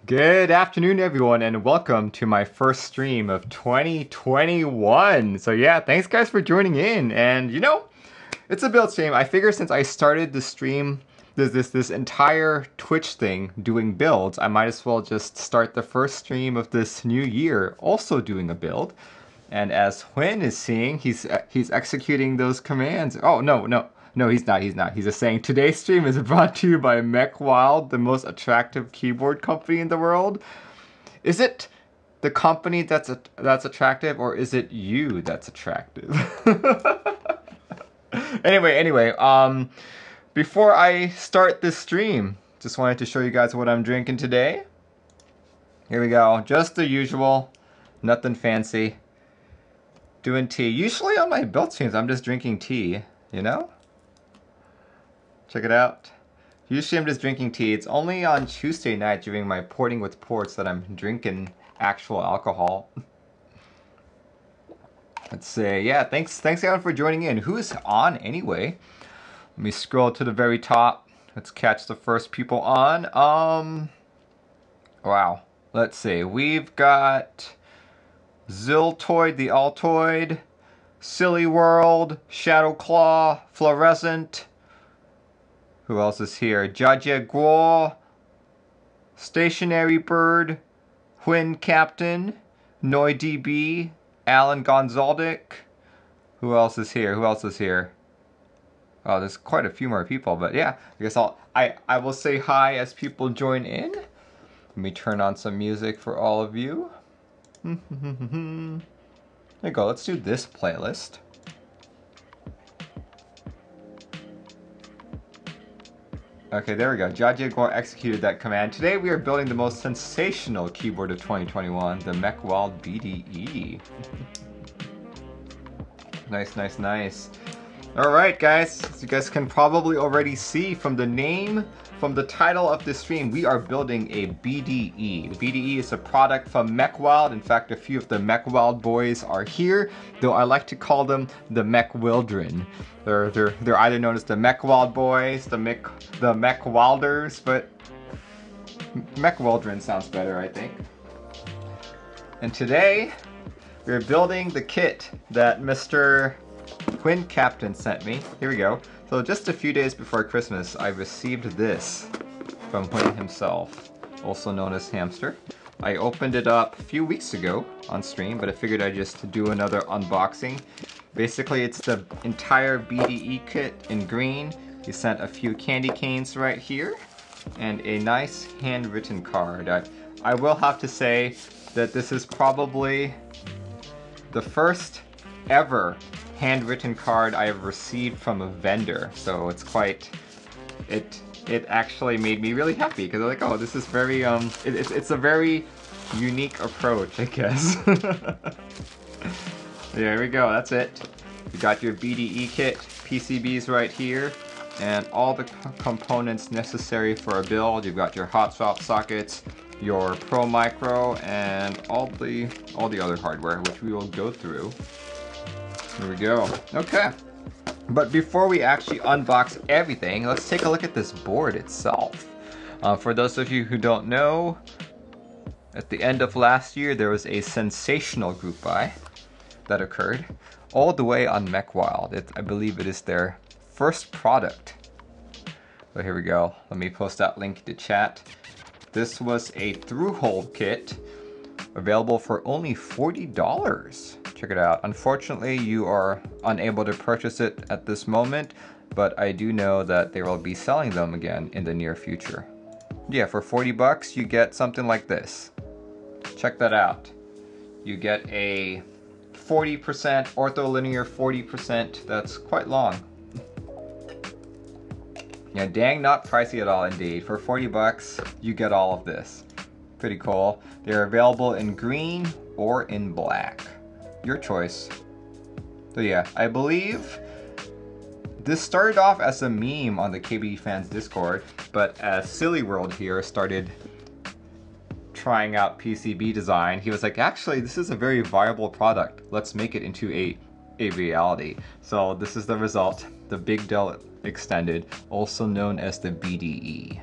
Good afternoon, everyone, and welcome to my first stream of 2021. So yeah, thanks guys for joining in. And it's a build stream. I figure since I started the stream, this entire Twitch thing doing builds, I might as well just start the first stream of this new year also doing a build. And as Huyn is seeing, he's executing those commands. Oh no, he's not. He's just saying today's stream is brought to you by Mechwild, the most attractive keyboard company in the world. Is it the company that's attractive, or is it you that's attractive? Anyway, before I start this stream, just wanted to show you guys what I'm drinking today. Here we go, just the usual, nothing fancy. Doing tea. Usually on my build streams, I'm just drinking tea, you know? Check it out. Usually I'm just drinking tea. It's only on Tuesday night during my porting with ports that I'm drinking actual alcohol. Let's see. Yeah, thanks everyone for joining in. Who's on anyway? Let me scroll to the very top. Let's catch the first people on. Wow. Let's see. We've got Ziltoid the Altoid, Silly World, Shadowclaw, Fluorescent. Who else is here? JWK, Stationary Bird, Huynhcpt, NoyDB, Alan Gonzaldic. Who else is here? Oh, there's quite a few more people, but yeah, I guess I will say hi as people join in. Let me turn on some music for all of you. There you go. Let's do this playlist. Okay, there we go. JWK executed that command. Today we are building the most sensational keyboard of 2021, the Mechwild BDE. Nice. Alright guys, as you guys can probably already see from the name, from the title of this stream, we are building a BDE. The BDE is a product from Mechwild. In fact, a few of the Mechwild boys are here, though I like to call them the Mechwildren. They're either known as the Mechwild boys, the Mechwilders, but Mechwildren sounds better, I think. And today, we're building the kit that Mr. Huynhcpt sent me. Here we go. So just a few days before Christmas, I received this from Huyn himself, also known as Hamster. I opened it up a few weeks ago on stream, but I figured I'd just do another unboxing. Basically, it's the entire BDE kit in green. He sent a few candy canes right here, and a nice handwritten card. I will have to say that this is probably the first ever handwritten card I have received from a vendor, so it's quite, it actually made me really happy, because I'm like, oh, this is very, it's a very unique approach, I guess. There we go, that's it. You got your BDE kit, PCBs right here, and all the components necessary for a build. You've got your Hotswap Sockets, your Pro Micro, and all the other hardware, which we will go through. Here we go. Okay. But before we actually unbox everything, let's take a look at this board itself. For those of you who don't know, at the end of last year, there was a sensational group buy that occurred all the way on Mechwild. I believe it is their first product. So here we go. Let me post that link to chat. This was a through-hole kit available for only $40. Check it out. Unfortunately, you are unable to purchase it at this moment, but I do know that they will be selling them again in the near future. Yeah, for 40 bucks, you get something like this. Check that out. You get a 40% ortholinear 40%. That's quite long. Yeah, dang, not pricey at all indeed. For 40 bucks, you get all of this. Pretty cool. They're available in green or in black. Your choice. So yeah, I believe this started off as a meme on the KB fans Discord, but as Silly World here started trying out PCB design, he was like, actually, this is a very viable product. Let's make it into a reality. So this is the result, the Big Dill Extended, also known as the BDE.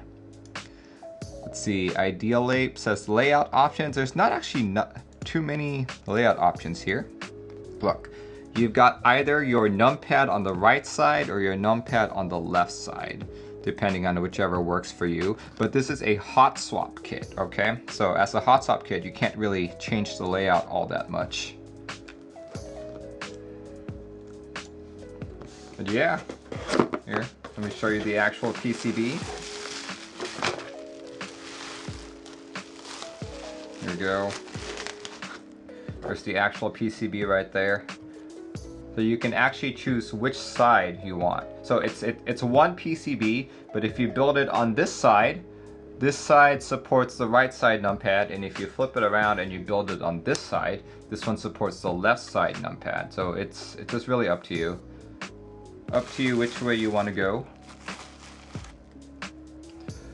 Let's see, Ideal says layout options. There's not actually too many layout options here. Look, you've got either your numpad on the right side or your numpad on the left side, depending on whichever works for you. But this is a hot swap kit, okay? So as a hot swap kit, you can't really change the layout all that much. But yeah, here, let me show you the actual PCB. Here we go. There's the actual PCB right there. So you can actually choose which side you want. So it's one PCB, but if you build it on this side supports the right side numpad, and if you flip it around and you build it on this side, this one supports the left side numpad. So it's just really up to you. Up to you which way you want to go.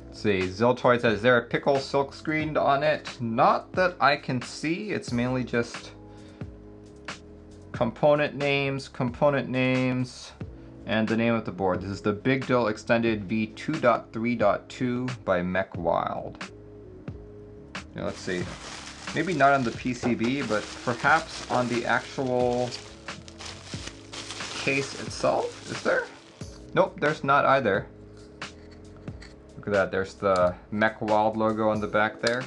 Let's see, Ziltoid says, is there a pickle silk screened on it? Not that I can see, it's mainly just component names, and the name of the board. This is the Big Dill Extended V2.3.2 by Mechwild. Yeah, let's see. Maybe not on the PCB, but perhaps on the actual case itself. Is there? Nope, there's not either. Look at that, there's the Mechwild logo on the back there.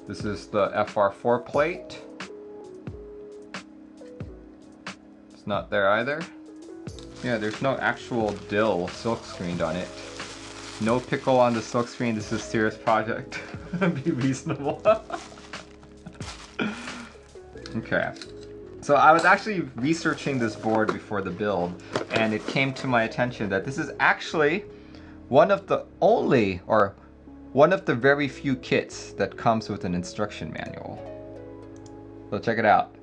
This is the FR4 plate. It's not there either. Yeah, there's no actual Dill silk screened on it. No pickle on the silk screen. This is a serious project. Be reasonable. Okay. So I was actually researching this board before the build, and it came to my attention that this is actually one of the only, or one of the very few kits that comes with an instruction manual. So check it out.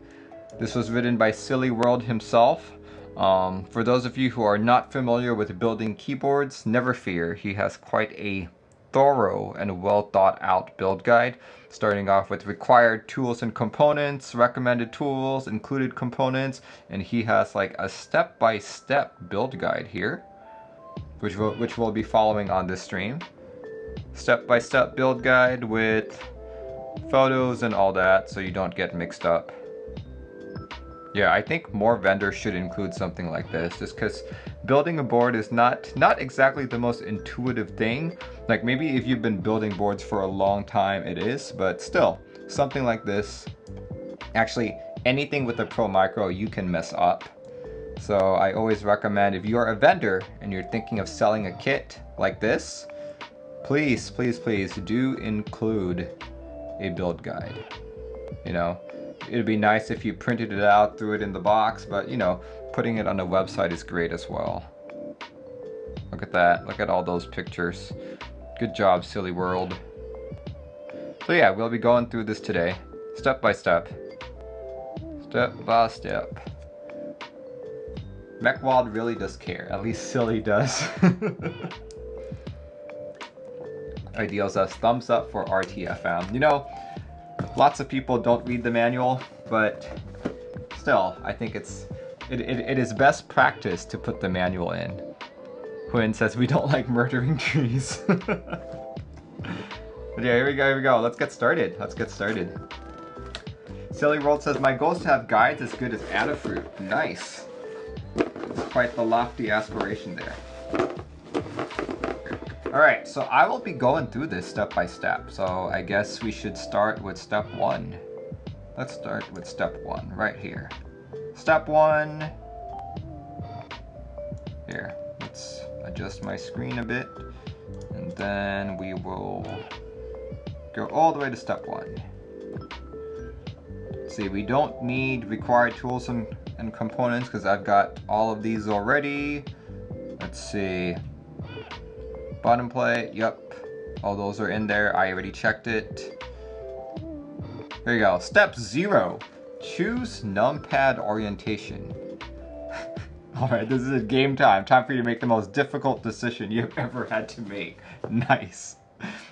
This was written by Silly World himself. For those of you who are not familiar with building keyboards, never fear. He has quite a thorough and well thought out build guide, starting off with required tools and components, recommended tools, included components, and he has like a step-by-step build guide here, which we'll be following on this stream. Step-by-step build guide with photos and all that, so you don't get mixed up. Yeah, I think more vendors should include something like this, just because building a board is not exactly the most intuitive thing. Like maybe if you've been building boards for a long time it is, but still, something like this, actually anything with a Pro Micro you can mess up. So I always recommend, if you're a vendor and you're thinking of selling a kit like this, please, please, please do include a build guide. You know, it'd be nice if you printed it out, threw it in the box, but you know, putting it on a website is great as well. Look at that, look at all those pictures. Good job, Silly World. So yeah, we'll be going through this today, step by step. Step by step. Mechwild really does care, at least Silly does. Ideal says, thumbs up for RTFM. You know, lots of people don't read the manual, but still, I think it is best practice to put the manual in. Huyn says, we don't like murdering trees. But yeah, here we go, let's get started. Silly World says, my goal is to have guides as good as Adafruit. Nice. It's quite the lofty aspiration there. Alright, so I will be going through this step by step, so I guess we should start with step 1. Let's start with step 1, right here. Step 1. Here, let's adjust my screen a bit, and then we will go all the way to step 1. See, we don't need required tools and components because I've got all of these already. Let's see. Bottom plate, yep. All those are in there. I already checked it. There you go. Step 0. Choose numpad orientation. Alright, this is game time. Time for you to make the most difficult decision you've ever had to make. Nice.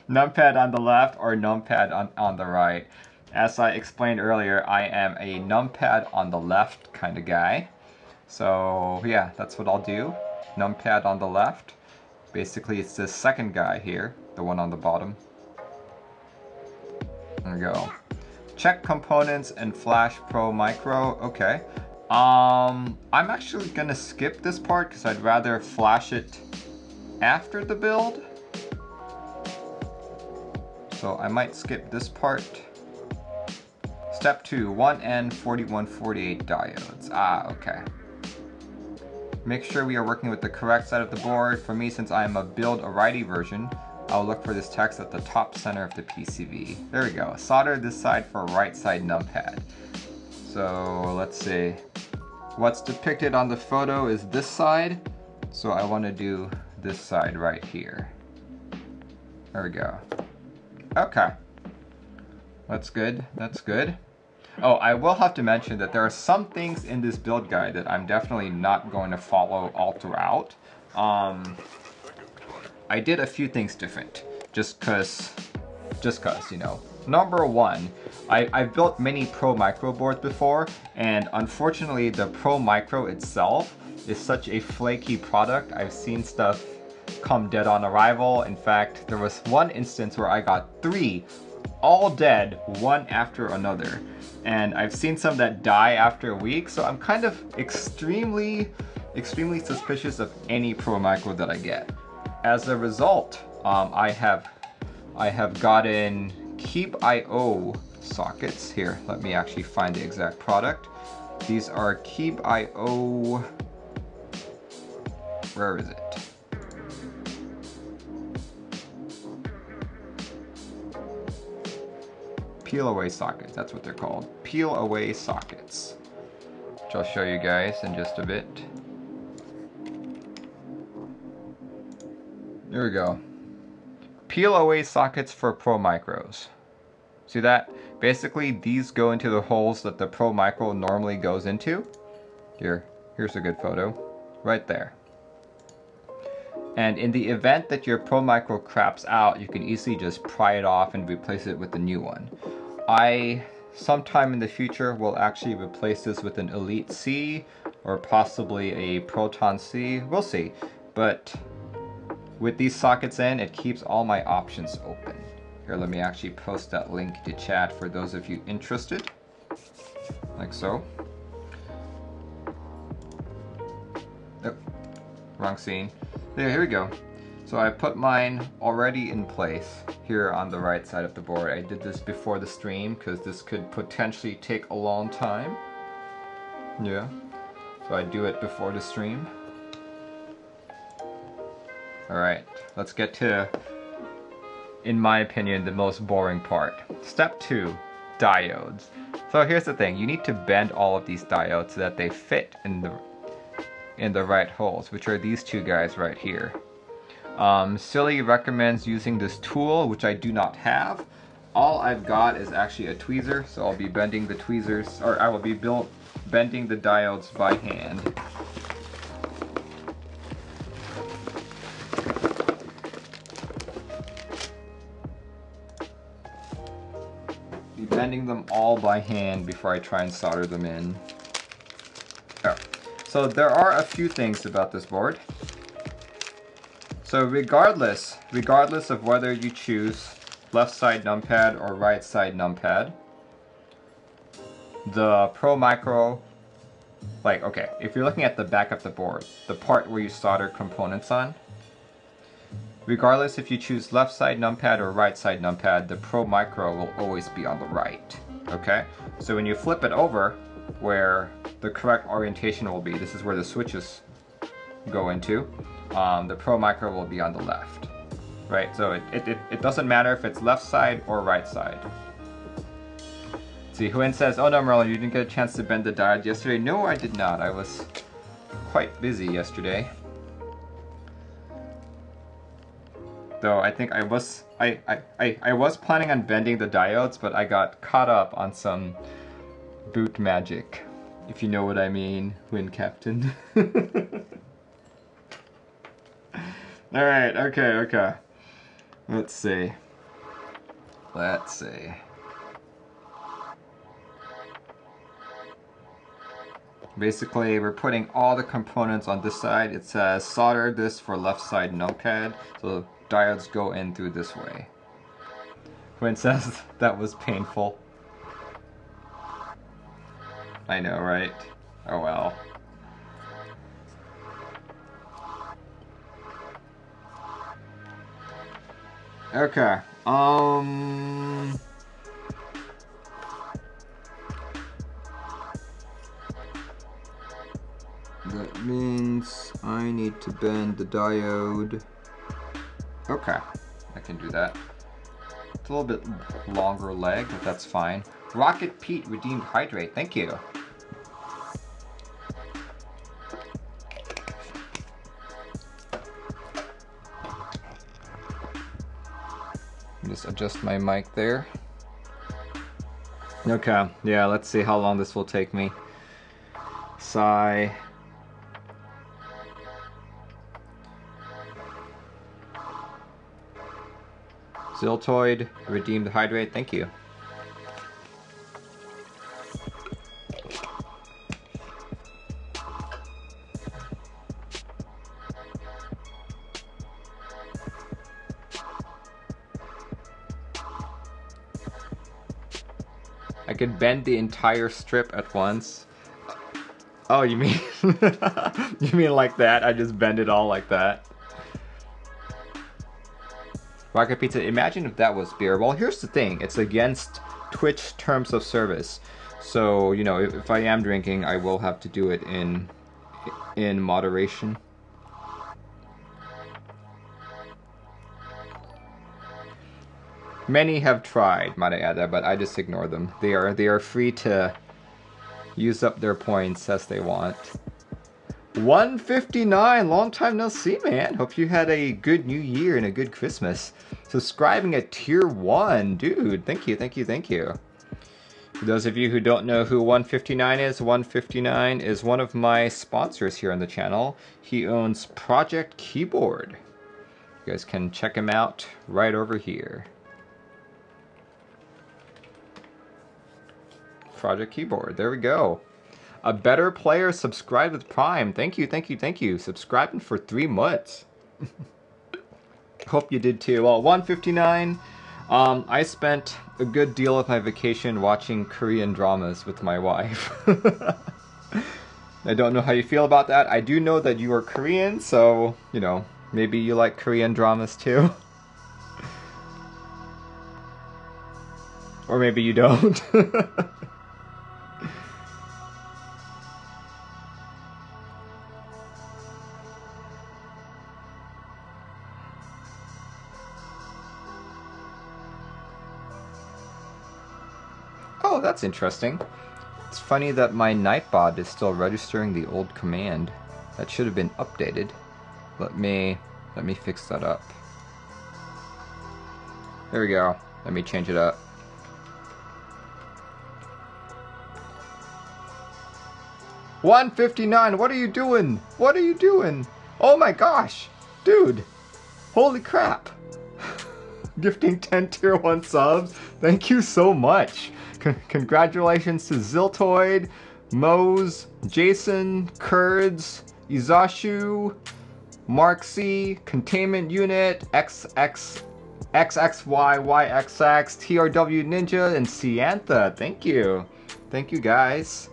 Numpad on the left or numpad on the right. As I explained earlier, I am a numpad on the left kind of guy. So yeah, that's what I'll do. Numpad on the left. Basically, it's this second guy here, the one on the bottom. There we go. Check components and Flash Pro Micro. Okay. I'm actually gonna skip this part because I'd rather flash it after the build. So I might skip this part. Step 2, 1N4148 diodes. Ah, okay. Make sure we are working with the correct side of the board. For me, since I am a build a righty version, I'll look for this text at the top center of the PCB. There we go. Solder this side for right side numpad. So let's see. What's depicted on the photo is this side. So I want to do this side right here. There we go. Okay. That's good. That's good. Oh, I will have to mention that there are some things in this build guide that I'm definitely not going to follow all throughout. I did a few things different, just cause, you know. Number one, I've built many Pro Micro boards before, and unfortunately the Pro Micro itself is such a flaky product. I've seen stuff come dead on arrival. In fact, there was one instance where I got 3 all dead, one after another. And I've seen some that die after a week, so I'm kind of extremely suspicious of any Pro Micro that I get. As a result, I have gotten Keebio sockets. Here, let me actually find the exact product. These are Keebio, where is it? Peel away sockets, that's what they're called. Peel away sockets, which I'll show you guys in just a bit. There we go. Peel away sockets for Pro Micros. See that? Basically, these go into the holes that the Pro Micro normally goes into. Here's a good photo. Right there. And in the event that your Pro Micro craps out, you can easily just pry it off and replace it with a new one. Sometime in the future, will actually replace this with an Elite C or possibly a Proton C. We'll see. But with these sockets in, it keeps all my options open. Here, let me actually post that link to chat for those of you interested. Like so. Oh, wrong scene. There, here we go. So I put mine already in place here on the right side of the board. I did this before the stream because this could potentially take a long time. Yeah. So I do it before the stream. Alright, let's get to, in my opinion, the most boring part. Step 2, diodes. So here's the thing, you need to bend all of these diodes so that they fit in the right holes, which are these two guys right here. Silly recommends using this tool, which I do not have. All I've got is actually a tweezer, so I'll be bending the tweezers, or I will be bending the diodes by hand. Be bending them all by hand before I try and solder them in. Oh. So there are a few things about this board. So regardless of whether you choose left side numpad or right side numpad, the Pro Micro, like, okay, if you're looking at the back of the board, the part where you solder components on, regardless if you choose left side numpad or right side numpad, the Pro Micro will always be on the right, okay? So when you flip it over, where the correct orientation will be, this is where the switches go into, the Pro Micro will be on the left, right? So it doesn't matter if it's left side or right side. See, Huyn says, oh no Merlin, you didn't get a chance to bend the diode yesterday. No, I did not. I was quite busy yesterday. Though I think I was planning on bending the diodes, but I got caught up on some boot magic, if you know what I mean, Huynhcpt. Alright, okay. Let's see. Basically, we're putting all the components on this side. It says solder this for left side notepad, so diodes go in through this way. When it says that was painful. I know, right? Oh well. Okay, that means I need to bend the diode. Okay, I can do that. It's a little bit longer leg, but that's fine. Rocket Pete redeemed hydrate, thank you. Just adjust my mic there. Okay, yeah, let's see how long this will take me. Sigh. Ziltoid, redeemed hydrate, thank you. I could bend the entire strip at once. Oh, you mean you mean like that? I just bend it all like that. Rocket Pizza, imagine if that was beer. Well, here's the thing. It's against Twitch terms of service. So, you know, if I am drinking, I will have to do it in moderation. Many have tried, might I add that, but I just ignore them. They are free to use up their points as they want. 159, long time no see, man. Hope you had a good New Year and a good Christmas. Subscribing at tier 1, dude. Thank you, thank you, thank you. For those of you who don't know who 159 is, 159 is one of my sponsors here on the channel. He owns Project Keyboard. You guys can check him out right over here. Project Keyboard, there we go. A better player subscribed with Prime. Thank you, thank you, thank you. Subscribing for 3 months. Hope you did too. Well, 159. I spent a good deal of my vacation watching Korean dramas with my wife. I don't know how you feel about that. I do know that you are Korean, so, you know, maybe you like Korean dramas too. Or maybe you don't. Oh, that's interesting. It's funny that my Nightbot is still registering the old command. That should have been updated. Let me fix that up. There we go. Let me change it up. $159, what are you doing? What are you doing? Oh my gosh, dude. Holy crap. Gifting 10 tier 1 subs. Thank you so much. Congratulations to Ziltoid, Mose, Jason, Kurds, Izashu, Mark C, Containment Unit, XXYYXX, TRW Ninja, and Ciantha. Thank you. Thank you guys.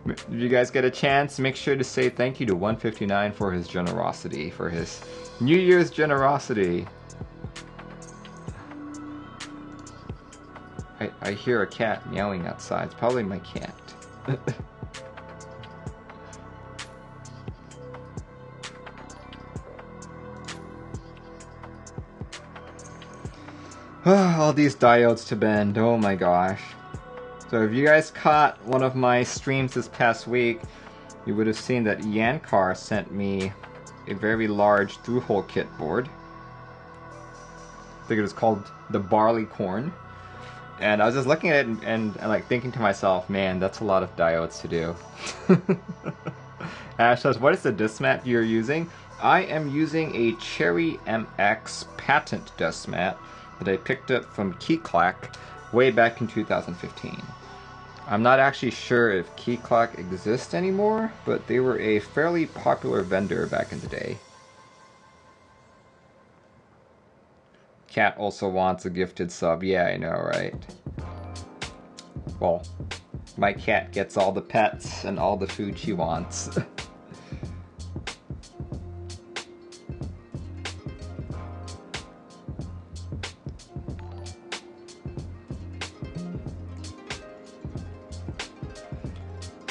If you guys get a chance, make sure to say thank you to 159 for his generosity, for his New Year's generosity. I hear a cat meowing outside. It's probably my cat. All these diodes to bend. Oh my gosh. So if you guys caught one of my streams this past week, you would have seen that Yankar sent me a very large through-hole kit board. I think it was called the Barley Corn. And I was just looking at it and like thinking to myself, man, that's a lot of diodes to do. Ash says, what is the dust mat you're using? I am using a Cherry MX patent dust mat that I picked up from Keycap way back in 2015. I'm not actually sure if Keycap exists anymore, but they were a fairly popular vendor back in the day. Cat also wants a gifted sub. Yeah, I know, right? Well, my cat gets all the pets and all the food she wants.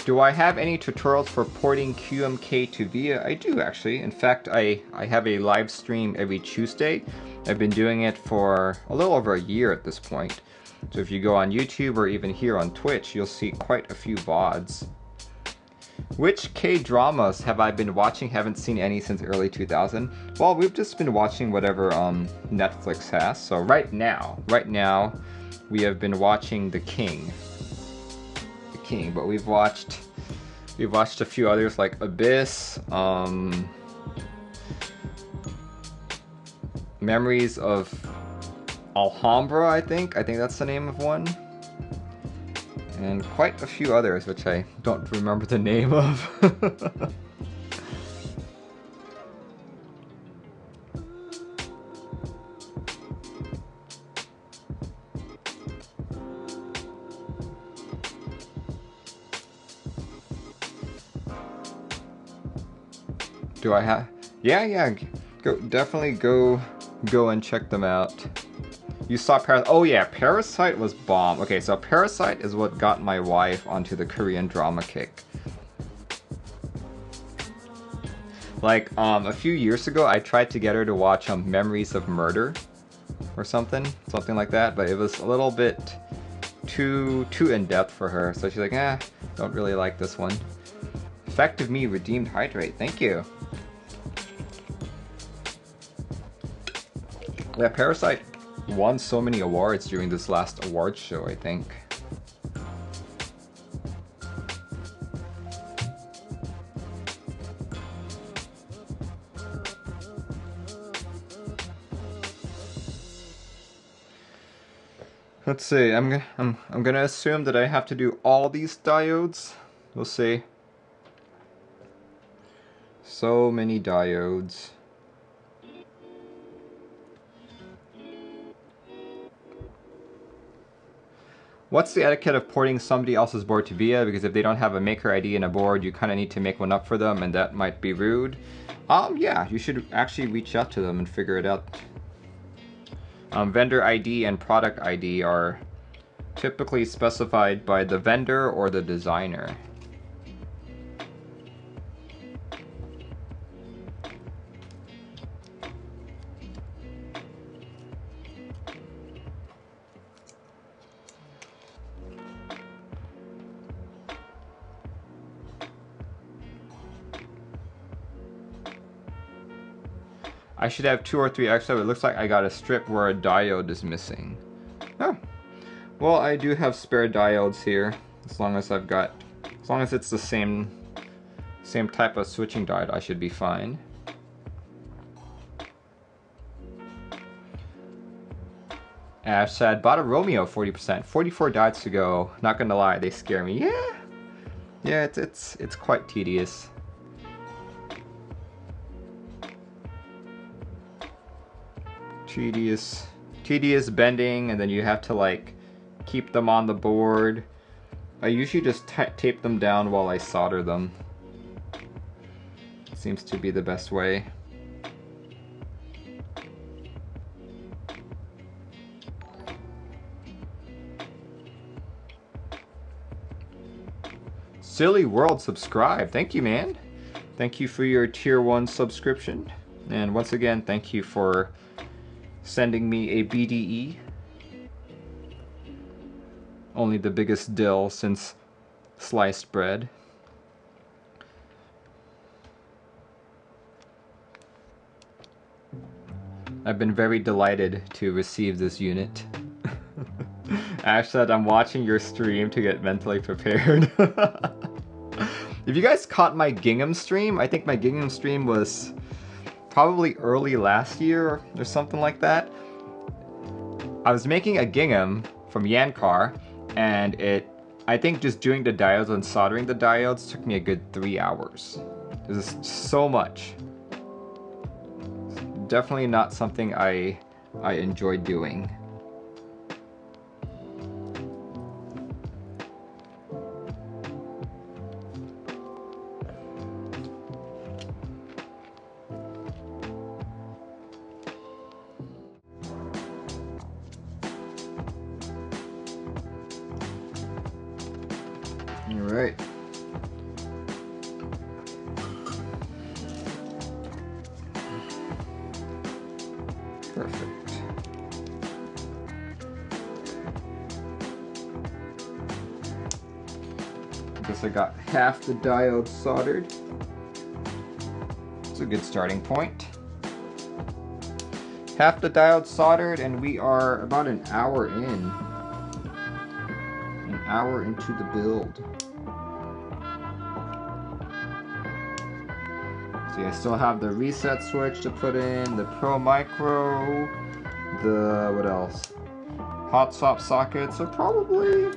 Do I have any tutorials for porting QMK to VIA? I do actually. In fact, I have a live stream every Tuesday. I've been doing it for a little over a year at this point. So if you go on YouTube or even here on Twitch, you'll see quite a few VODs. Which K-dramas have I been watching? Haven't seen any since early 2000. Well, we've just been watching whatever Netflix has. So right now, we have been watching The King. But we've watched a few others like Abyss, Memories of Alhambra, I think that's the name of one, and quite a few others which I don't remember the name of. Do I have? Yeah. Definitely go and check them out. You saw Parasite? Oh yeah, Parasite was bomb. Okay, so Parasite is what got my wife onto the Korean drama kick. Like a few years ago, I tried to get her to watch Memories of Murder or something like that, but it was a little bit too in depth for her. So she's like, don't really like this one. Effective Me redeemed hydrate. Thank you. Yeah, Parasite won so many awards during this last awards show, I think. Let's see. I'm gonna assume that I have to do all these diodes. We'll see. So many diodes. What's the etiquette of porting somebody else's board to VIA? Because if they don't have a maker ID in a board, you kind of need to make one up for them, and that might be rude. Yeah, you should actually reach out to them and figure it out. Vendor ID and product ID are typically specified by the vendor or the designer. I should have 2 or 3 extra, but it looks like I got a strip where a diode is missing. Oh. Well, I do have spare diodes here, as long as it's the same type of switching diode, I should be fine. Ash said, bought a Romeo 40%, 44 diodes to go. Not gonna lie, they scare me. Yeah, it's quite tedious. Tedious bending, and then you have to like keep them on the board. I usually just tape them down while I solder them. Seems to be the best way. Silly World subscribe. Thank you, man. Thank you for your tier 1 subscription. And once again, thank you for sending me a BDE. Only the biggest dill since sliced bread. I've been very delighted to receive this unit. Ash said, I'm watching your stream to get mentally prepared. If you guys caught my gingham stream, I think my gingham stream was probably early last year or something like that. I was making a gingham from Yankar, and I think just doing the diodes and soldering the diodes took me a good 3 hours. This is so much. Definitely not something I enjoy doing. All right. Perfect. I guess I got half the diode soldered. It's a good starting point. Half the diode soldered, and we are about an hour in. An hour into the build. See, I still have the reset switch to put in, the Pro Micro, the, what else? Hotswap Sockets, so probably,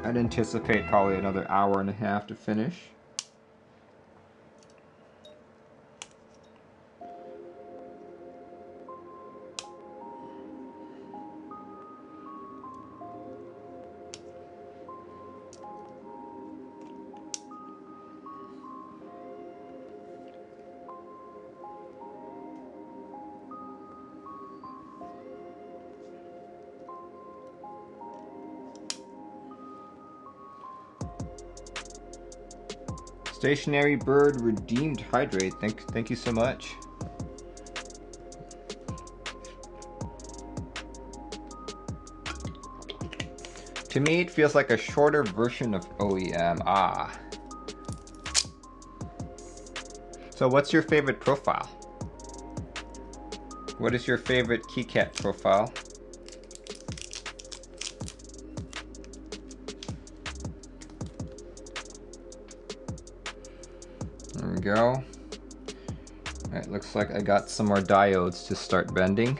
I'd anticipate probably another hour and a half to finish. Stationary Bird redeemed hydrate. Thank you so much. To me, it feels like a shorter version of OEM. Ah. So what's your favorite profile? What is your favorite Keycap profile? There we go. It looks like I got some more diodes to start bending.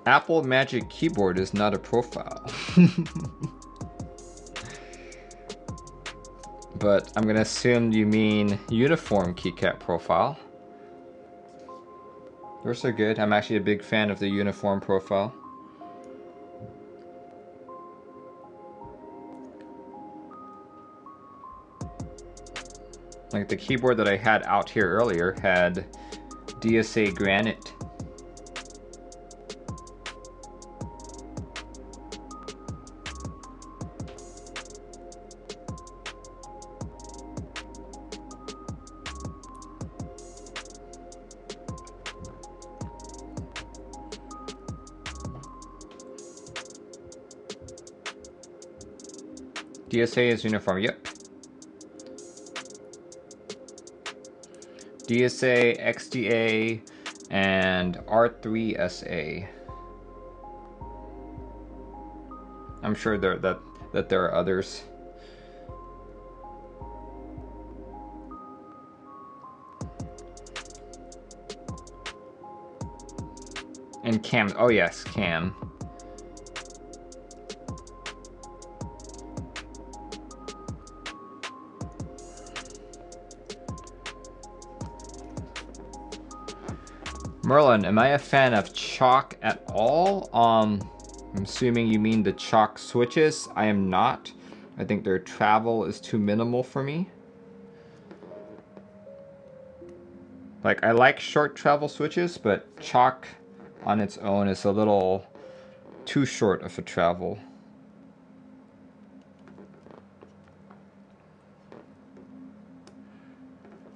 Apple Magic Keyboard is not a profile. But I'm gonna assume you mean uniform Keycap profile. Those are good. I'm actually a big fan of the uniform profile. Like the keyboard that I had out here earlier had DSA granite. DSA is uniform, yep. DSA, XDA, and R3SA. I'm sure that there are others. And CAM, oh yes, CAM. Merlin, am I a fan of chalk at all? I'm assuming you mean the chalk switches. I am not. I think their travel is too minimal for me. Like, I like short travel switches, but chalk on its own is a little too short of a travel.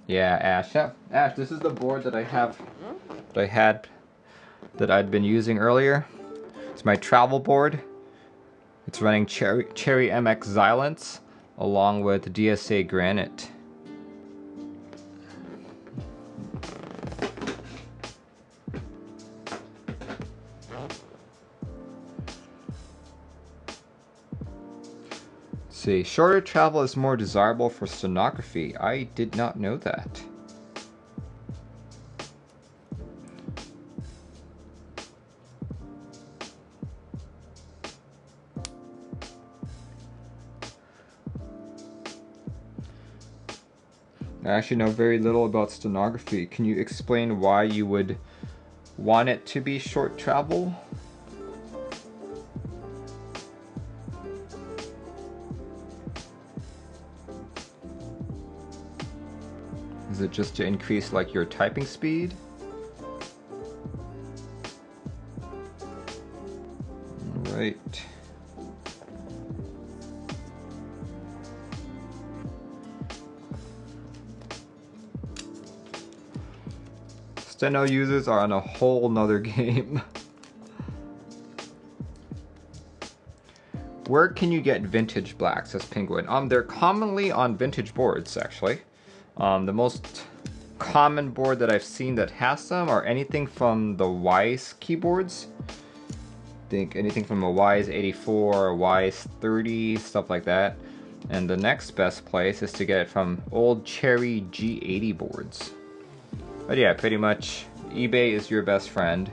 Yeah, Ash. Yeah, Ash, this is the board that I have, that I'd been using earlier. It's my travel board. It's running Cherry MX Xylence along with DSA Granite. See, shorter travel is more desirable for stenography. I did not know that. I actually know very little about stenography. Can you explain why you would want it to be short travel? Is it just to increase like your typing speed? All right. Steno users are on a whole nother game. Where can you get vintage black, says Penguin? They're commonly on vintage boards, actually. The most common board that I've seen that has them are anything from the Wise keyboards. Think anything from a Wise 84, a Wise 30, stuff like that. And the next best place is to get it from old Cherry G80 boards. But yeah, pretty much eBay is your best friend.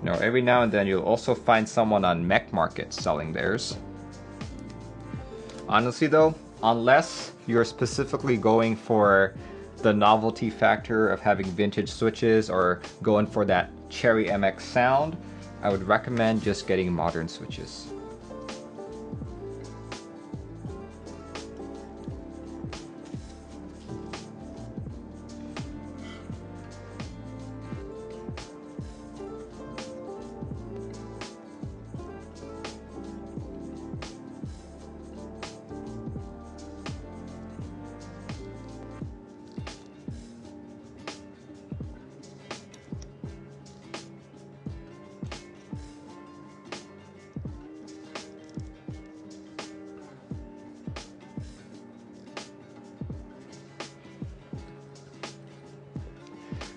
You know, every now and then you'll also find someone on Mech Market selling theirs. Honestly though, unless you're specifically going for the novelty factor of having vintage switches or going for that Cherry MX sound, I would recommend just getting modern switches.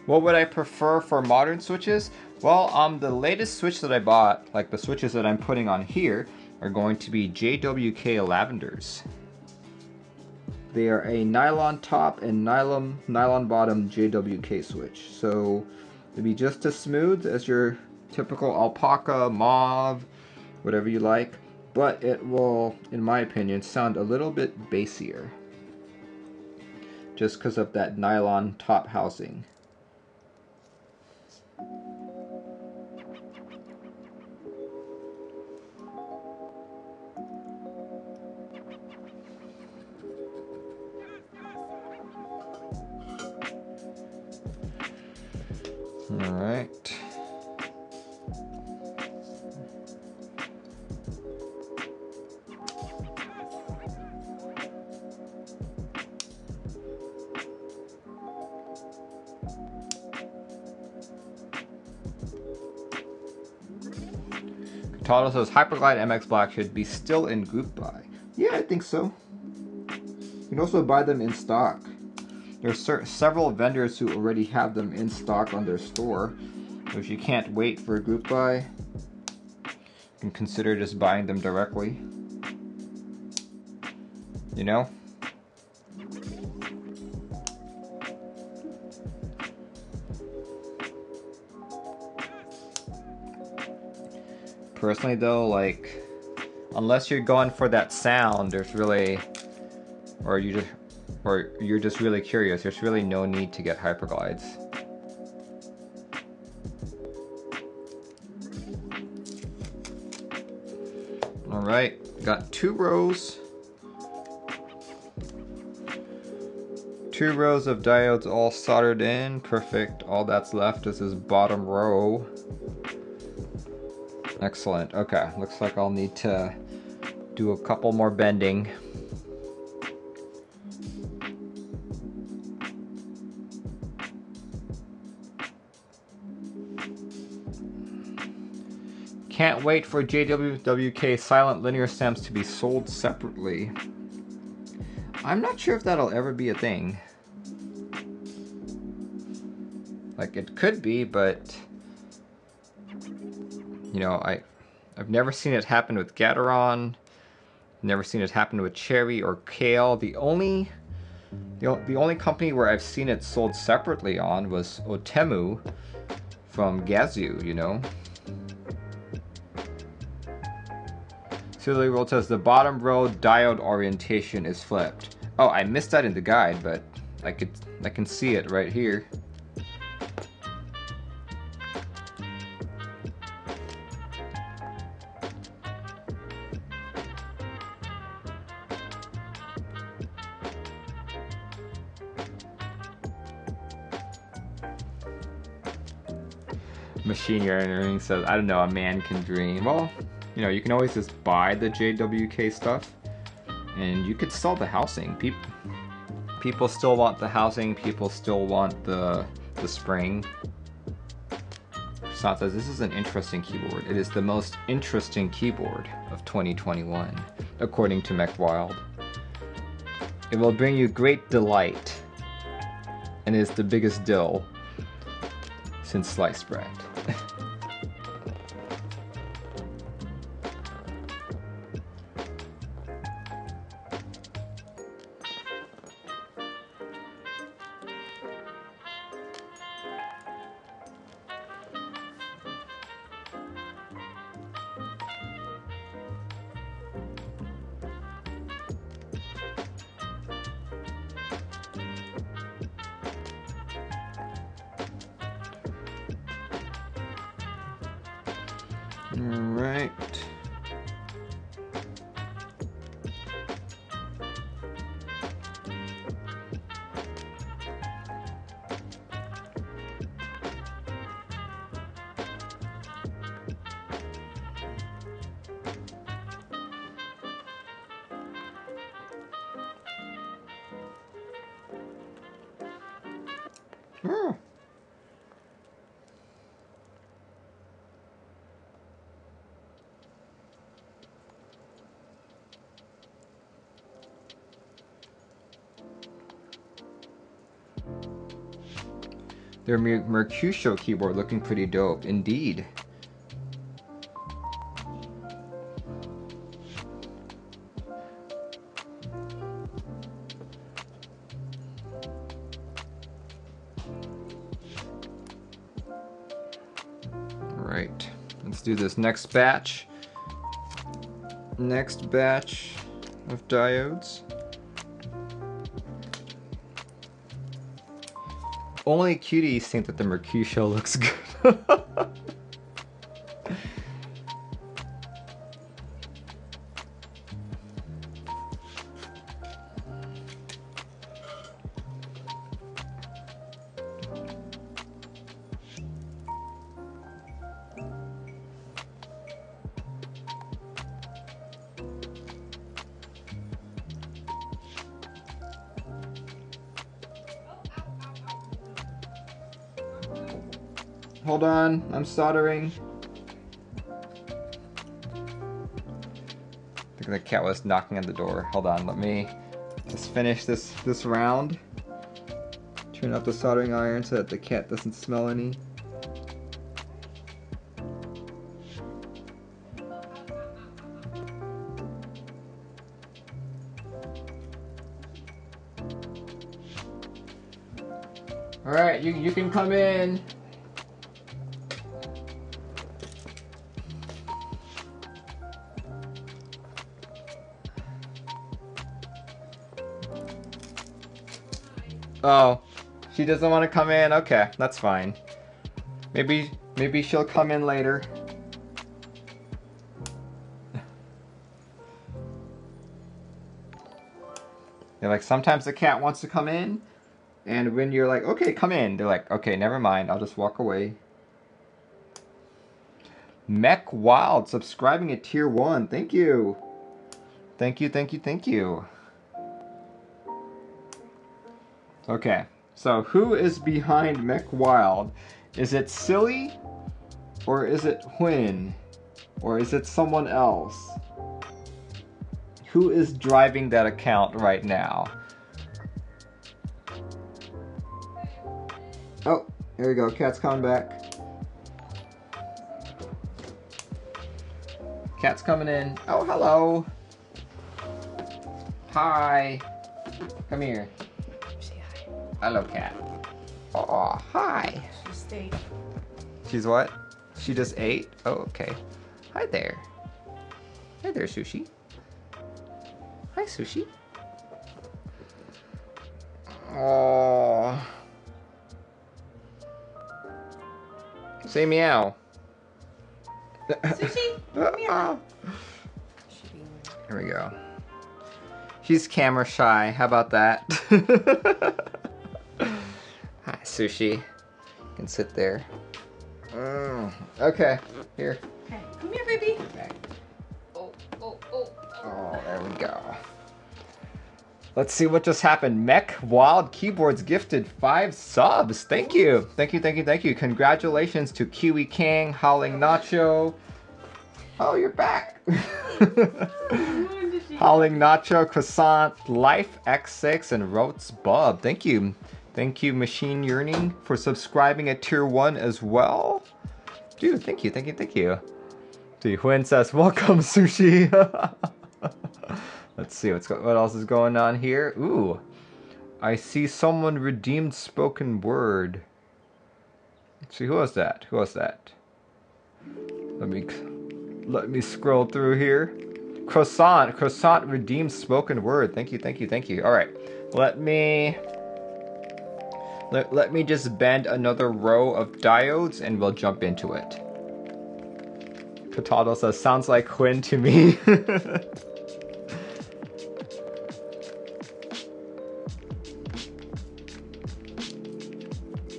What would I prefer for modern switches? Well, the latest switch that I bought, like the switches that I'm putting on here, are going to be JWK Lavenders. They are a nylon top and nylon bottom JWK switch. So it'll be just as smooth as your typical alpaca, mauve, whatever you like, but it will, in my opinion, sound a little bit bassier. Just because of that nylon top housing. All right. Total says Hyperglide MX Black should be still in group buy. Yeah, I think so. You can also buy them in stock. There's several vendors who already have them in stock on their store. So if you can't wait for a group buy, you can consider just buying them directly. You know? Personally though, like, unless you're going for that sound, there's really, or you're just really curious, there's really no need to get Hyperglides. Alright, got two rows of diodes all soldered in. Perfect. All that's left is this bottom row. Excellent. Okay, looks like I'll need to do a couple more bending. Can't wait for JWK silent linear stems to be sold separately. I'm not sure if that'll ever be a thing. Like, it could be, but you know, I've never seen it happen with Gateron. Never seen it happen with Cherry or Kale. The only company where I've seen it sold separately on was Otemu from Gazoo, you know. Silly World says the bottom row diode orientation is flipped. Oh, I missed that in the guide, but I can see it right here. Machine Yarning says, I don't know, a man can dream. Well, you know, you can always just buy the JWK stuff, and you could sell the housing. People still want the housing, people still want the spring. Prasad says, this is an interesting keyboard. It is the most interesting keyboard of 2021, according to Mechwild. It will bring you great delight, and is the biggest Dill since sliced bread. Alright. Oh. Their Mercutio keyboard looking pretty dope, indeed. Alright, let's do this next batch. Next batch of diodes. Only cuties think that the Mercutio looks good. Hold on, I'm soldering. I think the cat was knocking on the door. Hold on, let me just finish this round. Turn up the soldering iron so that the cat doesn't smell any. Alright, you can come in. Oh, she doesn't want to come in? Okay, that's fine. Maybe she'll come in later. They're like, sometimes the cat wants to come in, and when you're like, okay, come in, they're like, okay, never mind, I'll just walk away. Mechwild subscribing at tier 1. Thank you. Thank you, thank you, thank you. Okay, so who is behind Mechwild? Is it Silly? Or is it Huyn? Or is it someone else? Who is driving that account right now? Oh, here we go, cat's coming back. Cat's coming in. Oh, hello. Hi. Come here. Say hi. Hello, cat. Oh, hi. She stayed. She's what? She just ate? Oh, okay. Hi there. Hi there, Sushi. Hi, Sushi. Oh. Say meow. Sushi, come here. Here we go. She's camera shy. How about that? Hi, Sushi. You can sit there. Okay, here. Okay, come here, baby. Okay. Oh. Oh, there we go. Let's see what just happened. Mechwild Keyboards gifted 5 subs. Thank you. Thank you. Congratulations to Kiwi King, Howling Nacho. Oh, you're back. Howling Nacho, Croissant, Life X6, and Rotes Bub. Thank you. Thank you, Machine Yearning, for subscribing at Tier 1 as well. Dude, thank you. See, Huyn says, welcome, Sushi. Let's see what else is going on here. Ooh, I see someone redeemed spoken word. Let's see, who was that? Let me scroll through here. Croissant redeemed spoken word. Thank you. All right, let me just bend another row of diodes and we'll jump into it. Potato says, sounds like Huyn to me.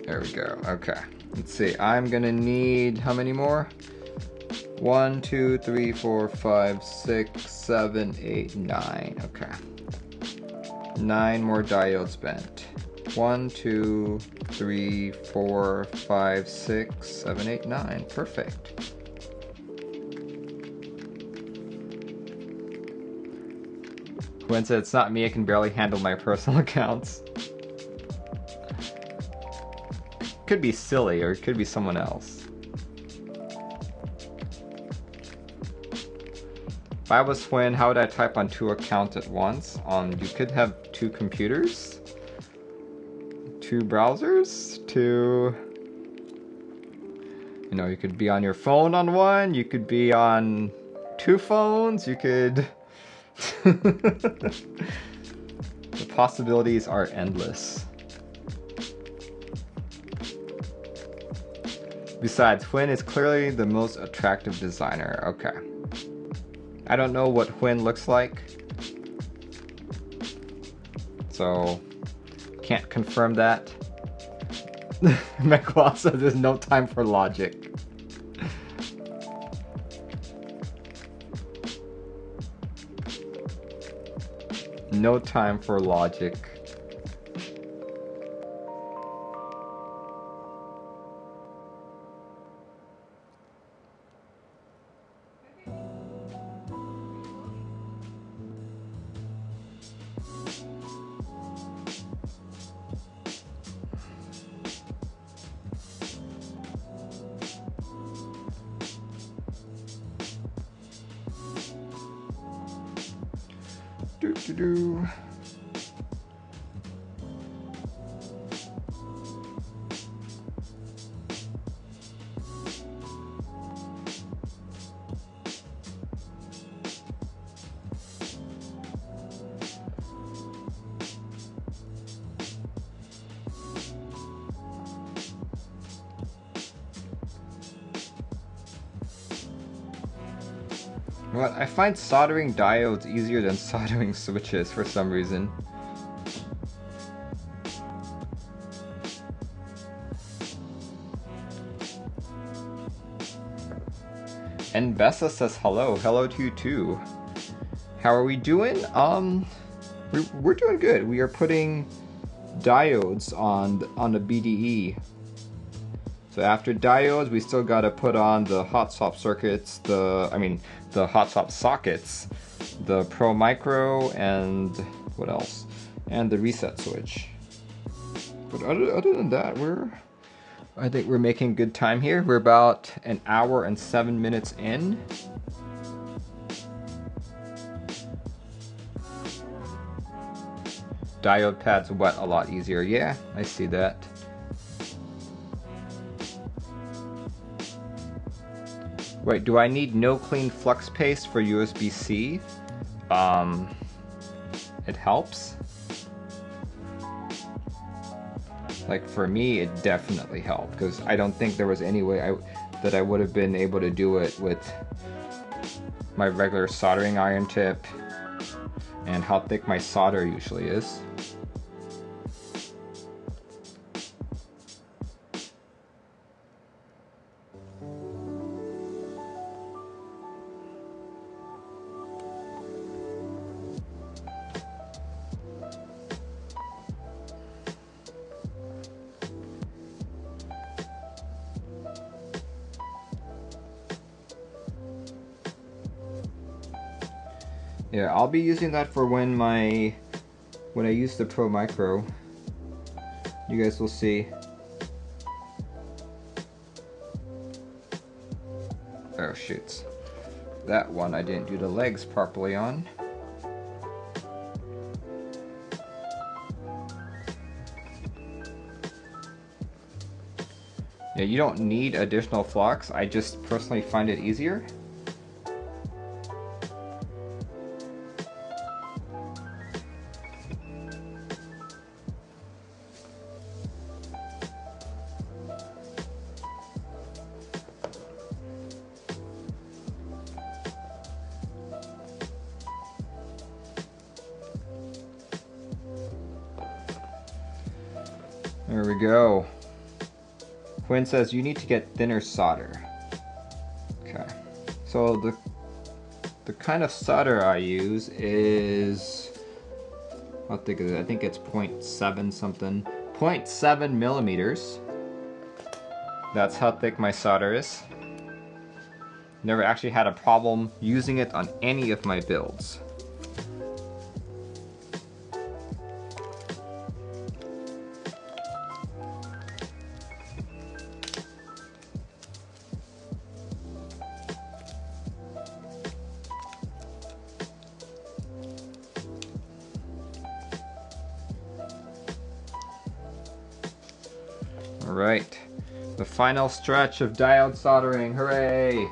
There we go. Okay. Let's see. I'm gonna need how many more? 1, 2, 3, 4, 5, 6, 7, 8, 9. Okay. 9 more diodes bent. 1, 2, 3, 4, 5, 6, 7, 8, 9. Perfect. Gwen said, it's not me, I can barely handle my personal accounts. Could be silly, or it could be someone else. If I was Huyn, how would I type on 2 accounts at once? You could have 2 computers, 2 browsers, 2... You know, you could be on your phone on one, you could be on 2 phones, you could... The possibilities are endless. Besides, Huyn is clearly the most attractive designer. Okay. I don't know what Huyn looks like, so can't confirm that. Mechwild says there's no time for logic. No time for logic. Do. Well, I find soldering diodes easier than soldering switches for some reason. And Bessa says hello. Hello to you too. How are we doing? We're doing good. We are putting diodes on the BDE. So after diodes, we still gotta put on the Hotswap circuits, the Hotswap sockets, the Pro Micro, and what else? And the reset switch. But other than that, I think we're making good time here. We're about 1 hour and 7 minutes in. diode pads wet a lot easier. Yeah, I see that. Wait, do I need no clean flux paste for USB-C? It helps. Like for me, it definitely helped because I don't think there was any way that I would have been able to do it with my regular soldering iron tip and how thick my solder usually is. Yeah, I'll be using that for when I use the Pro Micro. You guys will see. Oh shoots. That one I didn't do the legs properly on. Yeah, you don't need additional flux. I just personally find it easier. There we go. Quinn says you need to get thinner solder. Okay. So the kind of solder I use is, how thick is it? I think it's 0.7 something. 0.7 millimeters. That's how thick my solder is. Never actually had a problem using it on any of my builds. Alright, the final stretch of diode soldering, hooray!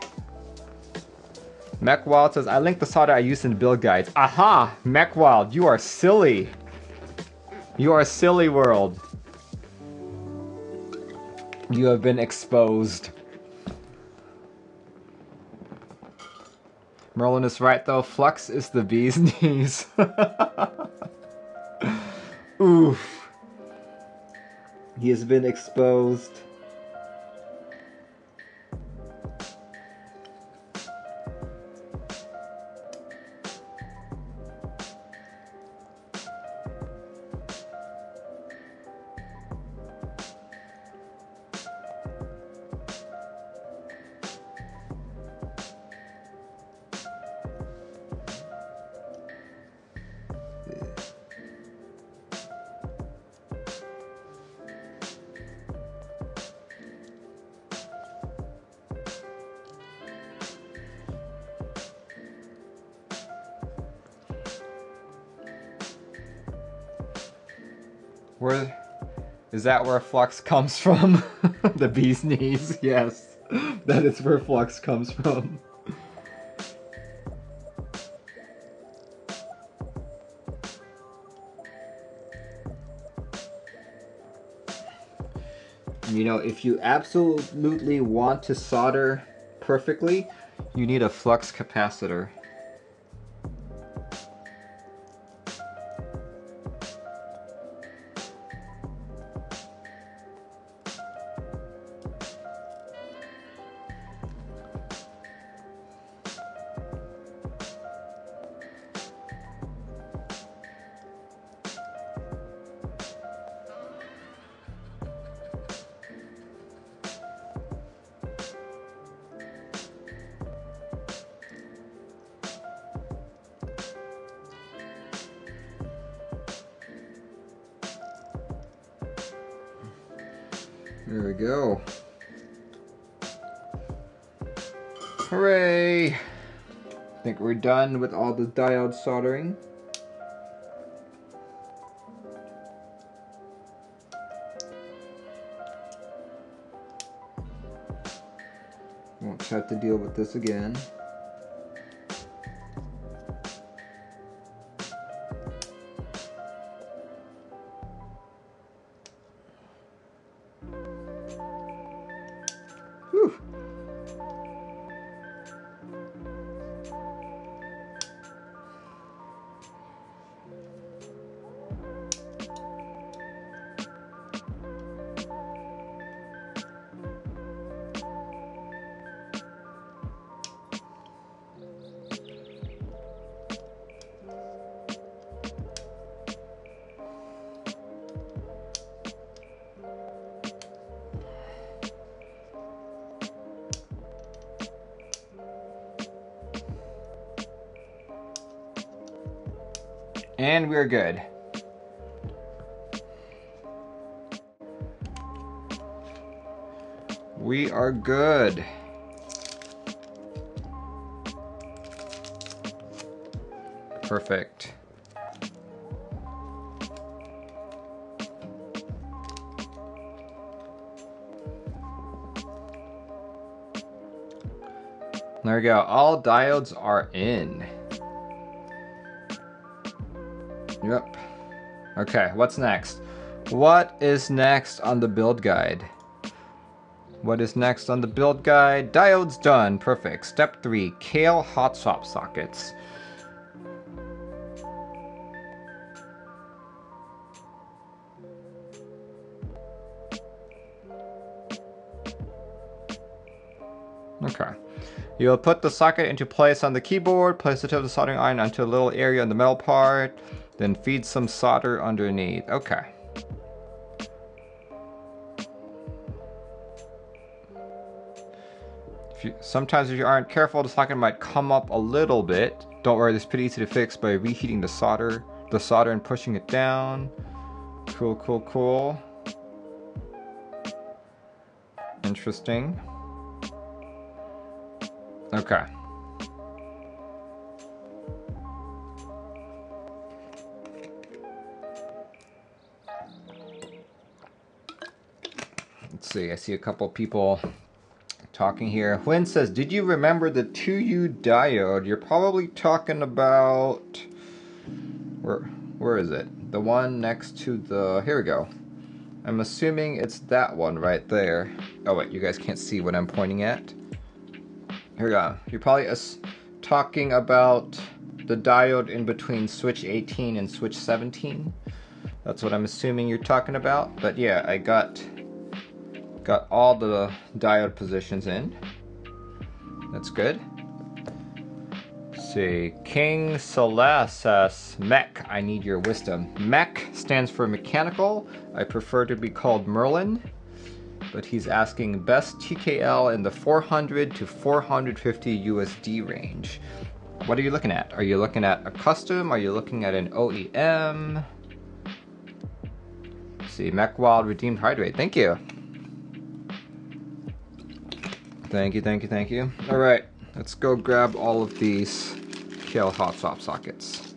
Mechwild says, I linked the solder I used in the build guides. Aha! Mechwild, you are silly! You are silly, world. You have been exposed. Merlin is right though, flux is the bee's knees. Oof. He has been exposed. Where is that where flux comes from? The bee's knees, yes. That is where flux comes from. You know, if you absolutely want to solder perfectly, you need a flux capacitor. There we go. Hooray! I think we're done with all the diode soldering. have to deal with this again. Whew. And we're good. We are good. Perfect. There we go. All diodes are in. Yep. Okay, what's next? What is next on the build guide? What is next on the build guide? Diodes done. Perfect. Step 3, Kale Hotswap Sockets. Okay. You'll put the socket into place on the keyboard, place the tip of the soldering iron onto a little area on the metal part, then feed some solder underneath. Okay. Sometimes if you aren't careful, the socket might come up a little bit. Don't worry, this is pretty easy to fix by reheating the solder and pushing it down. Cool, cool, cool. Interesting. Okay. Let's see, I see a couple people talking here. Huyn says, did you remember the 2U diode? You're probably talking about... Where is it? The one next to the... Here we go. I'm assuming it's that one right there. Oh wait, you guys can't see what I'm pointing at. Here we go. You're probably talking about the diode in between switch 18 and switch 17. That's what I'm assuming you're talking about. But yeah, I got all the diode positions in. That's good. Let's see. King Celeste says, Mech, I need your wisdom. Mech stands for mechanical. I prefer to be called Merlin. But he's asking best TKL in the 400 to 450 USD range. What are you looking at? Are you looking at a custom? Are you looking at an OEM? Let's see, Mechwild redeemed hydrate. Thank you. Thank you, thank you, thank you. All right, let's go grab all of these Kale Hotswap sockets.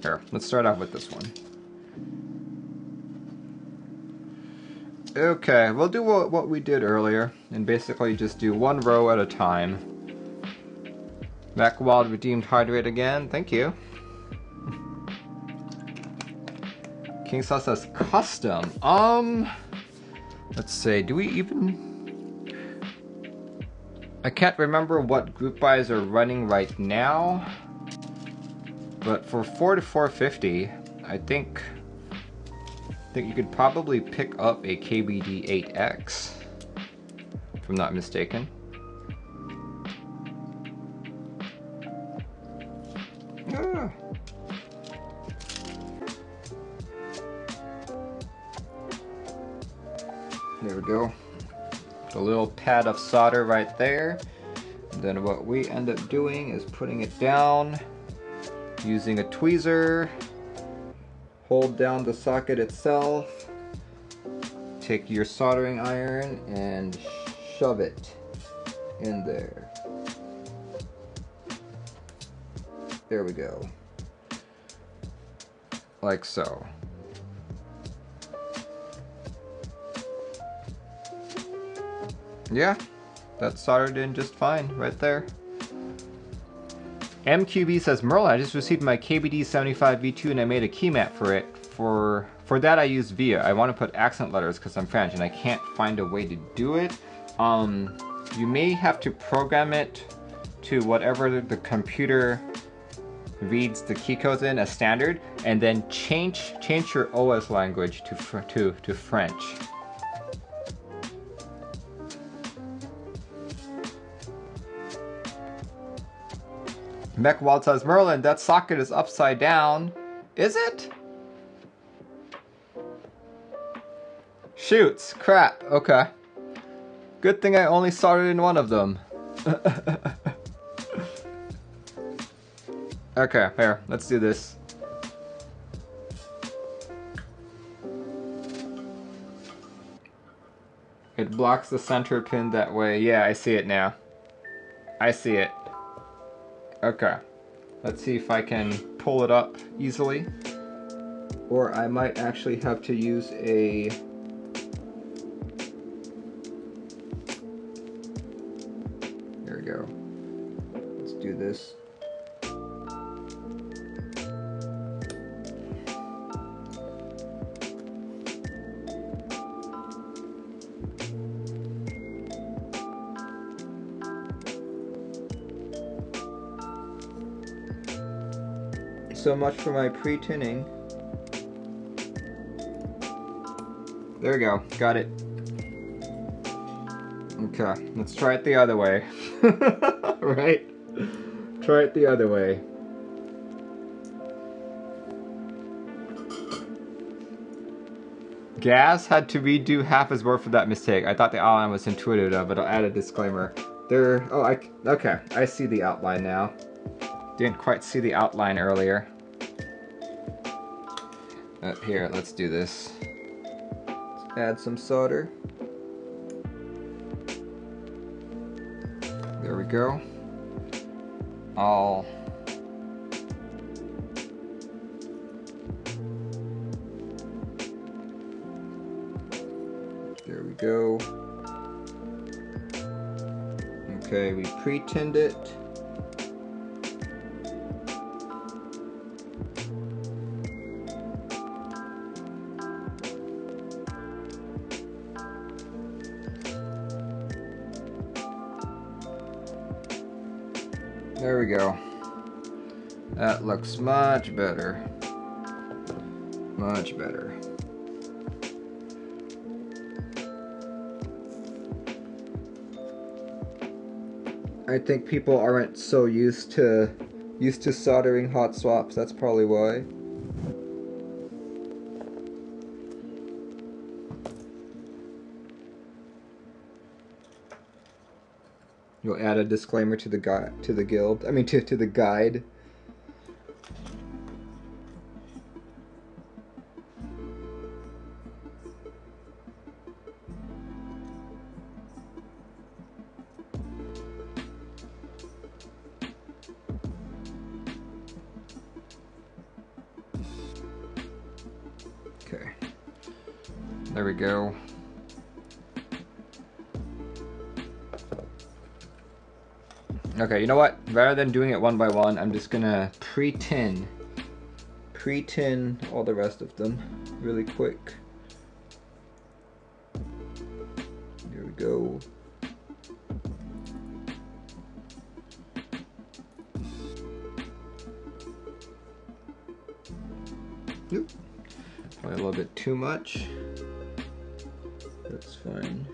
Here, let's start off with this one. Okay, we'll do what we did earlier, and basically just do one row at a time. Mechwild redeemed hydrate again, thank you. King Sauce says custom. Let's see, do we even... I can't remember what group buys are running right now, but for 4 to 450, I think you could probably pick up a KBD8X, if I'm not mistaken. Ah. There we go. A little pad of solder right there. And then what we end up doing is putting it down using a tweezer. Hold down the socket itself, take your soldering iron and shove it in there. There we go. Like so. Yeah, That's soldered in just fine right there. MQB says, Merlin, I just received my KBD75V2 and I made a key map for it. For that I use VIA. I want to put accent letters because I'm French and I can't find a way to do it. You may have to program it to whatever the computer reads the key codes in as standard, and then change your OS language to French. Mechwild says, Merlin, that socket is upside down. Is it? Shoots, crap, okay. Good thing I only soldered in one of them. Okay, here, let's do this. It blocks the center pin that way. Yeah, I see it now. I see it. Okay. Let's see if I can pull it up easily. Or I might actually have to use a... There we go. Let's do this. So much for my pre-tinning. There we go, got it. Okay, let's try it the other way. Right? Try it the other way. Gaz had to redo half his word for that mistake. I thought the outline was intuitive, but I'll add a disclaimer. Okay, I see the outline now. Didn't quite see the outline earlier. Up here, let's do this. Let's add some solder. There we go. There we go. Okay, we pre-tinned it. There we go. That looks much better. Much better. I think people aren't so used to soldering hot swaps. That's probably why. You'll add a disclaimer to the guide, to the guide. Okay. There we go. Okay, you know what? Rather than doing it one by one, I'm just gonna pre-tin all the rest of them really quick. There we go. Oop. Probably a little bit too much. That's fine.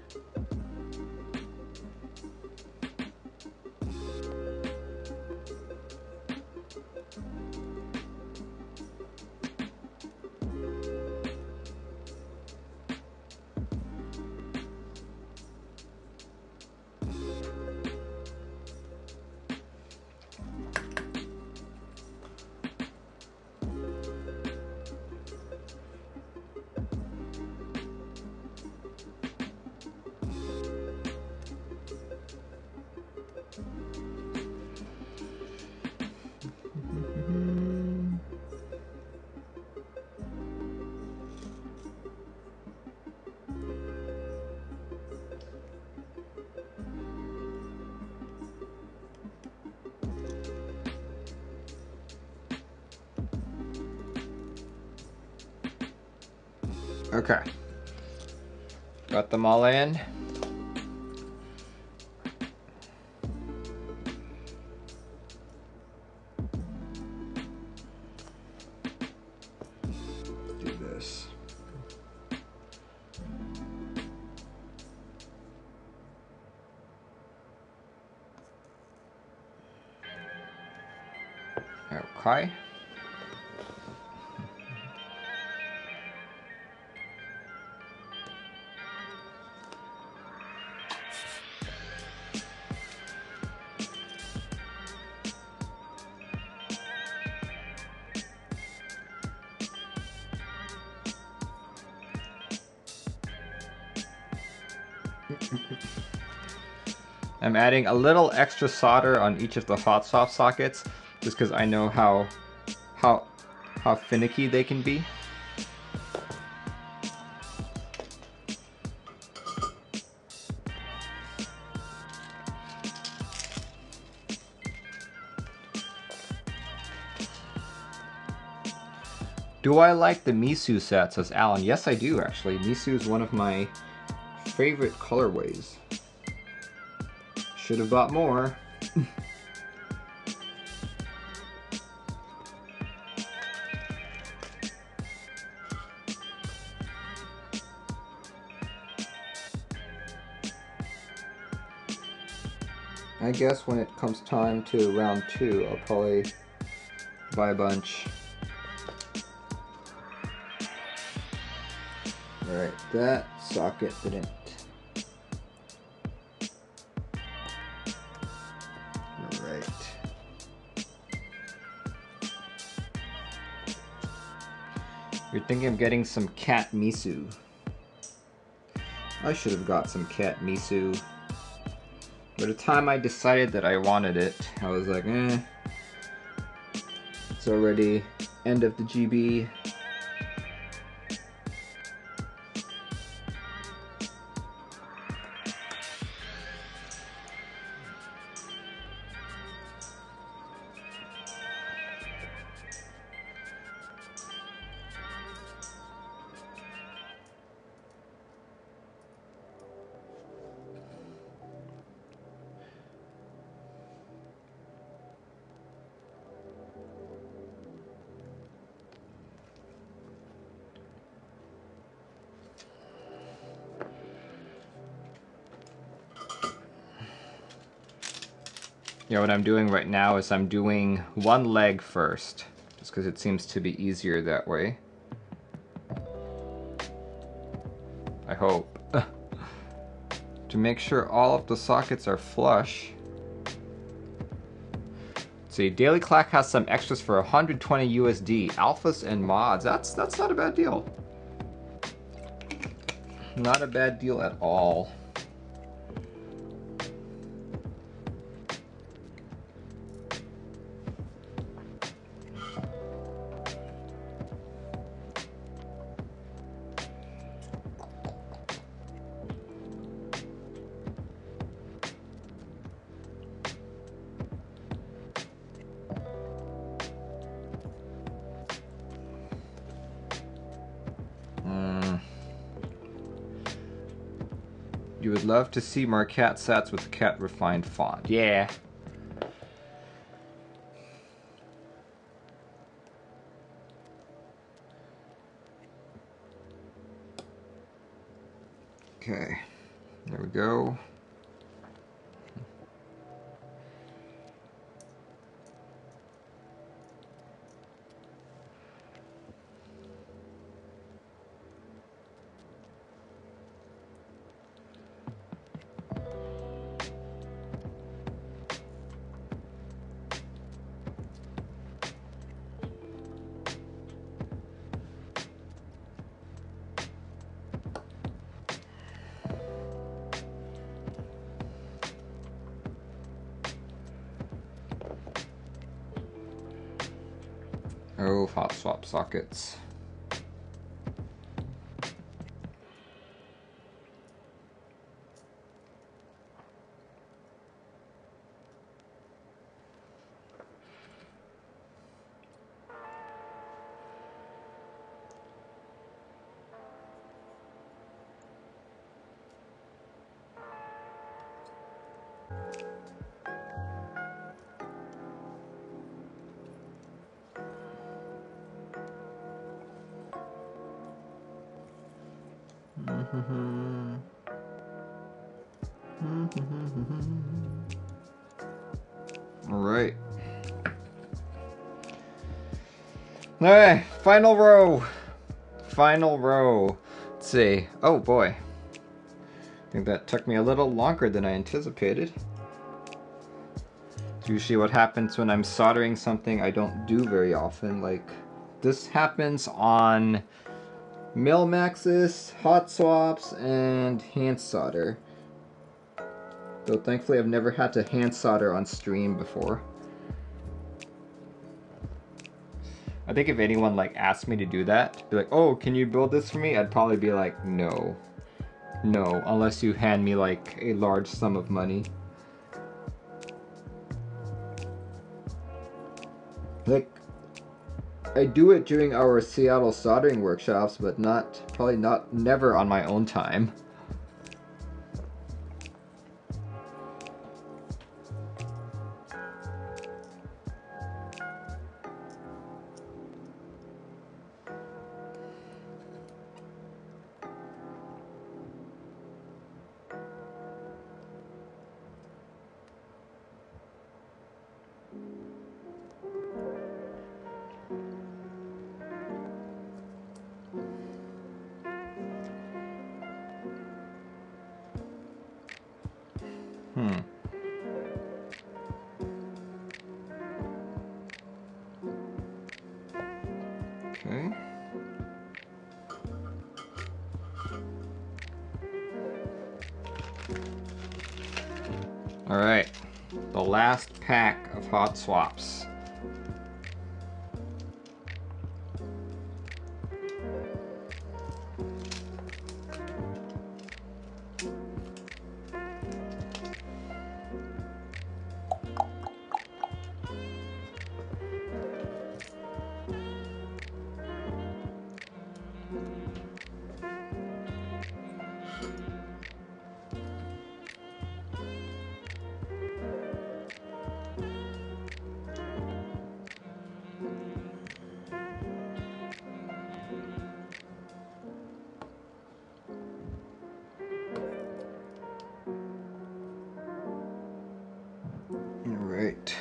Okay. Got them all in. Do this. Okay. I'm adding a little extra solder on each of the Hotswap sockets, just because I know how finicky they can be. Do I like the Misu set, says Alan. Yes, I do actually. Misu is one of my favorite colorways. Should have bought more. I guess when it comes time to round 2, I'll probably buy a bunch. Alright, that socket didn't. Alright. You're thinking of getting some cat misu. I should have got some cat misu. By the time I decided that I wanted it, I was like, eh. It's already end of the GB. Yeah, what I'm doing right now is I'm doing one leg first, just because it seems to be easier that way. I hope. To make sure all of the sockets are flush. See, Daily Clack has some extras for 120 USD, alphas and mods. That's not a bad deal. Not a bad deal at all. You would love to see more cat sats with the cat refined font. Yeah. Okay, there we go. Oh, Hotswap sockets. All right. All right, final row. Final row. Let's see. Oh boy. I think that took me a little longer than I anticipated. It's usually what happens when I'm soldering something I don't do very often. Like, this happens on Milmaxis, hot swaps, and hand solder. Though thankfully I've never had to hand solder on stream before. I think if anyone like asked me to do that, be like, oh, can you build this for me? I'd probably be like, no. No, unless you hand me like a large sum of money. Like, I do it during our Seattle soldering workshops, but never on my own time. Okay. All right, the last pack of hot swaps. Alright.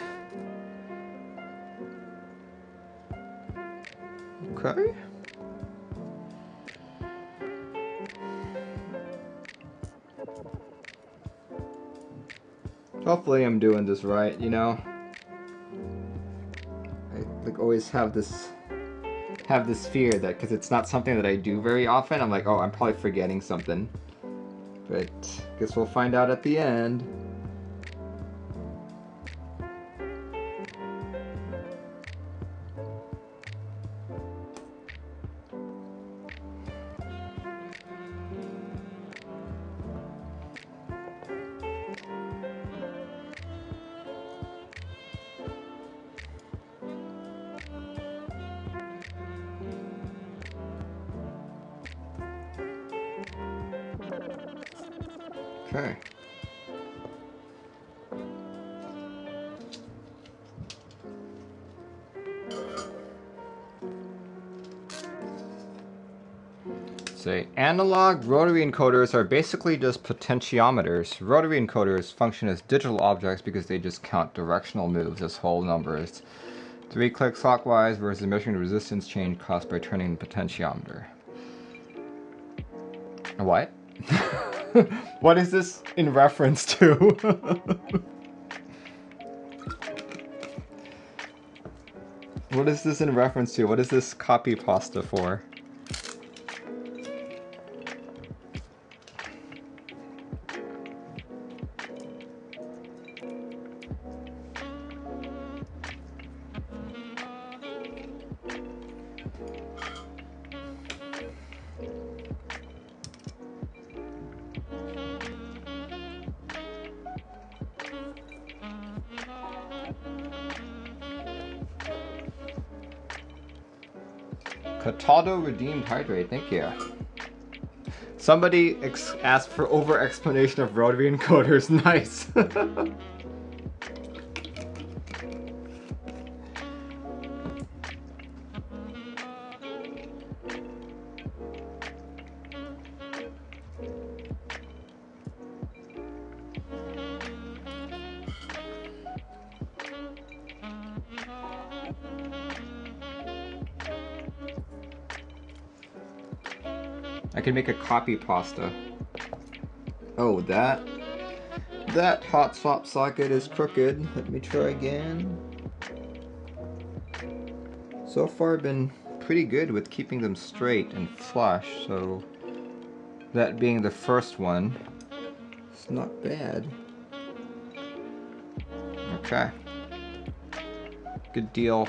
Okay. Hopefully I'm doing this right, you know? I like always have this fear that because it's not something that I do very often, I'm like, oh, I'm probably forgetting something. But guess we'll find out at the end. Okay. Say, analog rotary encoders are basically just potentiometers. Rotary encoders function as digital objects because they just count directional moves as whole numbers. 3 clicks clockwise versus measuring the resistance change caused by turning the potentiometer. What? What is this in reference to? What is this in reference to? What is this copy pasta for? Cataldo redeemed hydrate, thank you. Somebody asked for over explanation of rotary encoders, nice. I can make a copy pasta. Oh, that Hotswap socket is crooked. Let me try again. So far I've been pretty good with keeping them straight and flush, so that being the first one, it's not bad. Okay. Good deal.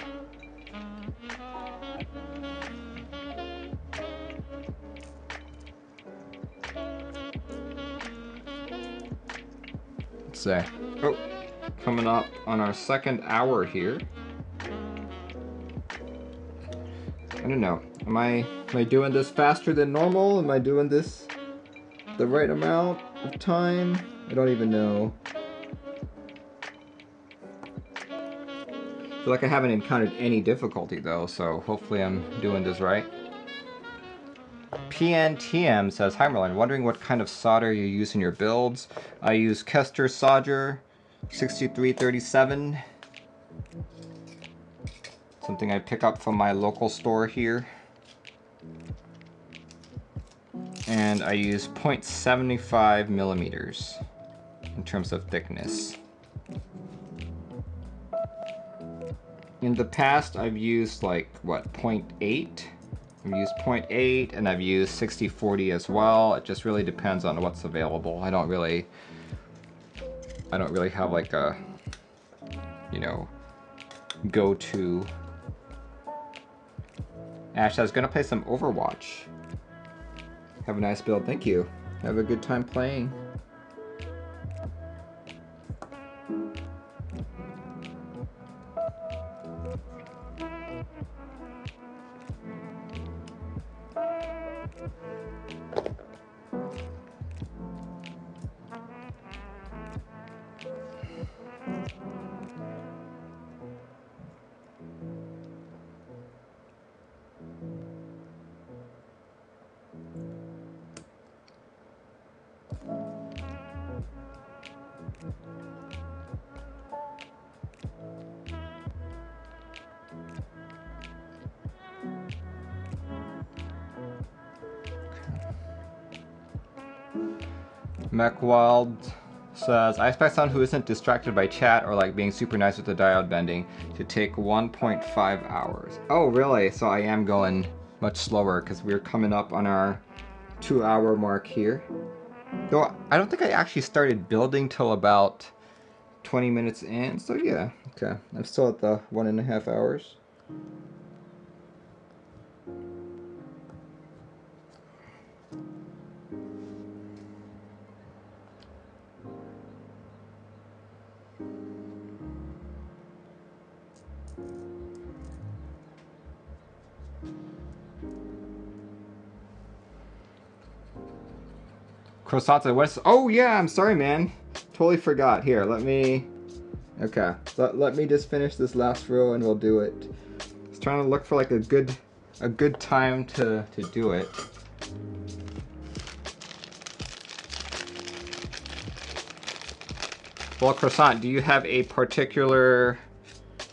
Let's say, oh, coming up on our second hour here. I don't know. Am I doing this faster than normal? Am I doing this the right amount of time? I don't even know. I feel like I haven't encountered any difficulty though, so hopefully I'm doing this right. PNTM says, hi Merlin, wondering what kind of solder you use in your builds. I use Kester solder 6337. Something I pick up from my local store here. And I use 0.75 millimeters in terms of thickness. In the past I've used like, what, 0.8? I've used 0.8 and I've used 60/40 as well. It just really depends on what's available. I don't really have like a, you know, go-to. Ash says, gonna play some Overwatch. Have a nice build, thank you. Have a good time playing. Mechwild says, I expect someone who isn't distracted by chat or like being super nice with the diode bending to take 1.5 hours. Oh really? So I am going much slower because we're coming up on our 2-hour mark here. Though I don't think I actually started building till about 20 minutes in, so yeah, okay. I'm still at the 1.5 hours. Croissant, what's... Oh yeah, I'm sorry, man. Totally forgot. Here, let me... Okay, let me just finish this last row and we'll do it. I was trying to look for like a good time to do it. Well, Croissant, do you have a particular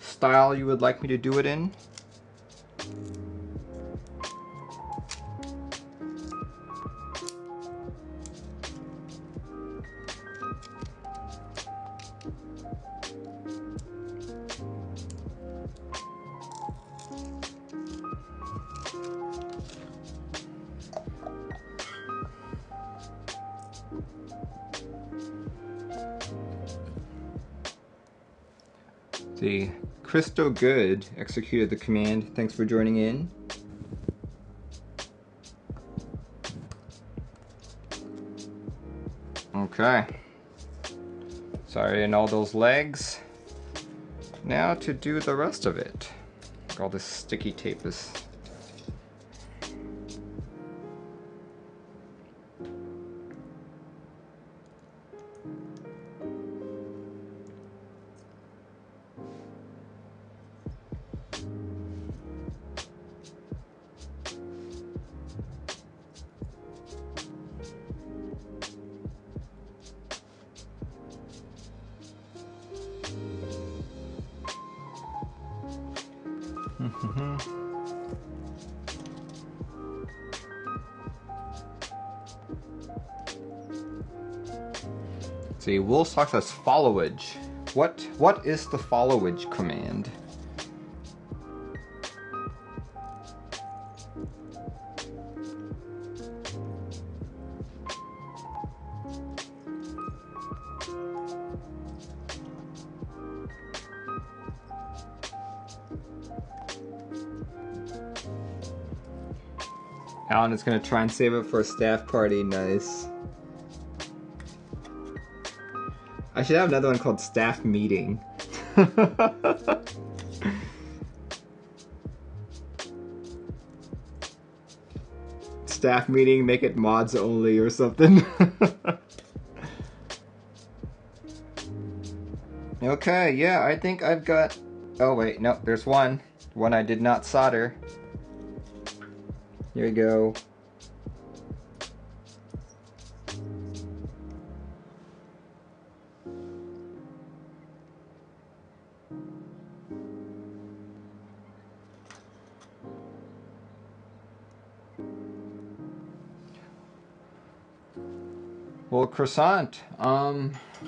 style you would like me to do it in? See, Christo Good executed the command. Thanks for joining in. Okay. Sorry, and all those legs. Now to do the rest of it. All this sticky tape is... See, wool socks as followage. What is the followage command? Alan is gonna try and save it for a staff party. Nice. I should have another one called staff meeting. Staff meeting, make it mods only or something. Okay, yeah, I think I've got... Oh wait, no, there's one. One I did not solder. Here we go. Well, Croissant,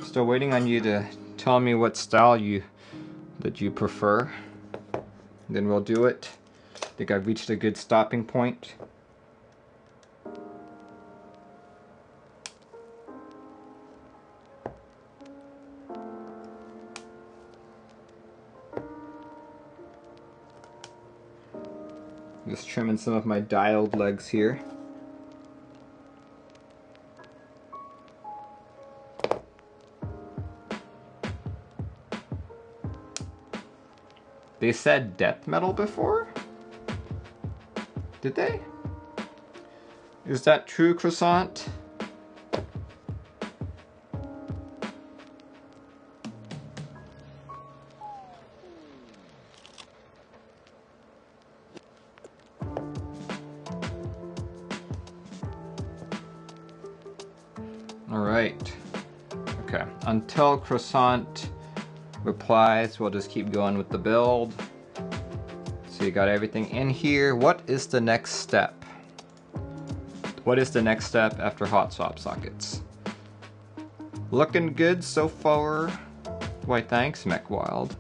still waiting on you to tell me what style that you prefer. Then we'll do it. I think I've reached a good stopping point. Just trimming some of my diode legs here. They said death metal before? Did they? Is that true, Croissant? All right. Okay. Until Croissant replies, we'll just keep going with the build. So you got everything in here. What is the next step? What is the next step after Hotswap Sockets? Looking good so far. Why, thanks, Mechwild.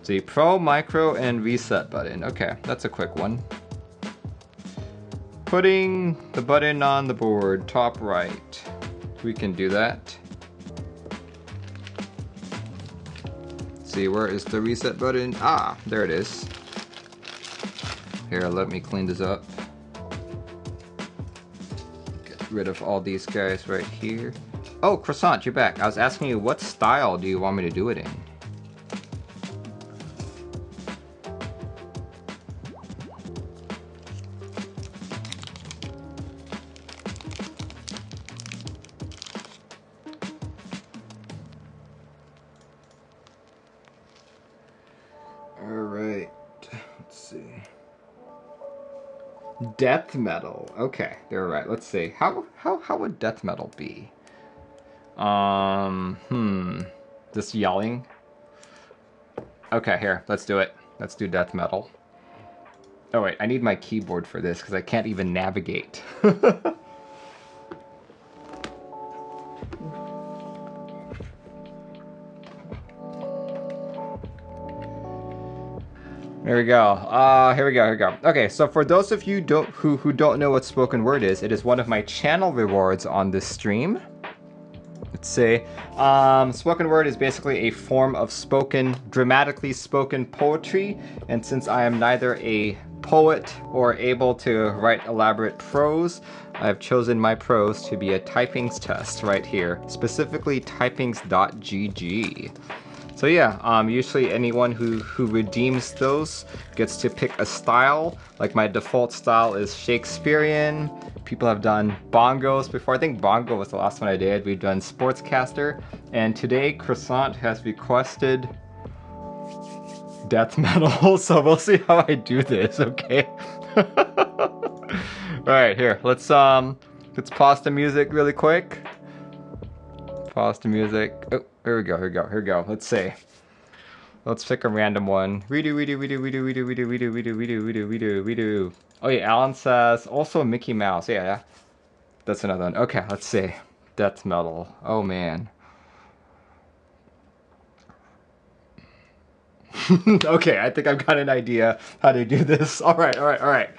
See, Pro, Micro, and Reset button. Okay, that's a quick one. Putting the button on the board, top right. We can do that. See, where is the reset button? Ah, there it is. Here, let me clean this up. Get rid of all these guys right here. Oh, Croissant, you're back. I was asking you, what style do you want me to do it in? Death metal. Okay, they're right. Let's see. How would death metal be? Just yelling. Okay, here. Let's do it. Let's do death metal. Oh wait, I need my keyboard for this because I can't even navigate. There we go. Here we go. Okay, so for those of you who don't know what spoken word is, it is one of my channel rewards on this stream. Let's say, spoken word is basically a form of dramatically spoken poetry, and since I am neither a poet or able to write elaborate prose, I've chosen my prose to be a typings test right here, specifically typings.gg. So yeah, usually anyone who redeems those gets to pick a style. Like my default style is Shakespearean. People have done bongos before. I think bongo was the last one I did. We've done sportscaster. And today Croissant has requested death metal. So we'll see how I do this, okay? Alright, here, let's pause the music really quick. Pause the music. Oh, here we go. Let's see. Let's pick a random one. Redo, redo, redo, redo, redo, redo, redo, redo, redo, redo, redo, redo. Oh yeah, Alan says also Mickey Mouse. Yeah, yeah. That's another one. Okay, let's see. Death metal. Oh man. Okay, I think I've got an idea how to do this. All right, all right, all right.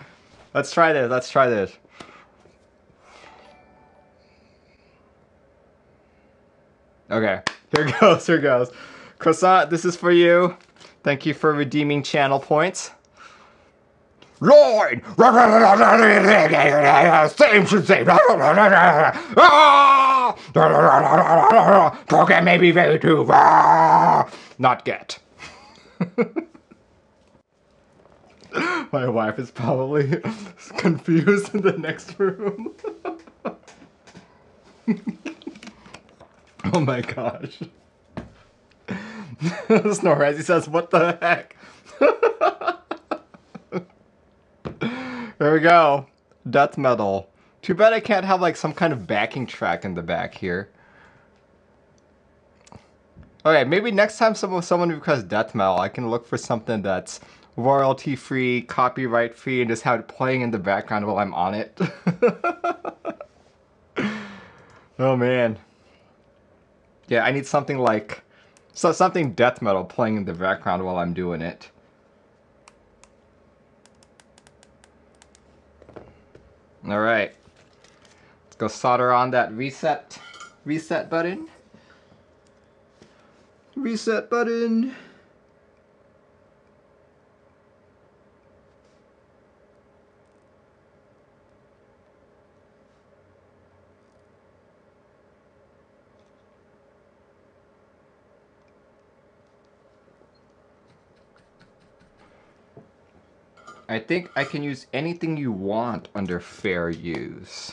Let's try this. Let's try this. Okay, here goes. Here goes. Croissant, this is for you. Thank you for redeeming channel points. Lloyd! Same should say. Program may be very true. Not get. My wife is probably confused in the next room. Oh my gosh. Snorazzy says, what the heck? There we go. Death metal. Too bad I can't have like some kind of backing track in the back here. Okay, maybe next time someone requests death metal, I can look for something that's royalty free, copyright free, and just have it playing in the background while I'm on it. Oh man. Yeah, I need something like something death metal playing in the background while I'm doing it. All right, let's go solder on that reset button. Reset button. I think I can use anything you want under fair use.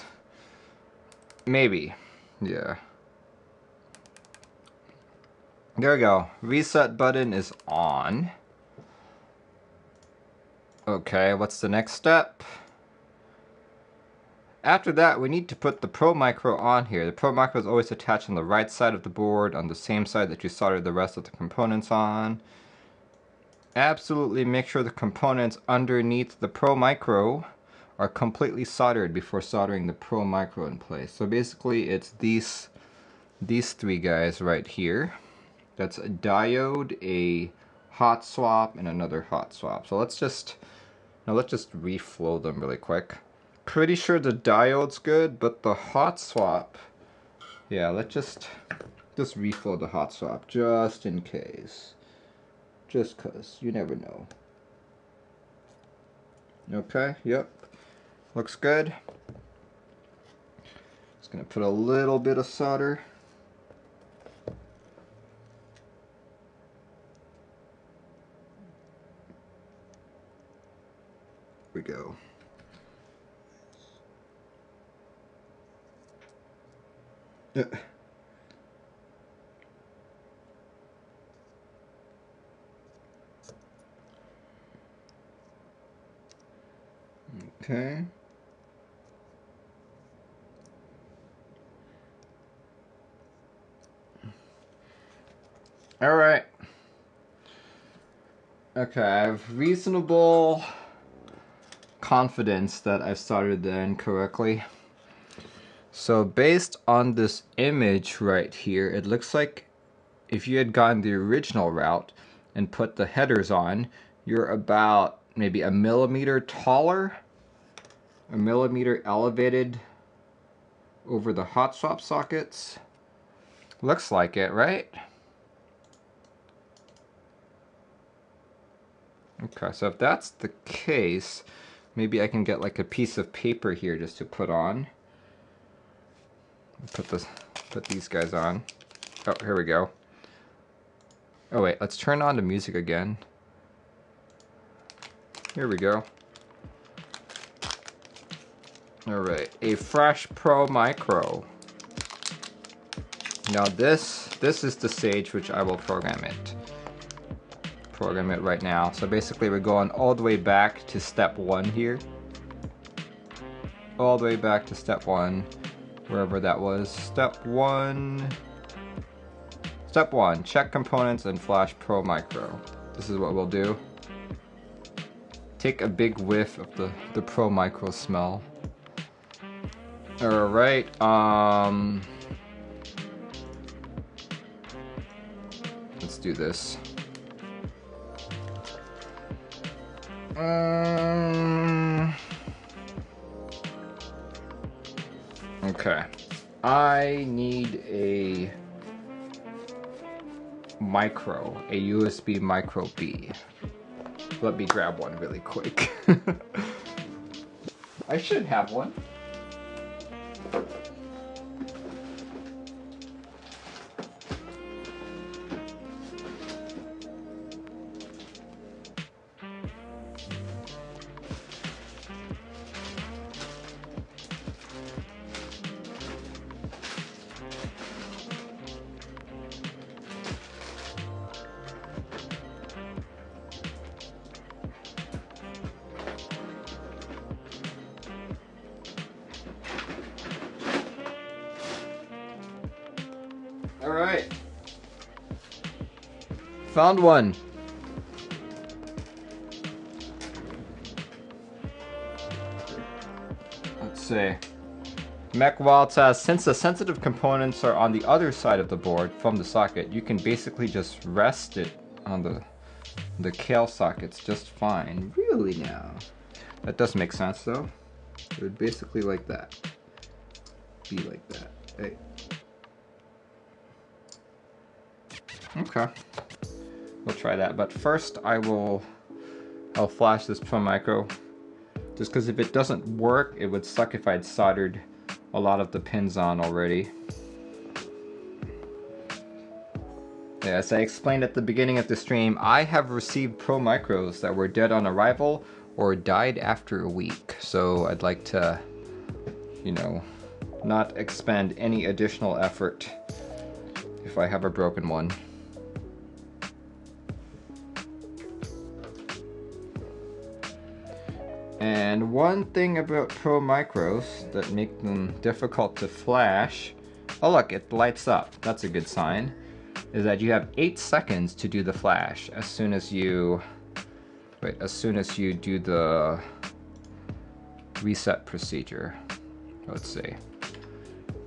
Maybe. Yeah. There we go. Reset button is on. Okay, what's the next step? After that, we need to put the Pro Micro on here. The Pro Micro is always attached on the right side of the board, on the same side that you soldered the rest of the components on. Absolutely make sure the components underneath the Pro Micro are completely soldered before soldering the Pro Micro in place. So basically it's these three guys right here. That's a diode, a hot swap, and another hot swap. So let's just reflow them really quick. Pretty sure the diode's good, but the hot swap, yeah, let's just reflow the hot swap just in case. Just cause, you never know. Okay, yep, looks good. Just gonna put a little bit of solder. Here we go. Okay. All right. Okay, I have reasonable confidence that I've started the end correctly. So based on this image right here, it looks like if you had gone the original route and put the headers on, you're about maybe a millimeter taller, a millimeter elevated over the hot swap sockets. Looks like it, right? Okay, so if that's the case, maybe I can get like a piece of paper here just to put on. Put these guys on. Oh, here we go. Oh wait, let's turn on the music again. Here we go. Alright, a fresh Pro Micro. Now this is the stage which I will program it. Program it right now. So basically we're going all the way back to step 1 here. All the way back to step 1, wherever that was. Step 1 Step 1, check components and flash Pro Micro. This is what we'll do. Take a big whiff of the Pro Micro smell. Alright, let's do this. Okay. I need a micro, a USB micro B. Let me grab one really quick. I should have one. All right. Found one. Let's see. Mechwild says, since the sensitive components are on the other side of the board from the socket, you can basically just rest it on the Kale sockets just fine. Really now? That does make sense though. It would basically like that. Be like that. Hey. Okay. We'll try that, but first I'll flash this Pro Micro. Just because if it doesn't work, it would suck if I'd soldered a lot of the pins on already. As I explained at the beginning of the stream, I have received Pro Micros that were dead on arrival or died after a week. So I'd like to, you know, not expend any additional effort if I have a broken one. And one thing about Pro Micros that make them difficult to flash, oh look, it lights up, that's a good sign, is that you have 8 seconds to do the flash as soon as you do the reset procedure. Let's see.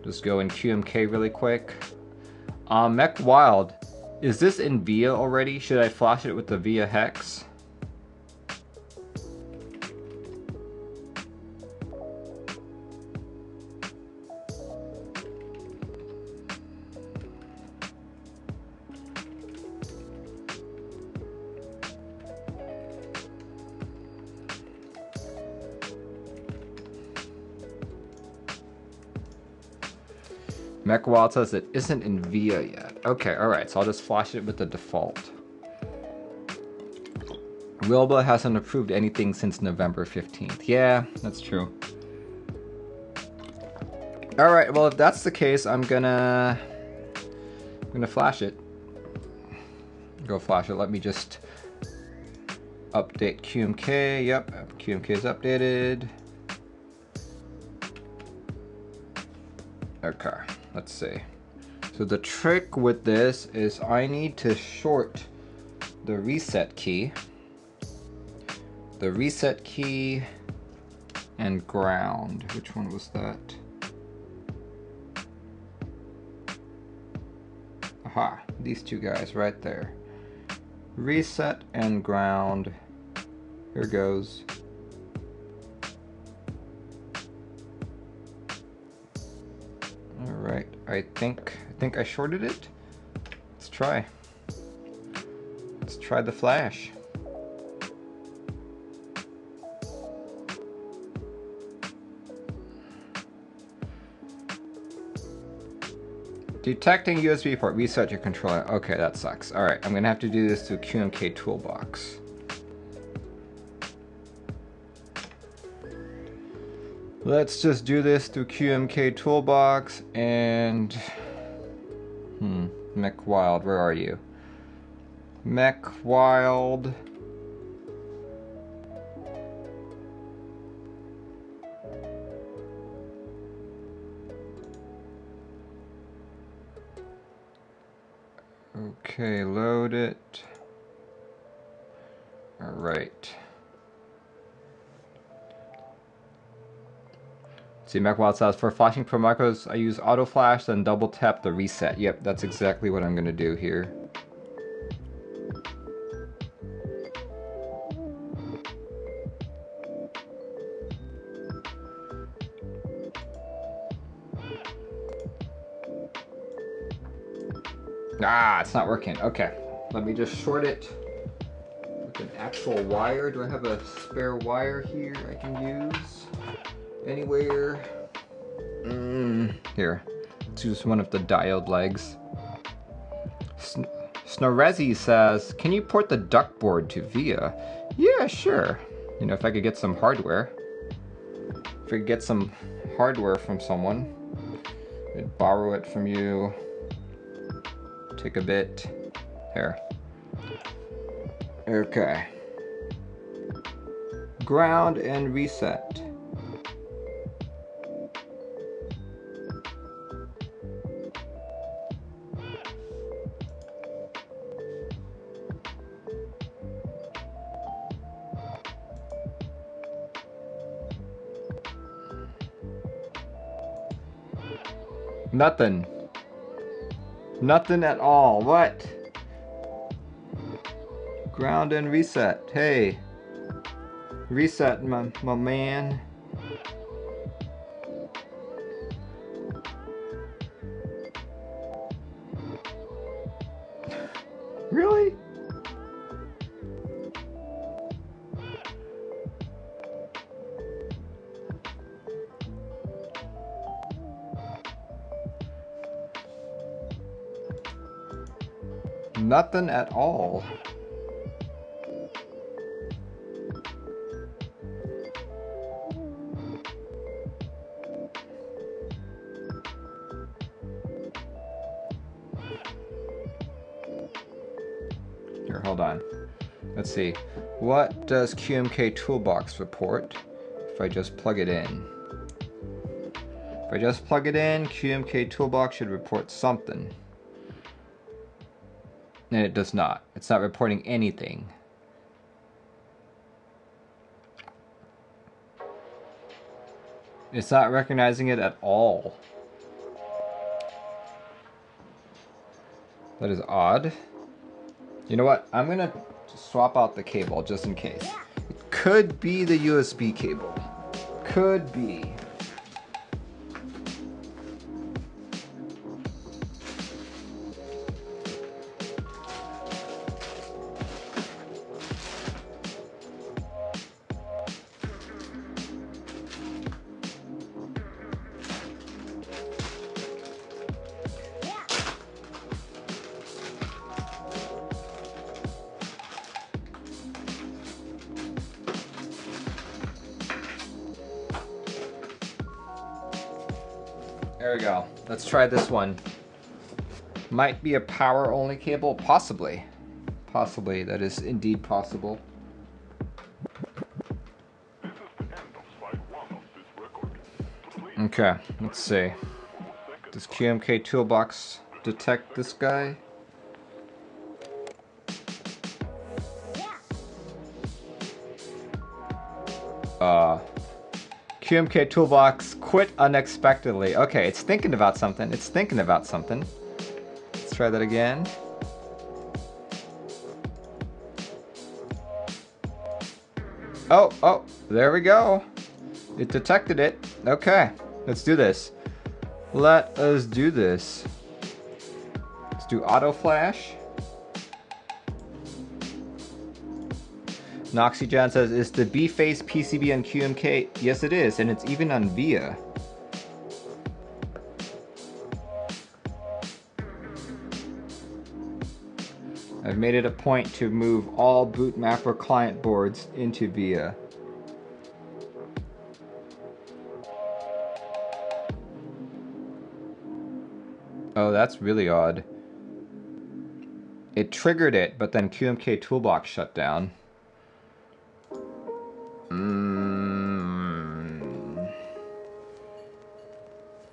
Just go in QMK really quick. Mechwild, is this in VIA already? Should I flash it with the VIA hex? Mechwild says it isn't in VIA yet. Okay, alright, so I'll just flash it with the default. Wilbur hasn't approved anything since November 15th. Yeah, that's true. Alright, well if that's the case, I'm gonna flash it. Go flash it. Let me just update QMK. Yep, QMK is updated. Okay. Let's see. So the trick with this is I need to short the reset key. The reset key and ground. Which one was that? Aha, these two guys right there. Reset and ground. Here goes. Alright, I think I shorted it. Let's try. Let's try the flash. Detecting USB port, reset your controller. Okay, that sucks. Alright, I'm gonna have to do this through QMK Toolbox. Let's just do this through QMK Toolbox and Mechwild, where are you? Mechwild. Okay, load it. All right. See, Mechwild says, for flashing pro micros, I use auto flash, then double tap the reset. Yep, that's exactly what I'm gonna do here. Ah, it's not working. Okay, let me just short it with an actual wire. Do I have a spare wire here I can use? Anywhere? Here, let's use one of the diode legs. Snorezi says, can you port the duct board to VIA? Yeah, sure. You know, if I could get some hardware. If I could get some hardware from someone, I'd borrow it from you. Take a bit. Here. Okay. Ground and reset. Nothing. Nothing at all. What? Ground and reset. Hey. Reset, my man. Really? Nothing at all. Here, hold on. Let's see. What does QMK Toolbox report if I just plug it in? If I just plug it in, QMK Toolbox should report something. And it does not. It's not reporting anything. It's not recognizing it at all. That is odd. You know what? I'm gonna swap out the cable just in case. It could be the USB cable. Could be. There we go. Let's try this one. Might be a power only cable, possibly. Possibly, that is indeed possible. Okay, let's see. Does QMK Toolbox detect this guy? QMK Toolbox quit unexpectedly. Okay, it's thinking about something. It's thinking about something. Let's try that again. Oh, there we go. It detected it. Okay, let's do this. Let us do this. Let's do auto flash. Noxyjan says, is the B-Face PCB on QMK? Yes it is, and it's even on VIA. I've made it a point to move all boot mapper client boards into VIA. Oh, that's really odd. It triggered it, but then QMK Toolbox shut down.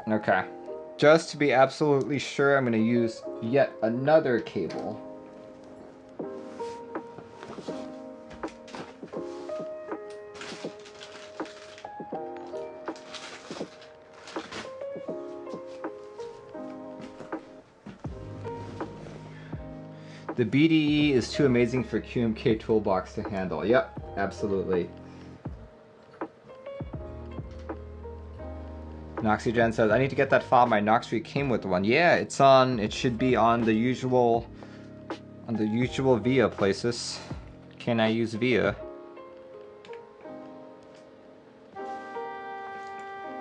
Okay. Just to be absolutely sure, I'm going to use yet another cable. The BDE is too amazing for QMK Toolbox to handle. Yep, absolutely. Noxygen says, I need to get that file. My Knox Street came with one. Yeah, it's on, it should be on the usual VIA places. Can I use VIA?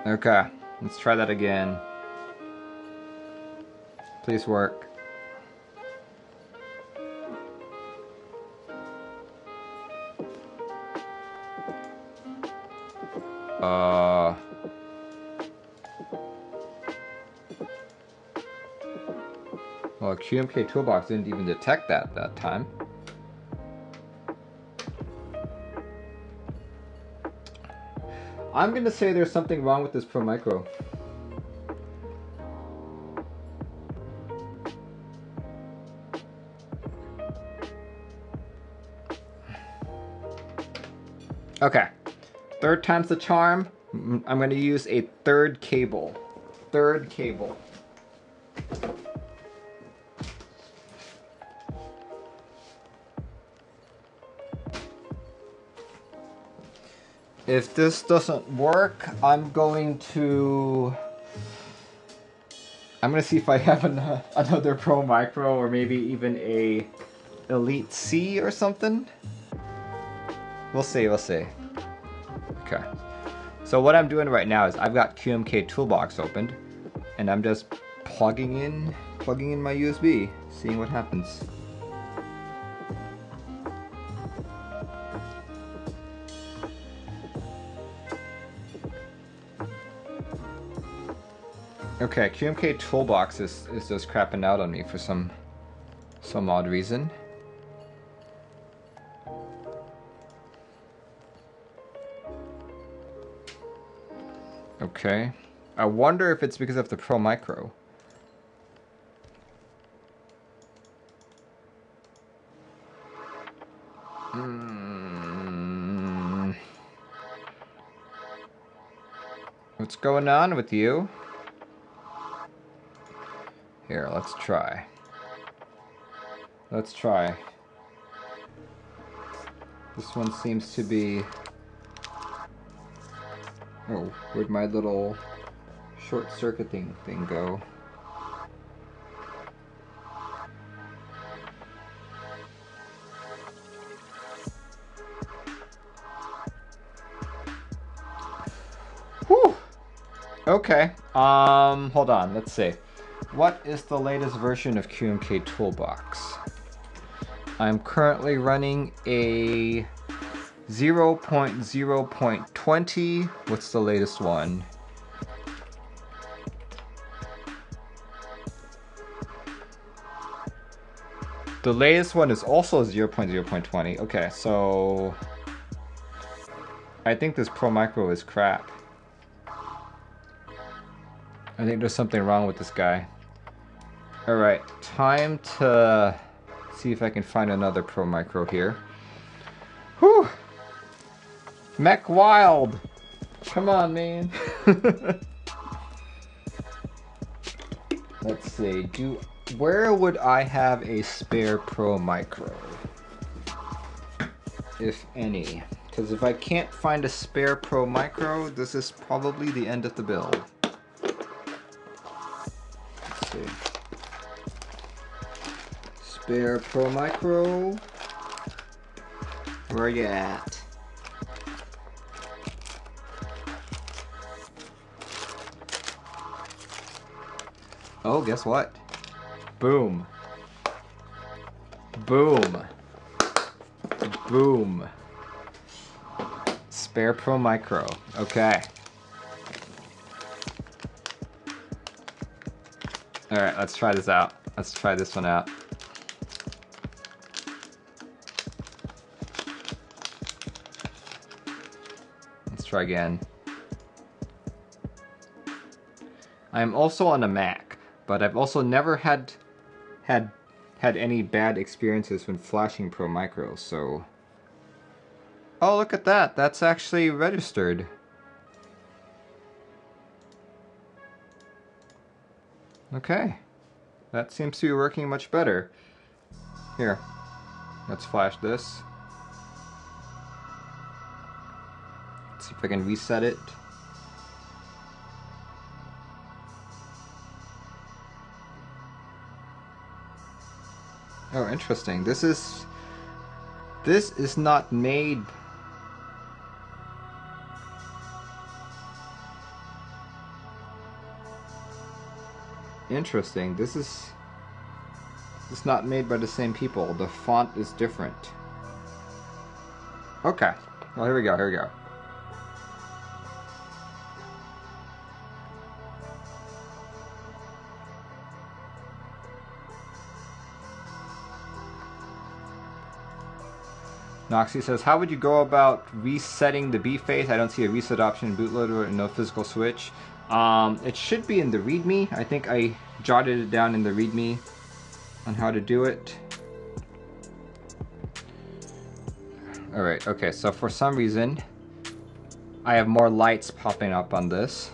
Okay, let's try that again. Please work. Well, QMK Toolbox didn't even detect that time. I'm gonna say there's something wrong with this Pro Micro. Okay, third time's the charm. I'm gonna use a third cable. Third cable. If this doesn't work, I'm gonna see if I have another Pro Micro or maybe even a Elite C or something. We'll see, we'll see. Okay. So what I'm doing right now is I've got QMK Toolbox opened and I'm just plugging in my USB, seeing what happens. Okay, QMK Toolbox is just crapping out on me for some odd reason. Okay. I wonder if it's because of the Pro Micro. What's going on with you? Here, let's try. Let's try. This one seems to be... Oh, where'd my little short-circuiting thing go? Whew! Okay, hold on, let's see. What is the latest version of QMK Toolbox? I'm currently running a 0.0.20. What's the latest one? The latest one is also 0.0.20. Okay, so I think this Pro Micro is crap. I think there's something wrong with this guy. Alright, time to see if I can find another Pro Micro here. Whew! Mechwild! Come on, man. Let's see, where would I have a spare Pro Micro? If any. Because if I can't find a spare Pro Micro, this is probably the end of the build. Let's see. Spare Pro Micro. Where you at? Oh, guess what? Boom. Boom. Boom. Spare Pro Micro. Okay. Alright, let's try this out. Let's try this one out. Let's try again. I'm also on a Mac, but I've also never had any bad experiences when flashing Pro Micros, so... Oh, look at that! That's actually registered. Okay. That seems to be working much better. Here, let's flash this. Let's see if I can reset it. Oh, interesting. This is not made. Interesting. This is not made by the same people. The font is different. Okay. Well, here we go. Here we go. Noxie says, how would you go about resetting the B phase? I don't see a reset option in bootloader and no physical switch. It should be in the README. I think I jotted it down in the README on how to do it. Alright, okay, so for some reason, I have more lights popping up on this.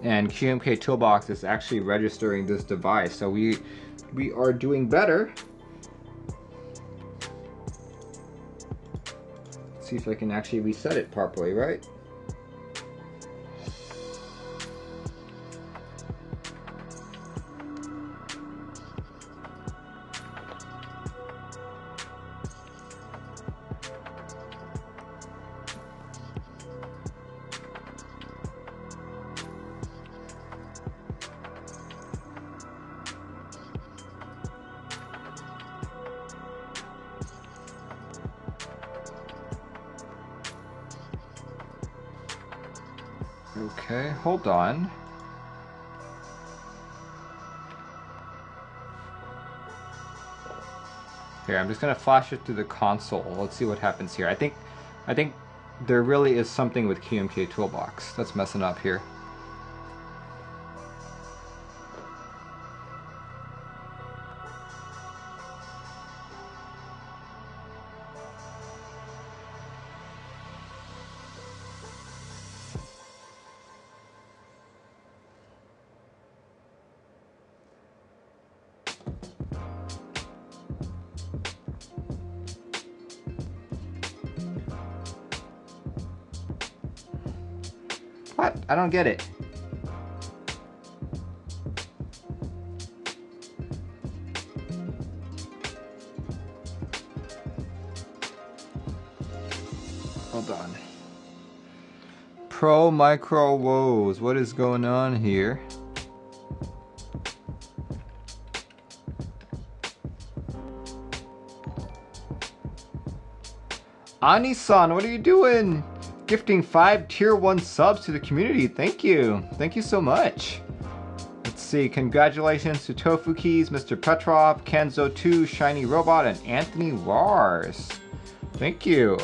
And QMK Toolbox is actually registering this device, so we are doing better. Let's see if I can actually reset it properly, right? Okay, hold on. Here, I'm just gonna flash it to the console. Let's see what happens here. I think there really is something with QMK Toolbox that's messing up here. What? I don't get it. Hold on. Pro micro woes. What is going on here? Ani-san, what are you doing? Gifting 5 tier 1 subs to the community. Thank you. Thank you so much. Let's see. Congratulations to Tofu Keys, Mr. Petrov, Kenzo2, Shiny Robot, and Anthony Wars. Thank you.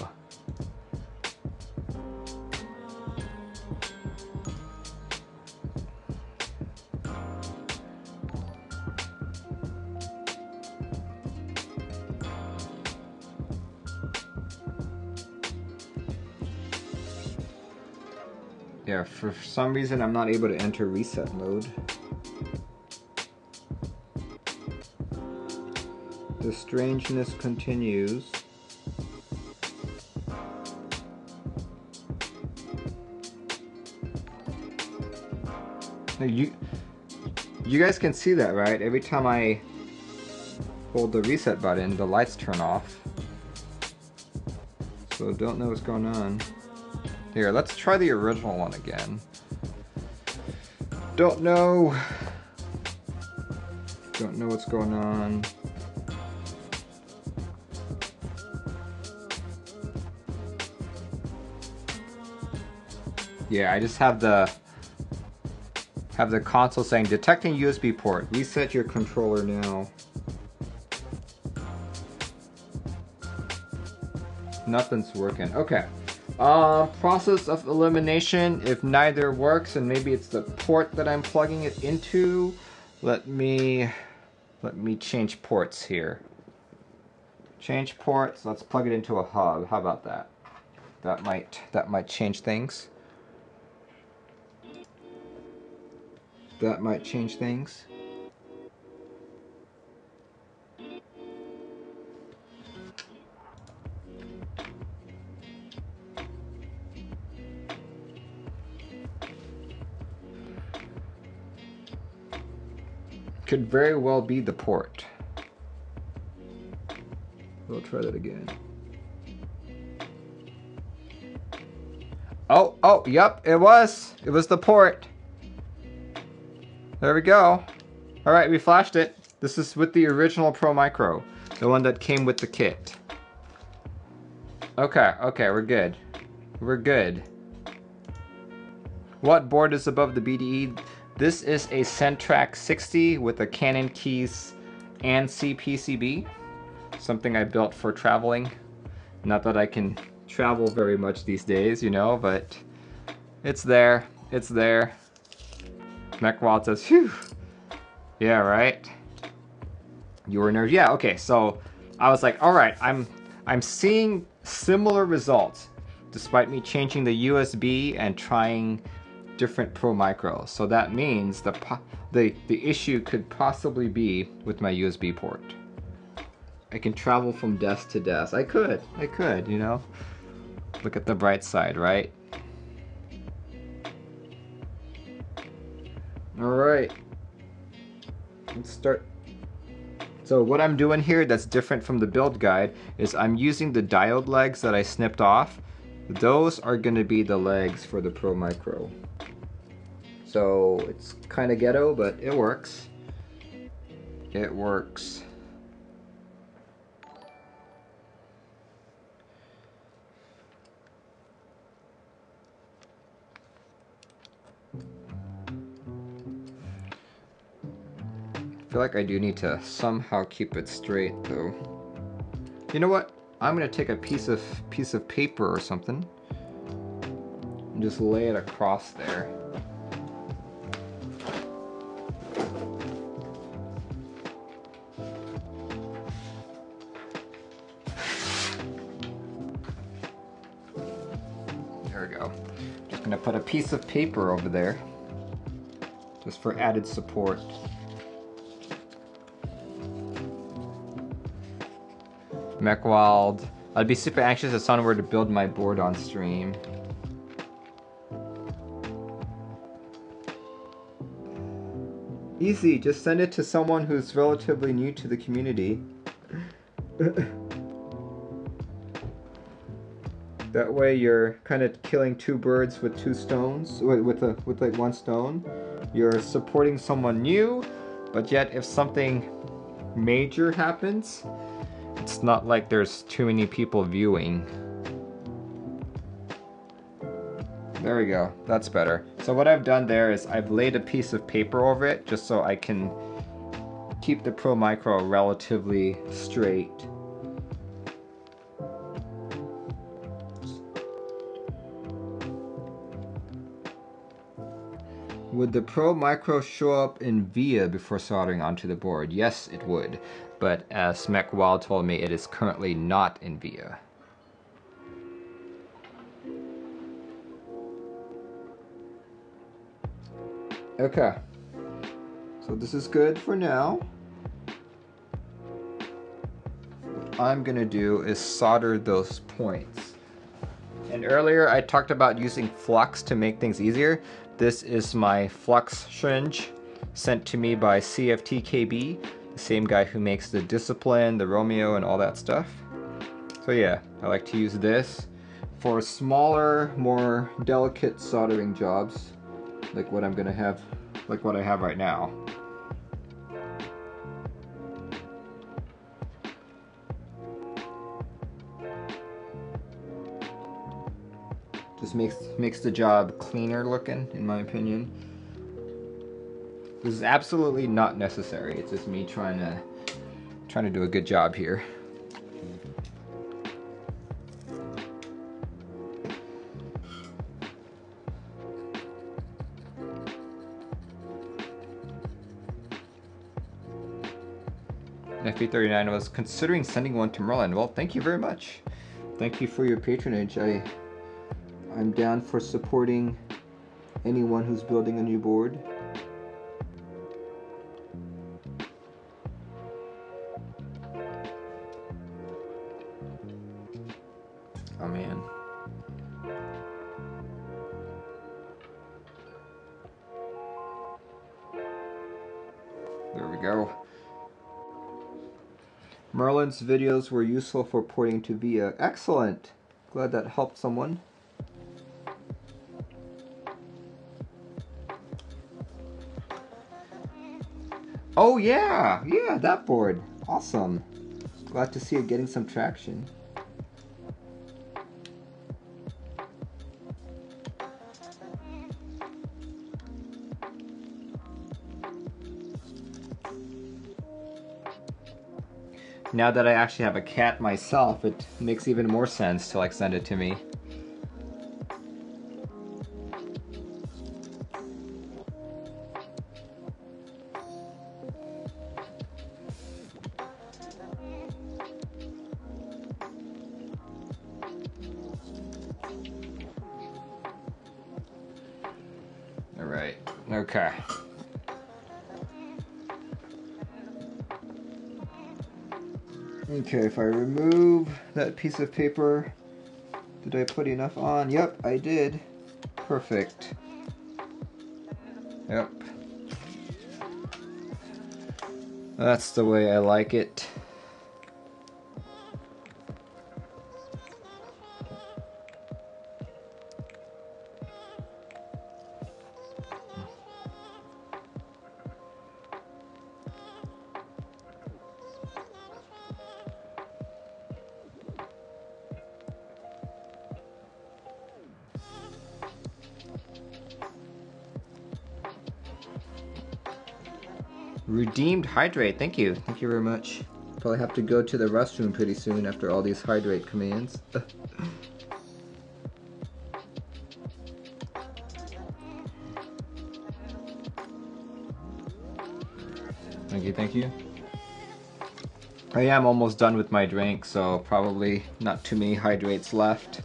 Yeah, for some reason I'm not able to enter reset mode. The strangeness continues. Now you guys can see that, right? Every time I hold the reset button, the lights turn off. So don't know what's going on. Here, let's try the original one again. Don't know what's going on. Yeah, I just have the console saying detecting USB port. Reset your controller now. Nothing's working. Okay. Process of elimination. If neither works, and maybe it's the port that I'm plugging it into, let me change ports here. Change ports. Let's plug it into a hub. How about that? That might change things. That might change things. Could very well be the port. We'll try that again. Oh, yep, it was. It was the port. There we go. All right, we flashed it. This is with the original Pro Micro, the one that came with the kit. Okay, we're good. We're good. What board is above the BDE? This is a Centrac 60 with a Canon Keys ANSI PCB. Something I built for traveling. Not that I can travel very much these days, you know, but it's there. It's there. Mechwild says, phew. Yeah, right? You were nervous. Yeah, okay, so I was like, all right, I'm seeing similar results despite me changing the USB and trying different Pro Micros. So that means the issue could possibly be with my USB port. I can travel from desk to desk. I could, you know? Look at the bright side, right? All right, let's start. So what I'm doing here that's different from the build guide is I'm using the diode legs that I snipped off. Those are gonna be the legs for the Pro Micro. So it's kind of ghetto, but it works. It works. I feel like I do need to somehow keep it straight though. You know what? I'm gonna take a piece of paper or something and just lay it across there. There we go. Just gonna put a piece of paper over there just for added support. Mechwild. I'd be super anxious if someone were to build my board on stream. Easy, just send it to someone who's relatively new to the community. That way you're kind of killing two birds with two stones, with like one stone. You're supporting someone new, but yet if something major happens, it's not like there's too many people viewing. There we go, that's better. So what I've done there is I've laid a piece of paper over it just so I can keep the Pro Micro relatively straight. Would the Pro Micro show up in VIA before soldering onto the board? Yes, it would. But as Mechwild told me, it is currently not in VIA. Okay. So this is good for now. What I'm gonna do is solder those points. And earlier I talked about using flux to make things easier. This is my flux syringe sent to me by CFTKB, the same guy who makes the Discipline, the Romeo, and all that stuff. So yeah, I like to use this for smaller, more delicate soldering jobs, like what I'm gonna have, like what I have right now. Just makes the job cleaner looking, in my opinion. This is absolutely not necessary. It's just me trying to do a good job here. FB39 was considering sending one to Merlin. Well, thank you very much. Thank you for your patronage. I'm down for supporting anyone who's building a new board. Oh man. There we go. Merlin's videos were useful for porting to VIA. Excellent! Glad that helped someone. Oh yeah! Yeah, that board. Awesome. Glad to see it getting some traction. Now that I actually have a cat myself, it makes even more sense to like send it to me. All right, okay. Okay, if I remove that piece of paper, did I put enough on? Yep, I did. Perfect. Yep. That's the way I like it. Redeemed hydrate, thank you. Thank you very much. Probably have to go to the restroom pretty soon after all these hydrate commands. Thank you, thank you. I am almost done with my drink, so probably not too many hydrates left.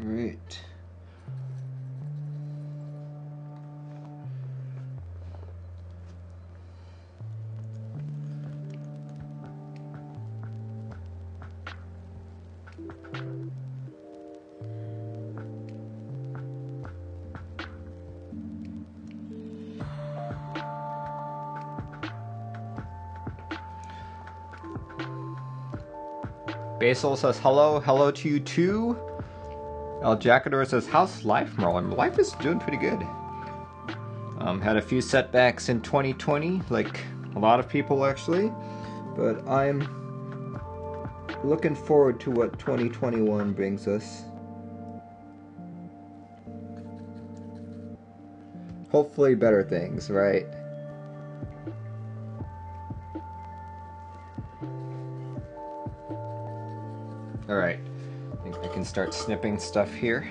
Alright. Basil says hello, hello to you too. El Jacador says, how's life, Merlin? Life is doing pretty good. Had a few setbacks in 2020, like a lot of people actually, but I'm looking forward to what 2021 brings us. Hopefully better things, right? Alright, I think I can start snipping stuff here.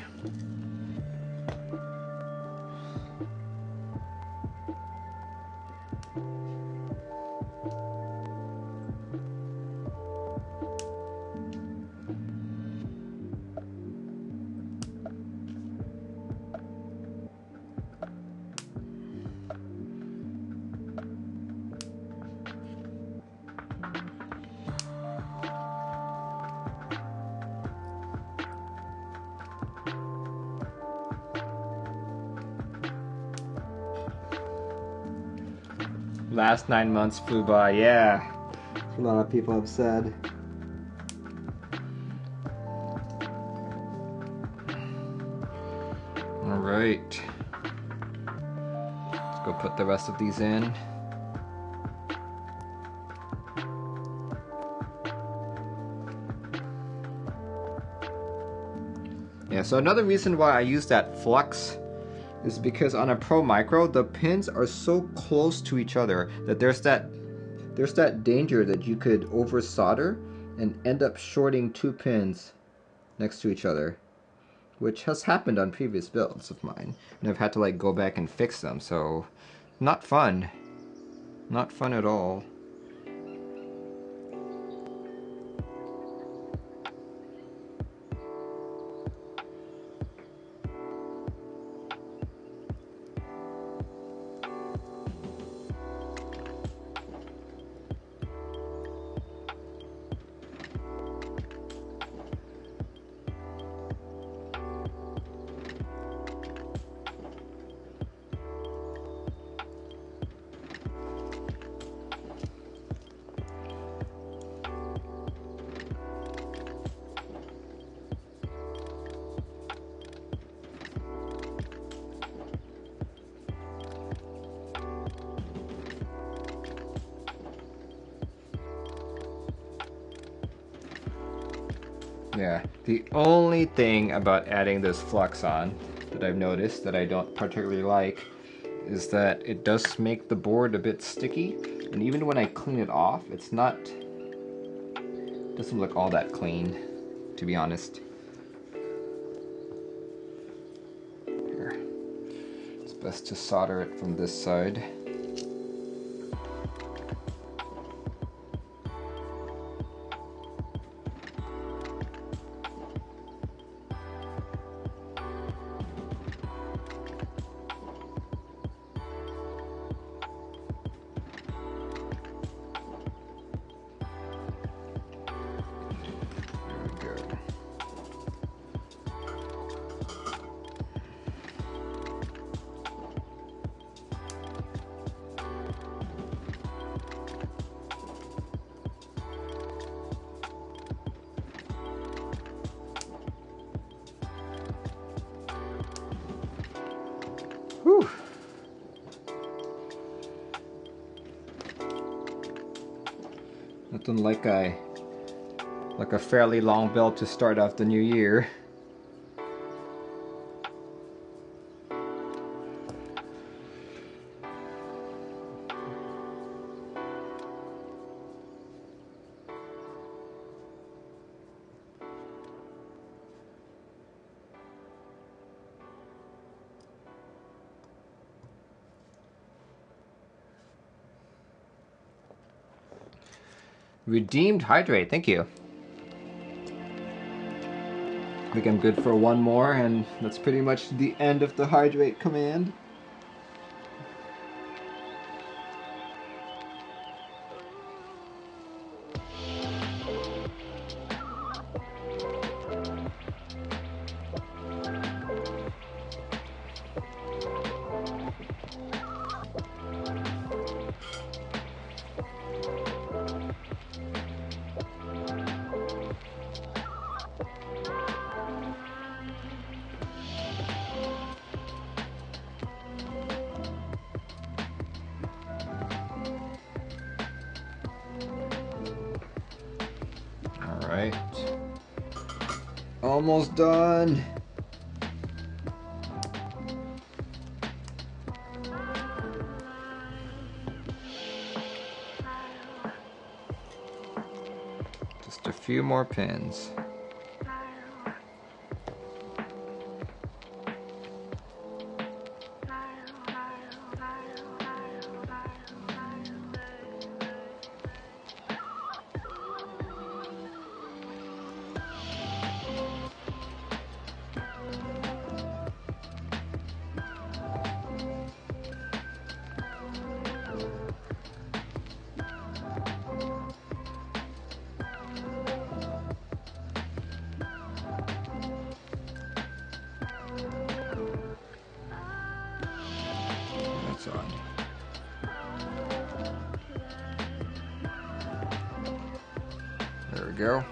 Last 9 months flew by, yeah. A lot of people have said. Alright. Let's go put the rest of these in. Yeah, so another reason why I use that flux is because on a Pro Micro, the pins are so close to each other that there's that danger that you could over solder and end up shorting two pins next to each other, which has happened on previous builds of mine, and I've had to like go back and fix them, so not fun. Not fun at all. Yeah, the only thing about adding this flux on that I've noticed that I don't particularly like is that it does make the board a bit sticky, and even when I clean it off, it doesn't look all that clean, to be honest. Here. It's best to solder it from this side. Whew. Nothing like a fairly long build to start off the new year. Redeemed hydrate, thank you. I think I'm good for one more, and that's pretty much the end of the hydrate command. Alright. Almost done. Just a few more pins. On. There we go.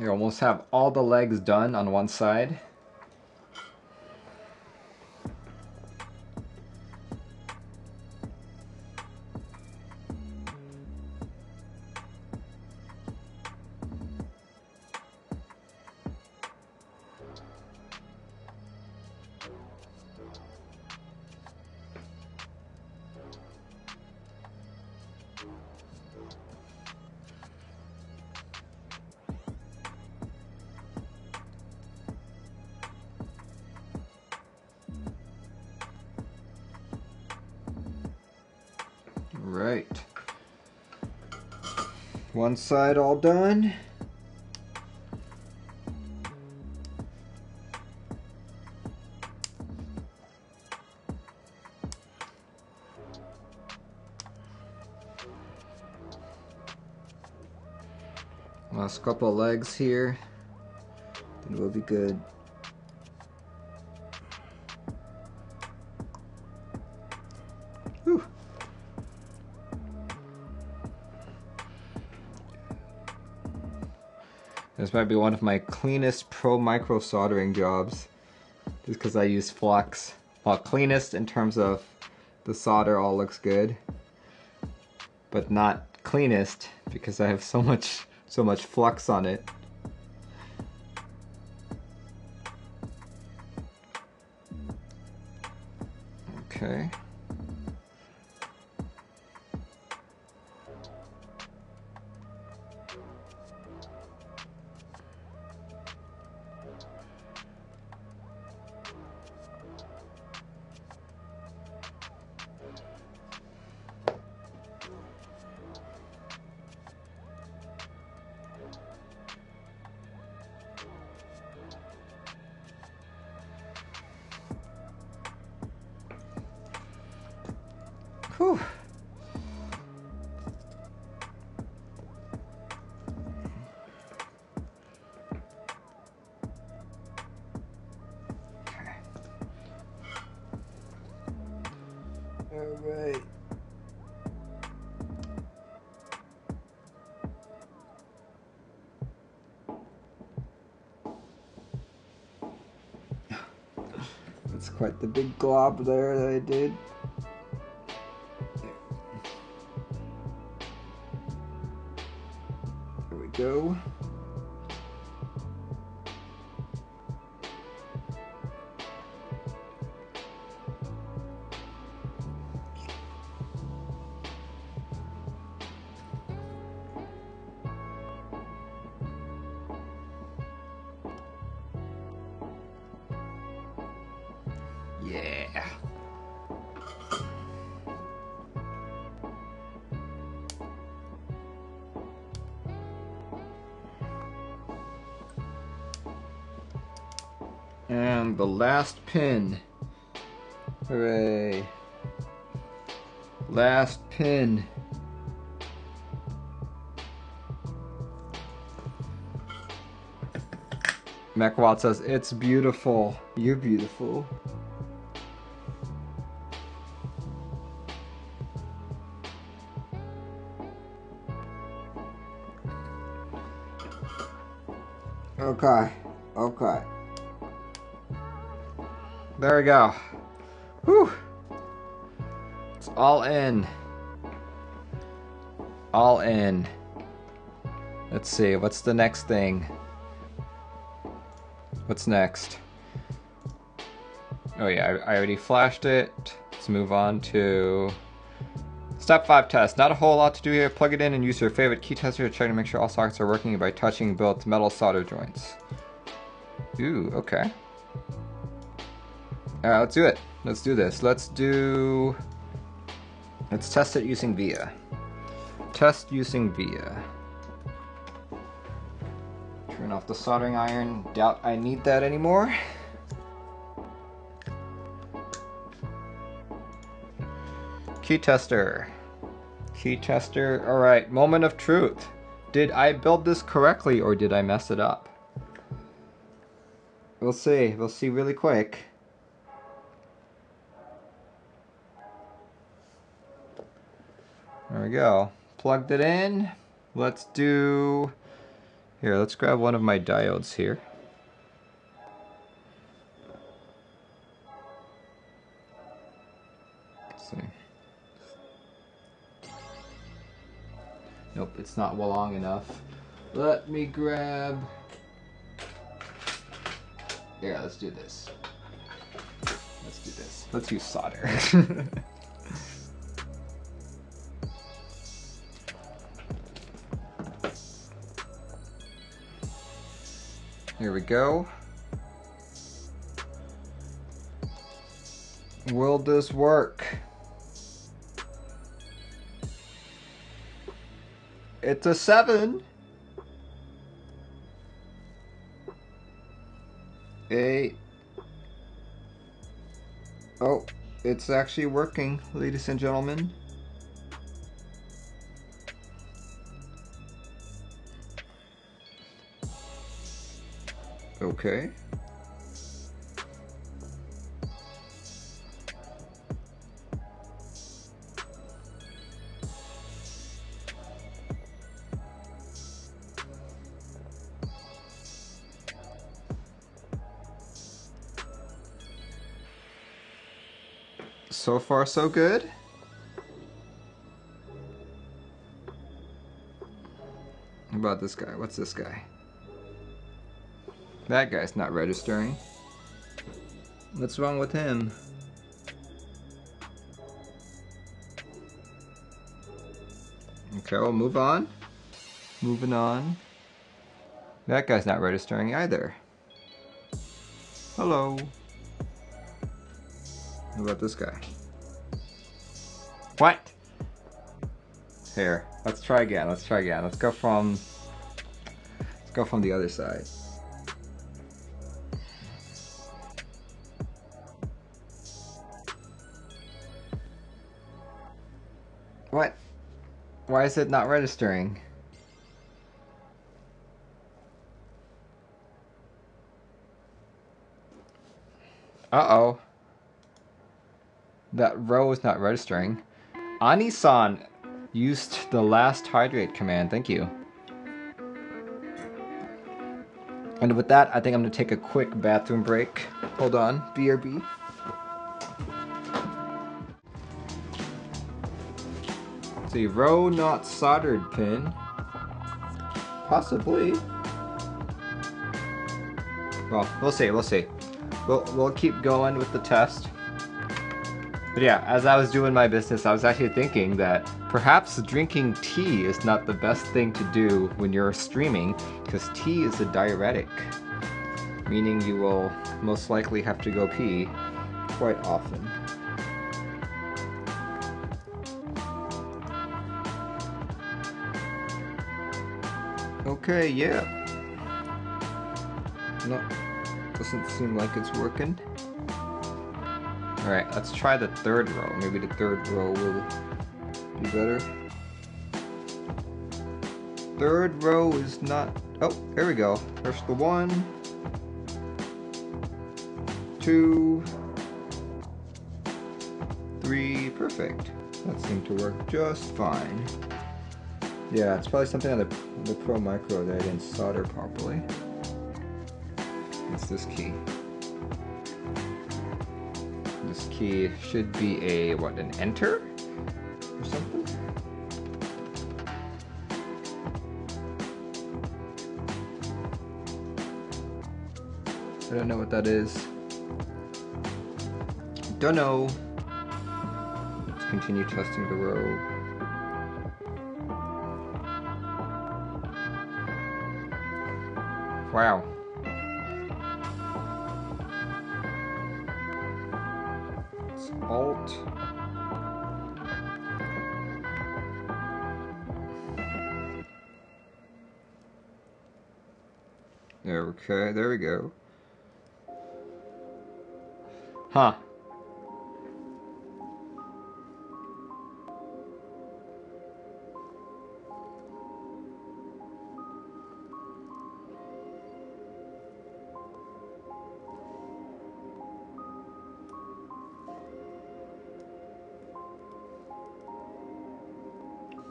You almost have all the legs done on one side. Right. One side all done. Last couple of legs here, and we'll be good. Whew. This might be one of my cleanest pro micro soldering jobs, just because I use flux. Well, cleanest in terms of the solder all looks good, but not cleanest because I have so much flux on it. Okay. Whew. Okay. All right. That's quite the big glob there that I did. There we go. Yeah. And the last pin. Hooray. Last pin. Mechwild says, "It's beautiful. You're beautiful." Okay. Okay. There we go. Whew. It's all in. All in. Let's see, what's the next thing? What's next? Oh yeah, I already flashed it. Let's move on to step 5 test. Not a whole lot to do here. Plug it in and use your favorite key tester to check to make sure all sockets are working by touching both metal solder joints. Ooh, okay. Alright, let's do it. Let's do this. Let's test it using VIA. Test using VIA. Turn off the soldering iron. Doubt I need that anymore. Key tester. Key tester. Alright, moment of truth. Did I build this correctly or did I mess it up? We'll see. We'll see really quick. There we go. Plugged it in. Let's do Here, let's grab one of my diodes here. Let's see. Nope, it's not long enough. Let me grab... Yeah, let's do this. Let's do this. Let's use solder. Here we go. Will this work? It's a 7. 8. Oh, it's actually working, ladies and gentlemen. Okay. So far, so good. How about this guy? What's this guy? That guy's not registering. What's wrong with him? Okay, we'll move on. Moving on. That guy's not registering either. Hello. How about this guy? What? Here, let's try again. Let's try again. Let's go from the other side. What? Why is it not registering? Uh-oh. That row is not registering. Ani-san used the last hydrate command. Thank you. And with that, I think I'm going to take a quick bathroom break. Hold on. BRB. It's a row not soldered pin. Possibly. Well, we'll see. We'll see. We'll keep going with the test. But yeah, as I was doing my business, I was actually thinking that perhaps drinking tea is not the best thing to do when you're streaming, because tea is a diuretic, meaning you will most likely have to go pee quite often. Okay, yeah. No, doesn't seem like it's working. Alright, let's try the third row. Maybe the third row will be better. Third row is not... Oh, here we go. There's the 1, 2, 3, perfect. That seemed to work just fine. Yeah, it's probably something on the Pro Micro that I didn't solder properly. It's this key. This key should be a, what, an enter? Or something? I don't know what that is. Don't know. Let's continue testing the row. Wow. It's Alt. Okay, there we go. Huh.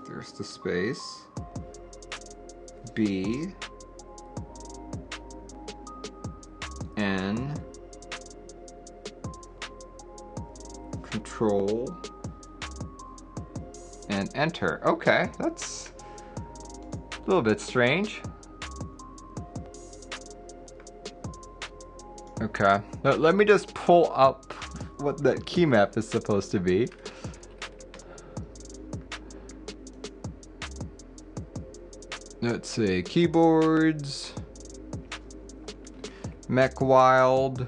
There's the space. B. N, Control, and enter. Okay, that's a little bit strange. Okay, let me just pull up what that key map is supposed to be. Let's see, keyboards, Mechwild,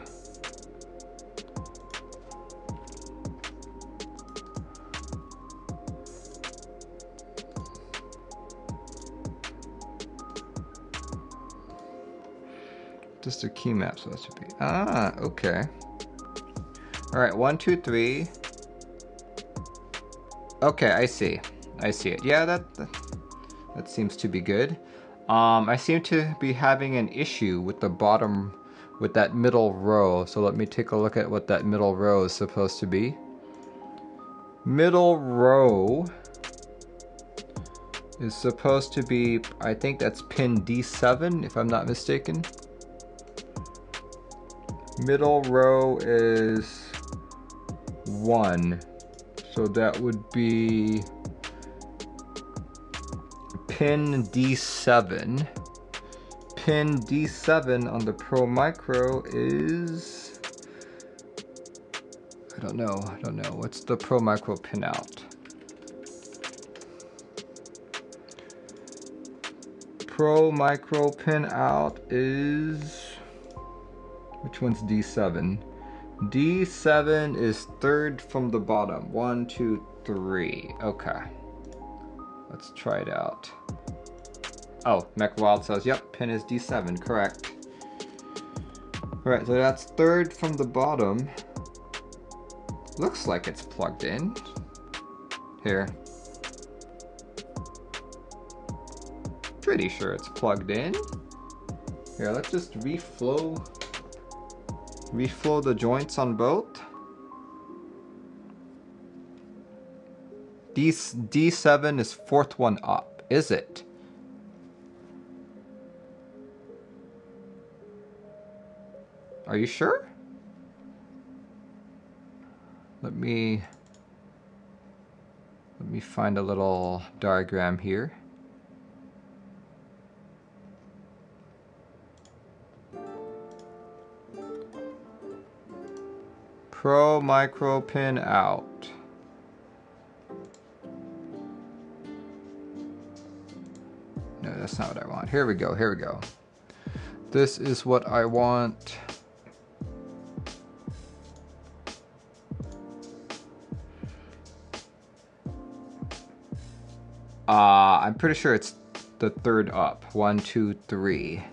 just a key map supposed to be. Ah, okay. All right, 1, 2, 3. Okay, I see it. Yeah, that seems to be good. I seem to be having an issue with the bottom, with that middle row. So let me take a look at what that middle row is supposed to be. Middle row is supposed to be, I think that's pin D7, if I'm not mistaken. Middle row is 1. So that would be pin D7. Pin D7 on the Pro Micro is, I don't know. What's the Pro Micro pin out? Pro Micro pin out is, which one's D7? D7 is 3rd from the bottom. 1, 2, 3. Okay. Let's try it out. Oh, Mechwild says, yep, pin is D7, correct. Alright, so that's 3rd from the bottom. Looks like it's plugged in. Here. Pretty sure it's plugged in. Here, let's just reflow the joints on both. D7 is 4th one up, is it? Are you sure? Let me find a little diagram here. Pro Micro pin out. No, that's not what I want. Here we go, here we go. This is what I want. I'm pretty sure it's the 3rd up. 1, 2, 3.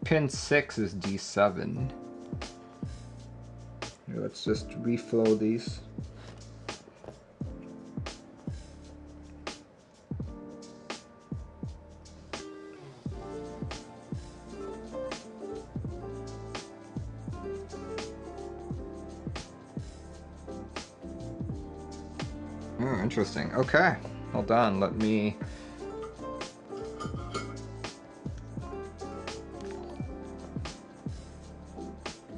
Pin 6 is D7. Here, let's just reflow these. Oh, interesting. Okay, hold on. Let me.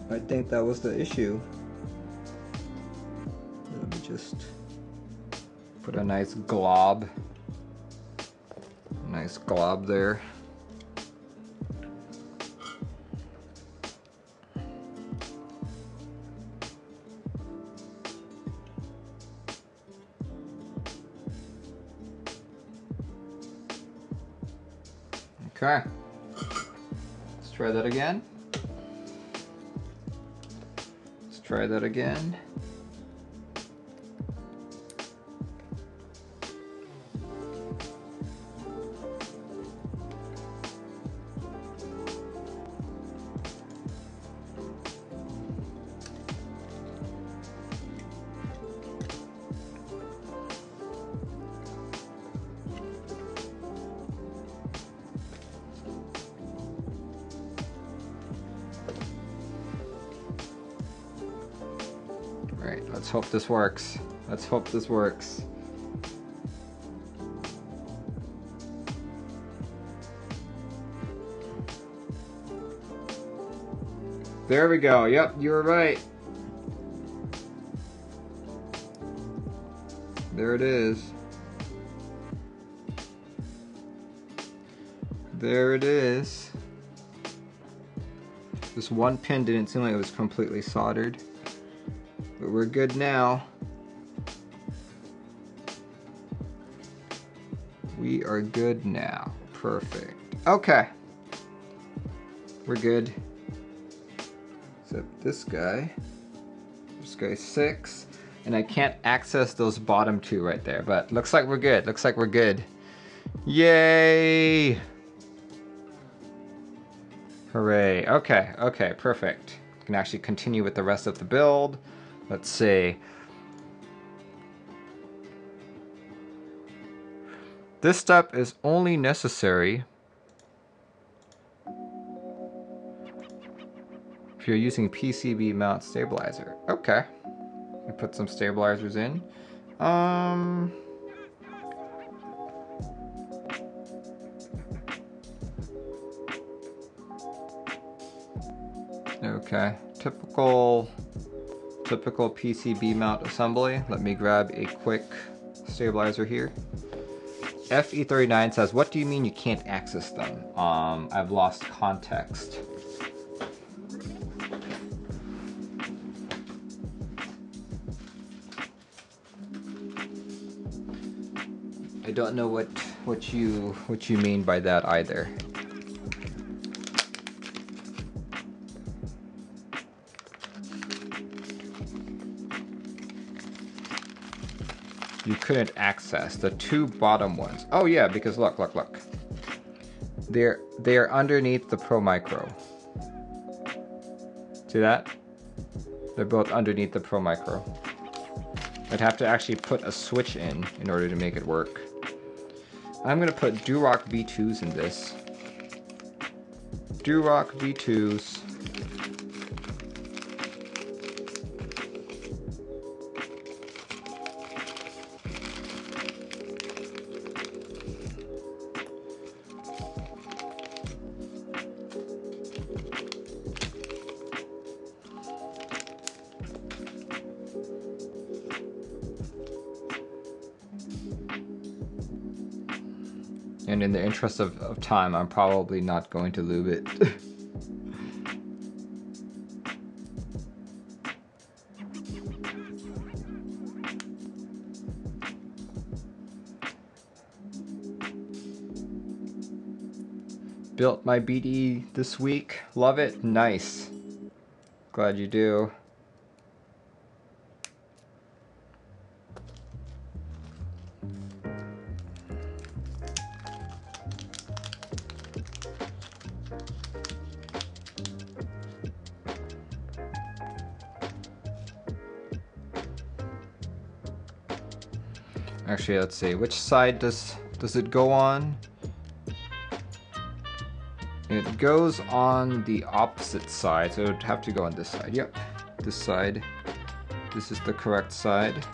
I think that was the issue. Let me just put a nice glob there. Okay, let's try that again. Try that again. Alright, let's hope this works. Let's hope this works. There we go. Yep, you were right. There it is. There it is. This one pin didn't seem like it was completely soldered, but we're good now. We are good now. Perfect. Okay. We're good. Except this guy. This guy's 6. And I can't access those bottom 2 right there, but looks like we're good. Looks like we're good. Yay! Hooray. Okay, okay, perfect. Can actually continue with the rest of the build. Let's see. This step is only necessary if you're using PCB mount stabilizer. Okay. I put some stabilizers in. Okay. Typical PCB mount assembly. Let me grab a quick stabilizer here. FE39 says, what do you mean you can't access them? I've lost context. I don't know what you mean by that either. You couldn't access the 2 bottom ones. Oh yeah, because look. They're underneath the Pro Micro. See that? They're both underneath the Pro Micro. I'd have to actually put a switch in order to make it work. I'm gonna put Durock V2s in this. Durock V2s. And in the interest of time, I'm probably not going to lube it. Built my BDE this week. Love it. Nice. Glad you do. Actually, let's see. Which side does it go on? It goes on the opposite side, so it would have to go on this side. Yep, this side. This is the correct side.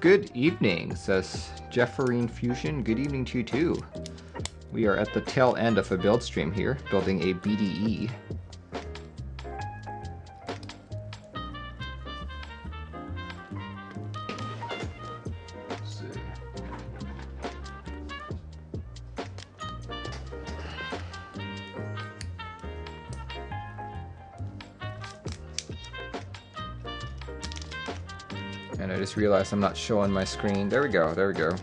Good evening, says Jefferine Fusion. Good evening to you too. We are at the tail end of a build stream here, building a BDE. And I just realized I'm not showing my screen. There we go, there we go.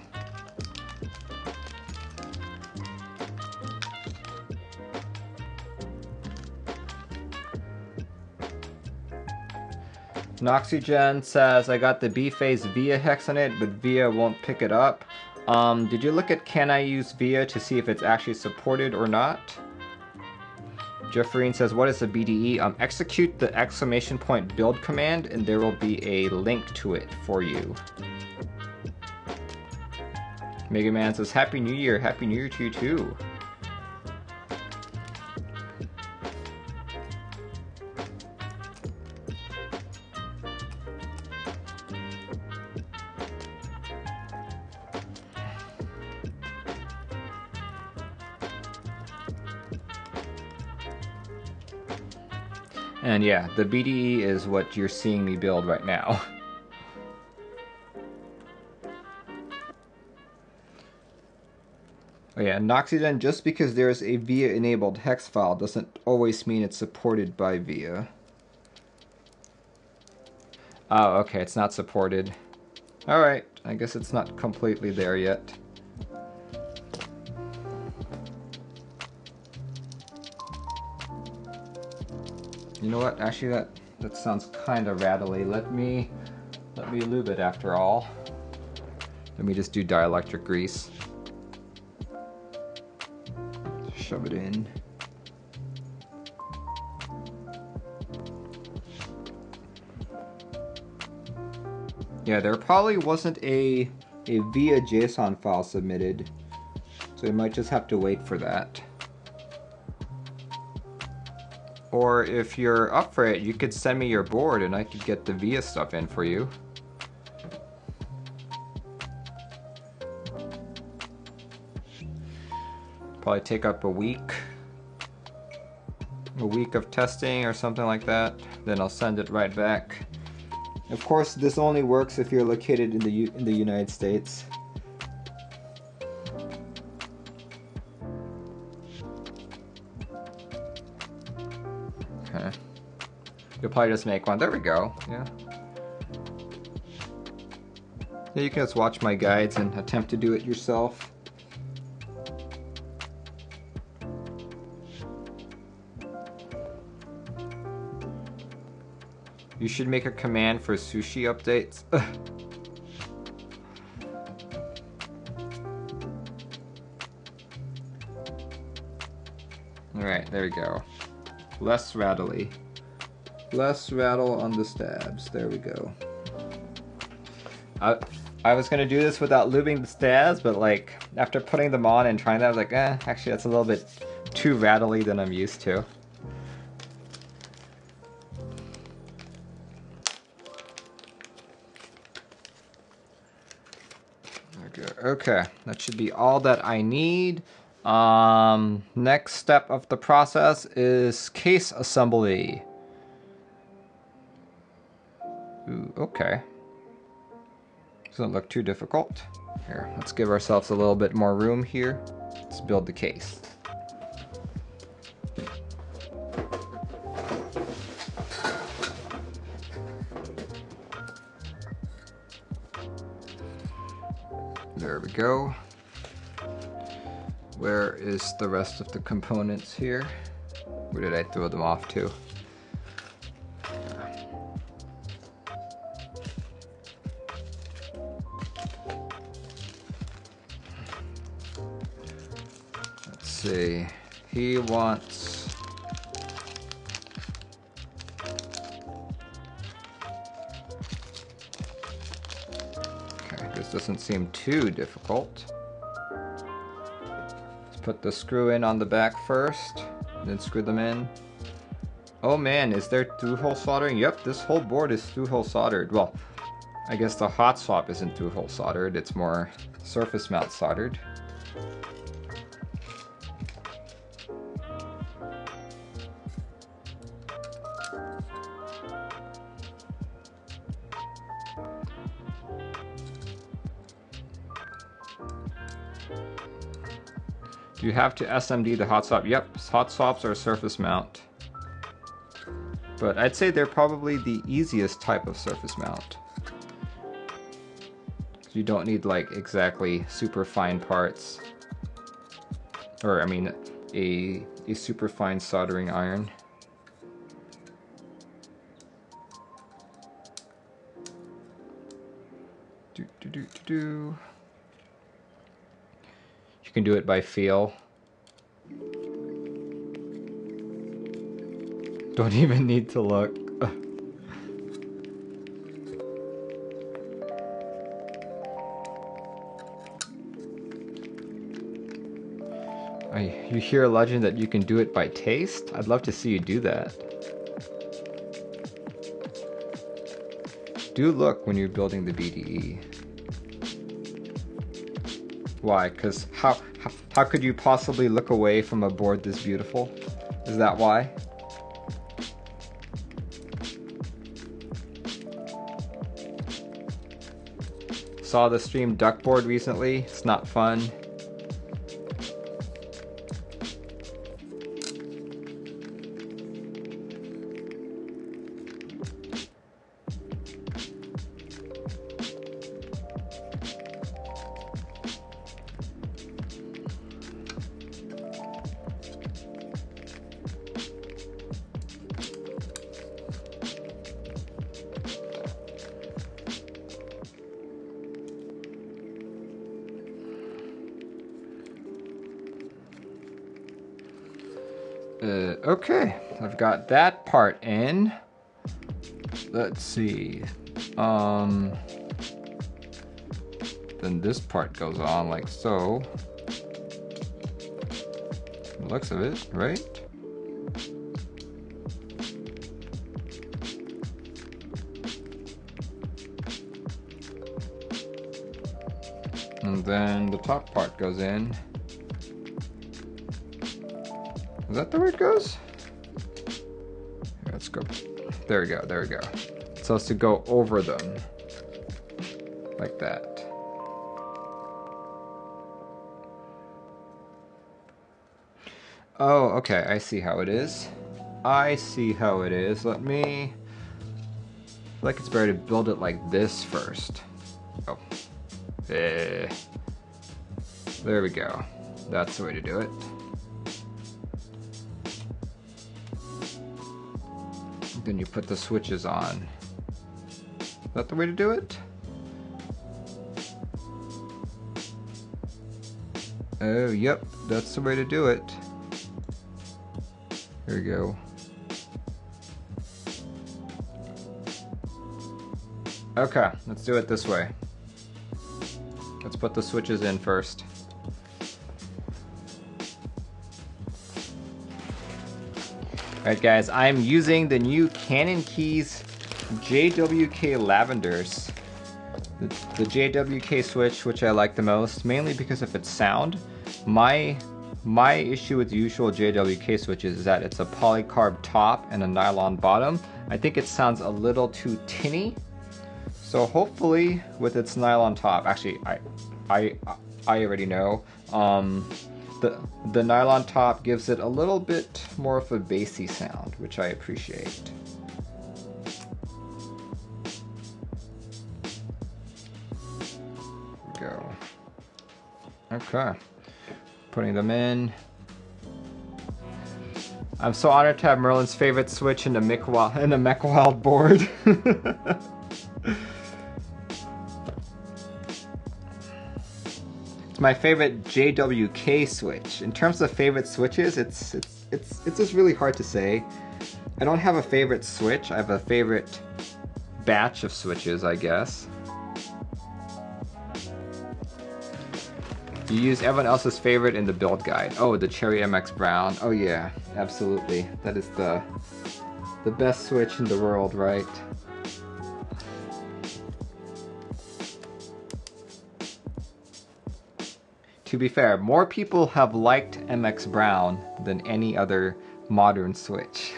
Noxygen says, I got the B-Phase VIA hex on it, but VIA won't pick it up. Did you look at can I use VIA to see if it's actually supported or not? Jefferine says, what is a BDE? Execute the ! build command and there will be a link to it for you. Mega Man says, Happy New Year to you too. And yeah, the BDE is what you're seeing me build right now. Oh yeah, Noxyden, just because there's a VIA enabled hex file doesn't always mean it's supported by VIA. Oh, okay, it's not supported. Alright, I guess it's not completely there yet. You know what? Actually, that sounds kind of rattly. Let me lube it after all. Let me just do dielectric grease. Shove it in. Yeah, there probably wasn't a VIA JSON file submitted, so we might just have to wait for that. Or if you're up for it, you could send me your board and I could get the VIA stuff in for you. Probably take up a week of testing or something like that. Then I'll send it right back. Of course, this only works if you're located in the United States. Okay. You'll probably just make one. There we go. Yeah. Yeah, you can just watch my guides and attempt to do it yourself. You should make a command for sushi updates. Alright, there we go. Less rattly. Less rattle on the stabs. There we go. I was gonna do this without lubing the stabs, but like after putting them on and trying that, I was like, actually that's a little bit too rattly than I'm used to. Okay, that should be all that I need. Next step of the process is case assembly. Ooh, okay. Doesn't look too difficult. Here, let's give ourselves a little bit more room here. Let's build the case. There we go. Where is the rest of the components here? Where did I throw them off to? Let's see. He wants... This doesn't seem too difficult. Let's put the screw in on the back first, then screw them in. Oh man, is there through-hole soldering? Yep, this whole board is through-hole soldered. Well, I guess the hot swap isn't through-hole soldered, it's more surface mount soldered. You have to SMD the hot swap. Yep, hot swaps are surface mount. But I'd say they're probably the easiest type of surface mount. You don't need like exactly super fine parts. Or I mean a super fine soldering iron. You can do it by feel. Don't even need to look. You hear a legend that you can do it by taste? I'd love to see you do that. Do look when you're building the BDE. Why? Because how could you possibly look away from a board this beautiful? Is that why? saw the stream duckboard recently. It's not fun. Okay, I've got that part in. Let's see. Then this part goes on like so. The looks of it, right? And then the top part goes in. Is that the way it goes? Here, let's go. There we go, there we go. It's supposed to go over them. Like that. Oh, okay, I see how it is. I see how it is. Let me... I feel like it's better to build it like this first. Oh. There we go. That's the way to do it. Then you put the switches on. Is that the way to do it? Oh, yep, that's the way to do it. Here we go. Okay, let's do it this way. Let's put the switches in first. Alright guys, I'm using the new Canon Keys JWK Lavenders. The JWK switch, which I like the most, mainly because of its sound. My issue with the usual JWK switches is that it's a polycarb top and a nylon bottom. I think it sounds a little too tinny. So hopefully with its nylon top, actually I already know. The nylon top gives it a little bit more of a bassy sound, which I appreciate. There we go. Okay, putting them in. I'm so honored to have Merlin's favorite switch in the Mechwild board. My favorite JWK switch. In terms of favorite switches, it's just really hard to say. I don't have a favorite switch. I have a favorite batch of switches, I guess. You use everyone else's favorite in the build guide. Oh, the Cherry MX Brown. Oh yeah, absolutely. That is the best switch in the world, right? To be fair, more people have liked MX Brown than any other modern switch.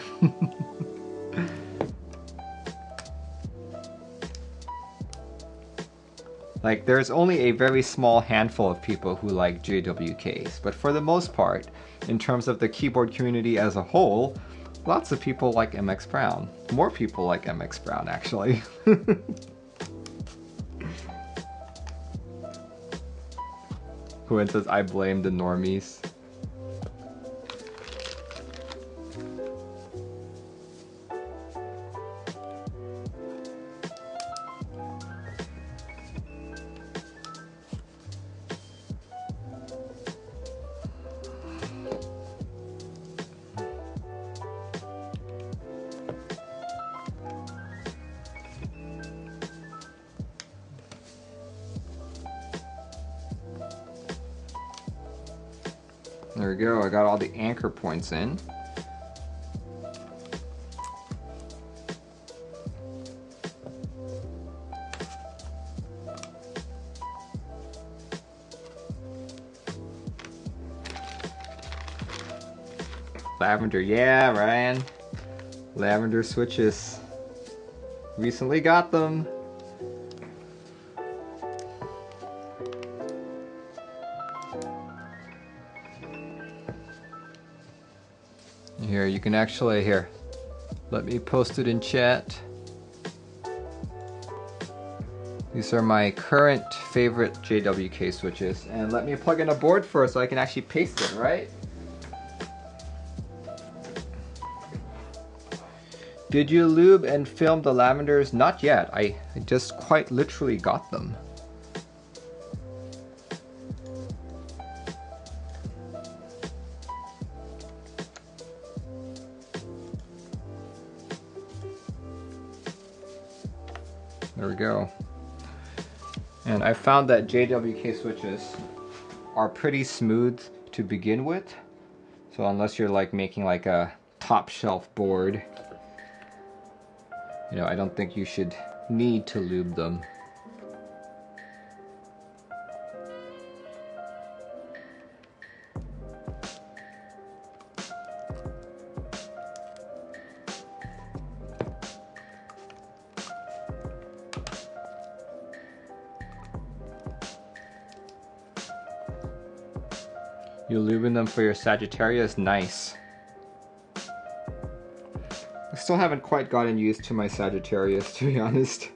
Like, there's only a very small handful of people who like JWKs, but for the most part, in terms of the keyboard community as a whole, lots of people like MX Brown. More people like MX Brown, actually. Who says, I blame the normies. There we go, I got all the anchor points in. Lavender, yeah, Ryan. Lavender switches. Recently got them. Here, you can actually, here, let me post it in chat. These are my current favorite JWK switches. And let me plug in a board first so I can actually paste it, right? Did you lube and film the Lavenders? Not yet. I just quite literally got them. There we go. And I found that JWK switches are pretty smooth to begin with. So unless you're like making like a top shelf board, you know, I don't think you should need to lube them. You lubing them for your Sagittarius? Nice. I still haven't quite gotten used to my Sagittarius, to be honest.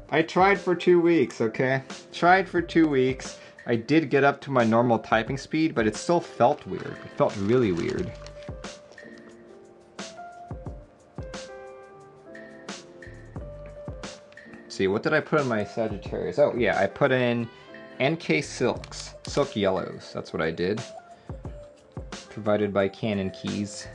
I tried for 2 weeks, okay? Tried for 2 weeks. I did get up to my normal typing speed, but it still felt weird. It felt really weird. Let's see, what did I put in my Sagittarius? Oh yeah, I put in NK Silks. Silk Yellows, that's what I did. Provided by Canon Keys.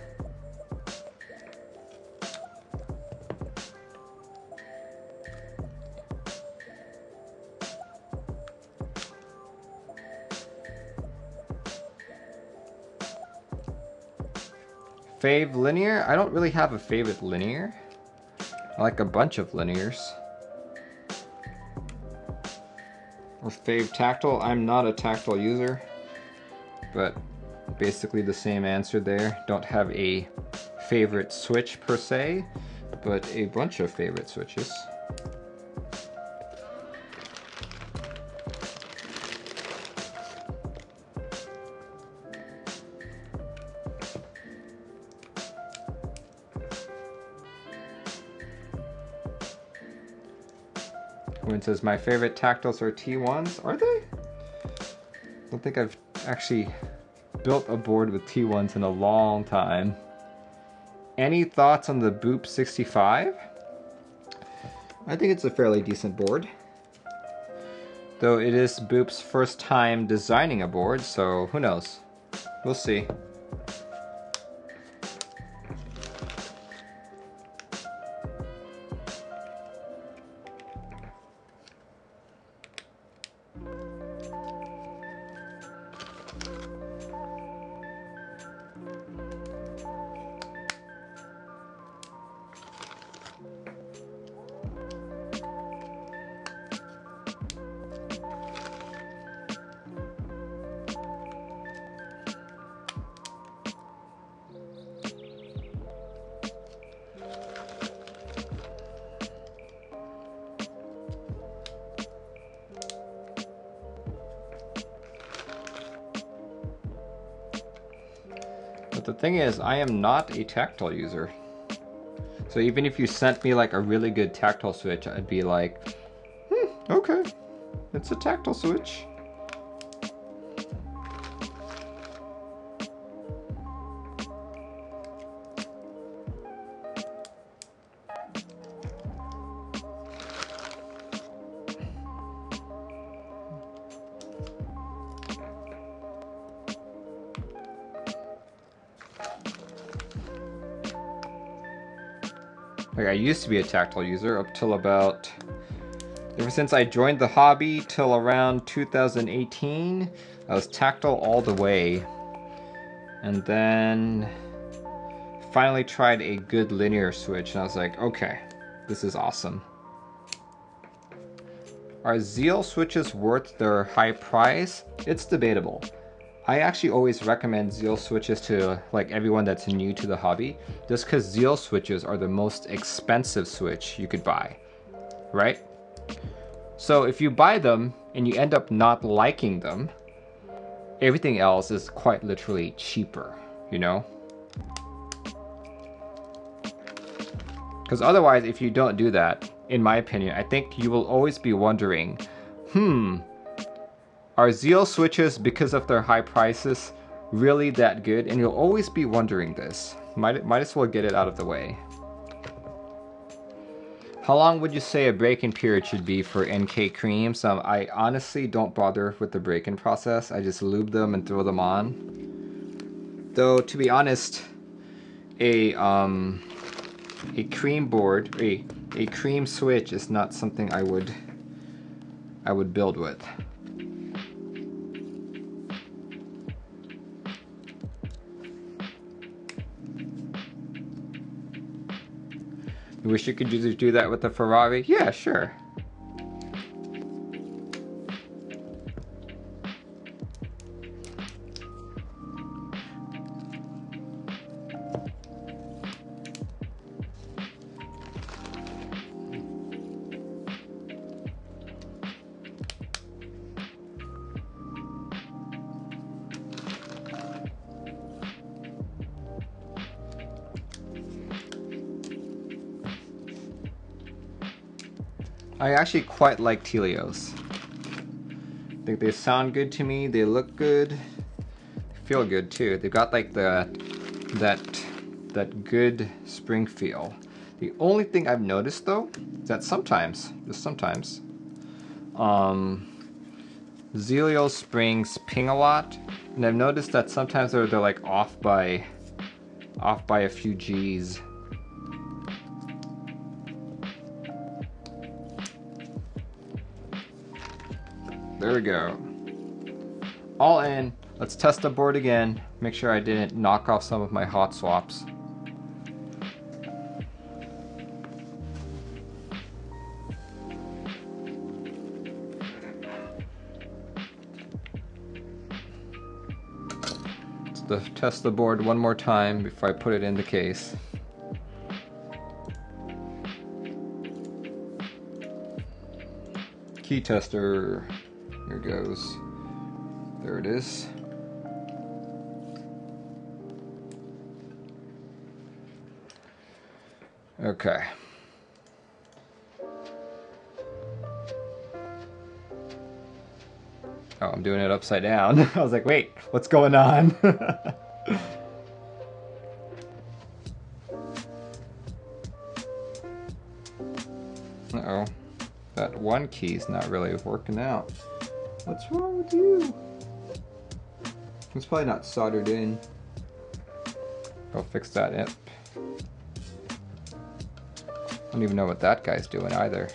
Fave linear? I don't really have a favorite linear. I like a bunch of linears. Or fave tactile. I'm not a tactile user, but basically the same answer there. Don't have a favorite switch per se, but a bunch of favorite switches. When it says my favorite tactiles are T1s, are they? I don't think I've actually built a board with T1s in a long time. Any thoughts on the Boop 65? I think it's a fairly decent board. Though it is Boop's first time designing a board, so who knows? We'll see. But the thing is, I am not a tactile user. So even if you sent me like a really good tactile switch, I'd be like, okay, it's a tactile switch. Like, I used to be a tactile user up till about, ever since I joined the hobby till around 2018, I was tactile all the way. And then finally tried a good linear switch and I was like, okay, this is awesome. Are Zeal switches worth their high price? It's debatable. I actually always recommend Zeal switches to like everyone that's new to the hobby, just because Zeal switches are the most expensive switch you could buy, right? So if you buy them and you end up not liking them, everything else is quite literally cheaper, you know? Because otherwise, if you don't do that, in my opinion, I think you will always be wondering, are Zeal switches, because of their high prices, really that good? And you'll always be wondering this. Might as well get it out of the way. How long would you say a break-in period should be for NK creams? I honestly don't bother with the break-in process. I just lube them and throw them on. Though, to be honest, a cream board, a cream switch is not something I would build with. You wish you could just do that with the Ferrari? Yeah, sure. I actually quite like Telios. I think they sound good to me, they look good, they feel good too. They've got like that good spring feel. The only thing I've noticed though, is that sometimes, just sometimes, Zelio springs ping a lot, and I've noticed that sometimes they're like off by a few G's. There we go. All in. Let's test the board again. Make sure I didn't knock off some of my hot swaps. Let's test the board one more time before I put it in the case. Key tester. Here it goes. There it is. Okay. Oh, I'm doing it upside down. I was like, wait, what's going on? Uh-oh. That one key's not really working out. What's wrong with you? It's probably not soldered in. I'll fix that imp. I don't even know what that guy's doing either.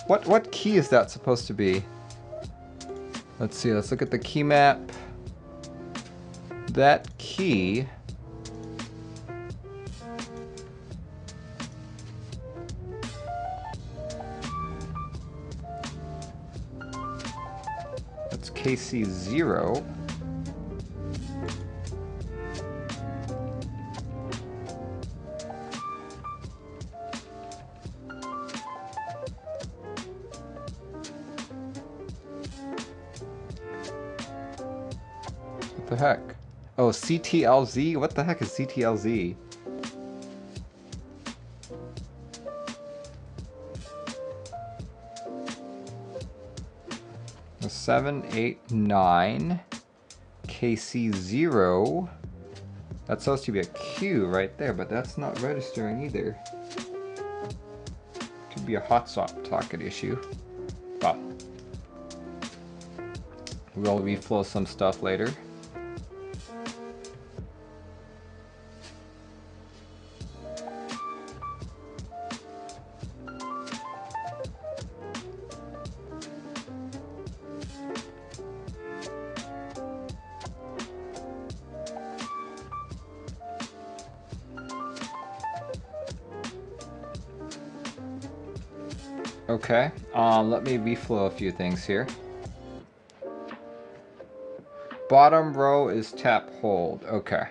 What key is that supposed to be? Let's see, let's look at the key map. That key KC0. What the heck? Oh, CTLZ? What the heck is CTLZ? The 789 KC0. That's supposed to be a Q right there, but that's not registering either. Could be a Hotswap socket issue. Well, we'll reflow some stuff later. Okay, let me reflow a few things here. Bottom row is tap hold. Okay.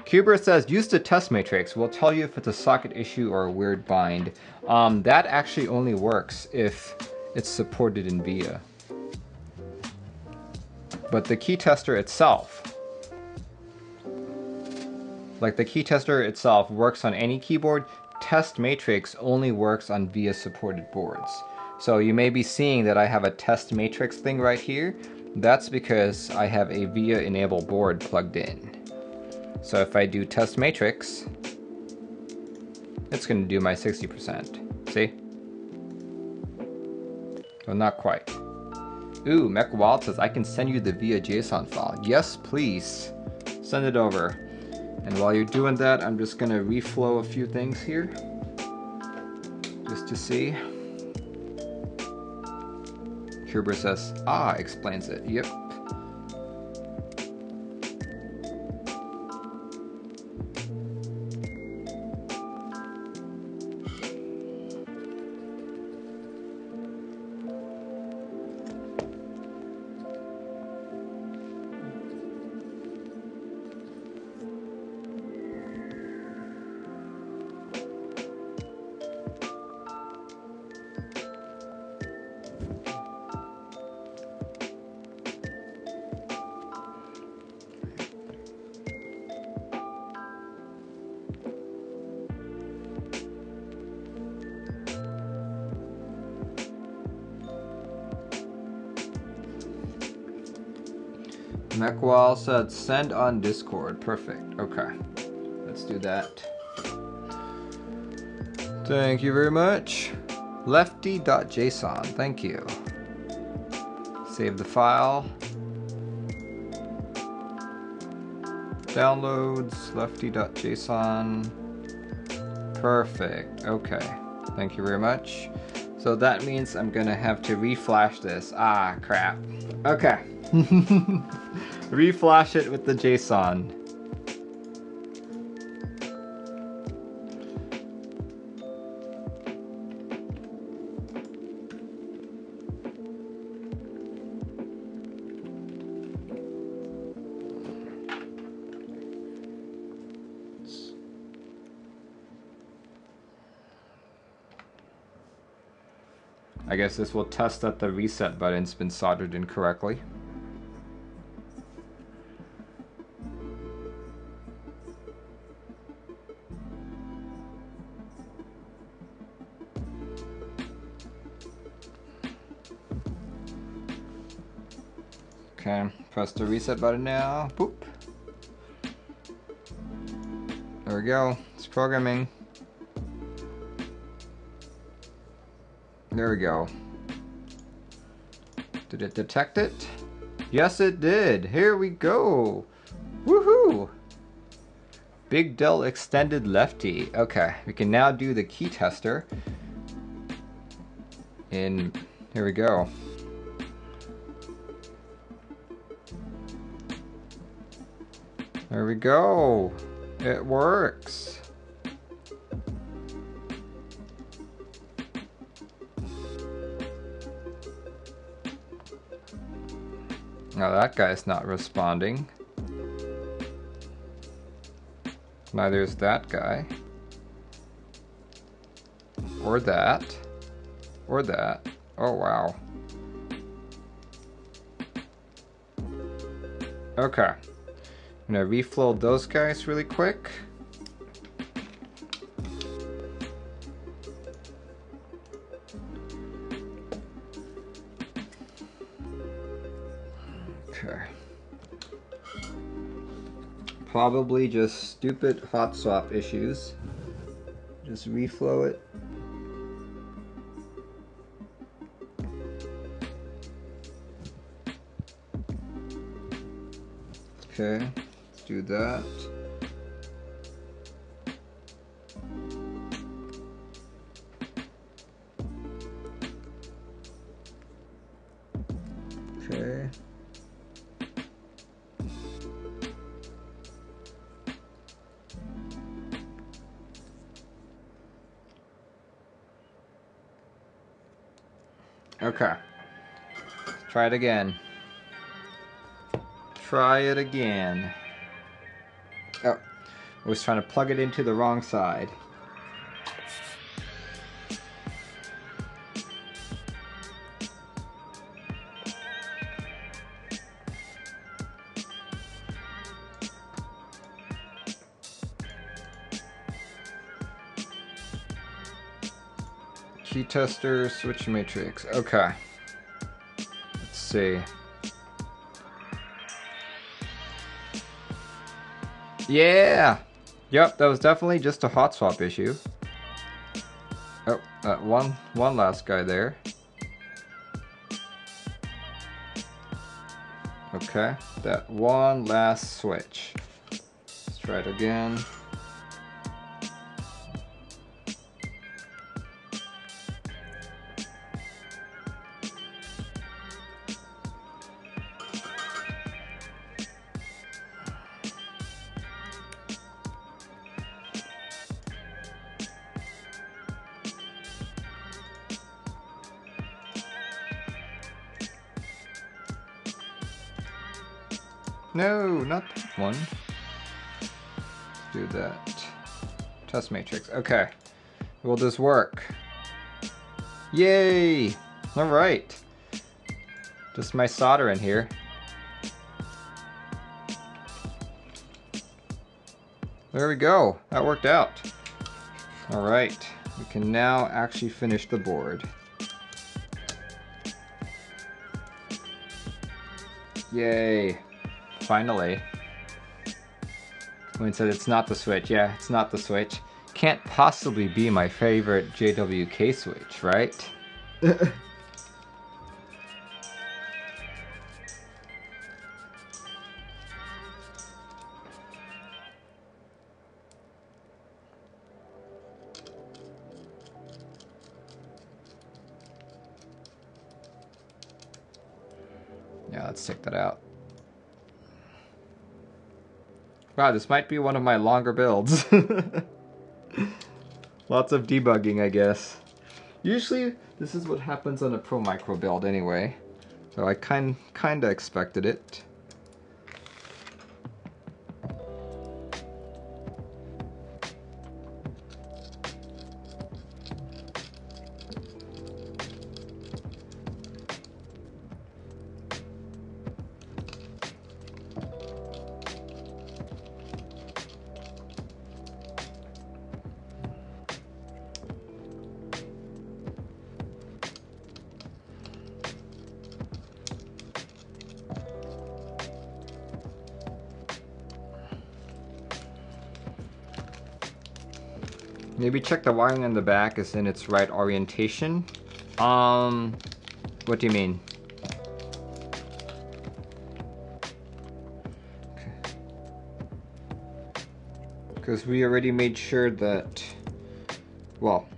Cuber says, use the test matrix. We'll tell you if it's a socket issue or a weird bind. That actually only works if it's supported in VIA. But the key tester itself, like the key tester itself, works on any keyboard. test matrix only works on VIA supported boards. So you may be seeing that I have a test matrix thing right here. That's because I have a VIA enable board plugged in. So if I do test matrix, it's going to do my 60%. See? Well, not quite. Ooh, Mechwild says I can send you the VIA JSON file. Yes, please. Send it over. And while you're doing that, I'm just going to reflow a few things here. Just to see. Huber says, ah, explains it. Yep. Mechwild said send on Discord. Perfect. Okay. Let's do that. Thank you very much. Lefty.json. Thank you. Save the file. Downloads. Lefty.json. Perfect. Okay. Thank you very much. So that means I'm gonna have to reflash this. Ah, crap. Okay. Reflash it with the JSON. I guess this will test that the reset button's been soldered incorrectly. Okay, press the reset button now. Boop. There we go. It's programming. There we go. Did it detect it? Yes, it did. Here we go. Woohoo! Big Dill extended lefty. Okay, we can now do the key tester. Here we go. There we go. It works. Now that guy's not responding. Neither is that guy. Or that. Or that. Oh wow. Okay. I'm gonna reflow those guys really quick. Okay. Probably just stupid hot swap issues. Just reflow it. Okay, let's do that. Okay. Okay. Let's try it again. Try it again. Oh, I was trying to plug it into the wrong side. Key tester, switch matrix. Okay. Let's see. Yeah! Yep, that was definitely just a hot swap issue. Oh, one last guy there. Okay, that one last switch. Let's try it again. No, not that one. Let's do that. Test matrix. Okay. Will this work? Yay! Alright. Just my solder in here. There we go. That worked out. Alright. We can now actually finish the board. Yay. Finally. When said it's not the switch. Yeah, it's not the switch. Can't possibly be my favorite JWK switch, right? Yeah, let's check that out. Wow, this might be one of my longer builds. Lots of debugging, I guess. Usually, this is what happens on a Pro Micro build anyway. So I kinda expected it. Maybe check the wiring in the back is in its right orientation. What do you mean? Because we already made sure that, well,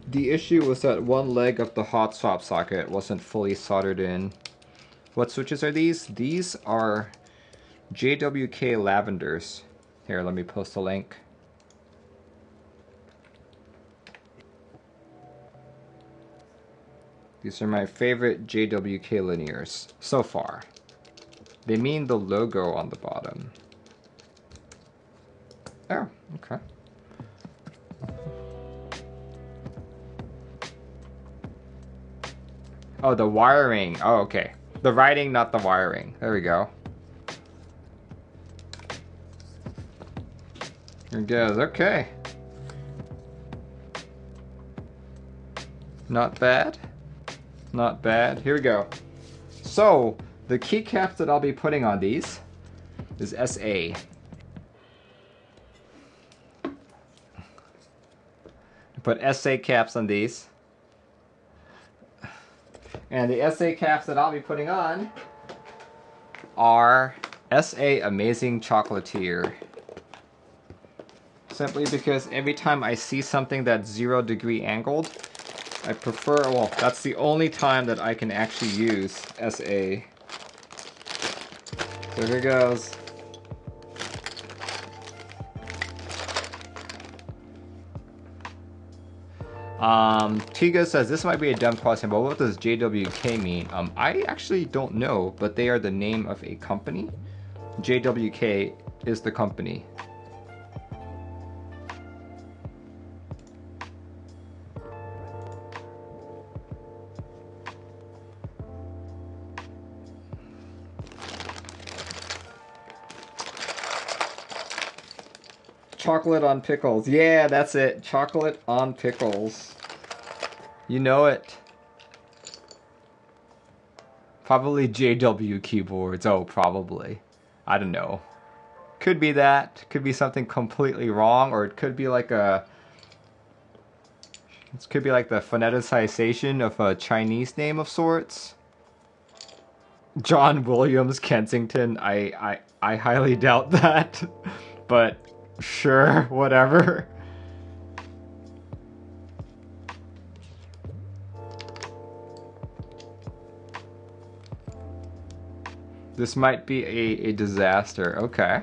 the issue was that one leg of the Hotswap socket wasn't fully soldered in. What switches are these? These are JWK Lavenders. Here, let me post a link. These are my favorite JWK linears so far. They mean the logo on the bottom. Oh, okay. Oh, the wiring. Oh, okay. The writing, not the wiring. There we go. Here it goes. Okay. Not bad. Not bad. Here we go. So, the keycaps that I'll be putting on these is SA. Put SA caps on these. And the SA caps that I'll be putting on are SA Amazing Chocolatier. Simply because every time I see something that's 0 degree angled, I prefer, well, that's the only time that I can actually use SA. So here goes. Tiga says, this might be a dumb question, but what does JWK mean? I actually don't know, but they are the name of a company. JWK is the company. Chocolate on pickles. Yeah, that's it. Chocolate on pickles. You know it. Probably JW keyboards. Oh, probably. I don't know. Could be that. Could be something completely wrong, or it could be like a... This could be like the phoneticization of a Chinese name of sorts. John Williams Kensington. I highly doubt that. But sure, whatever. This might be a disaster. Okay.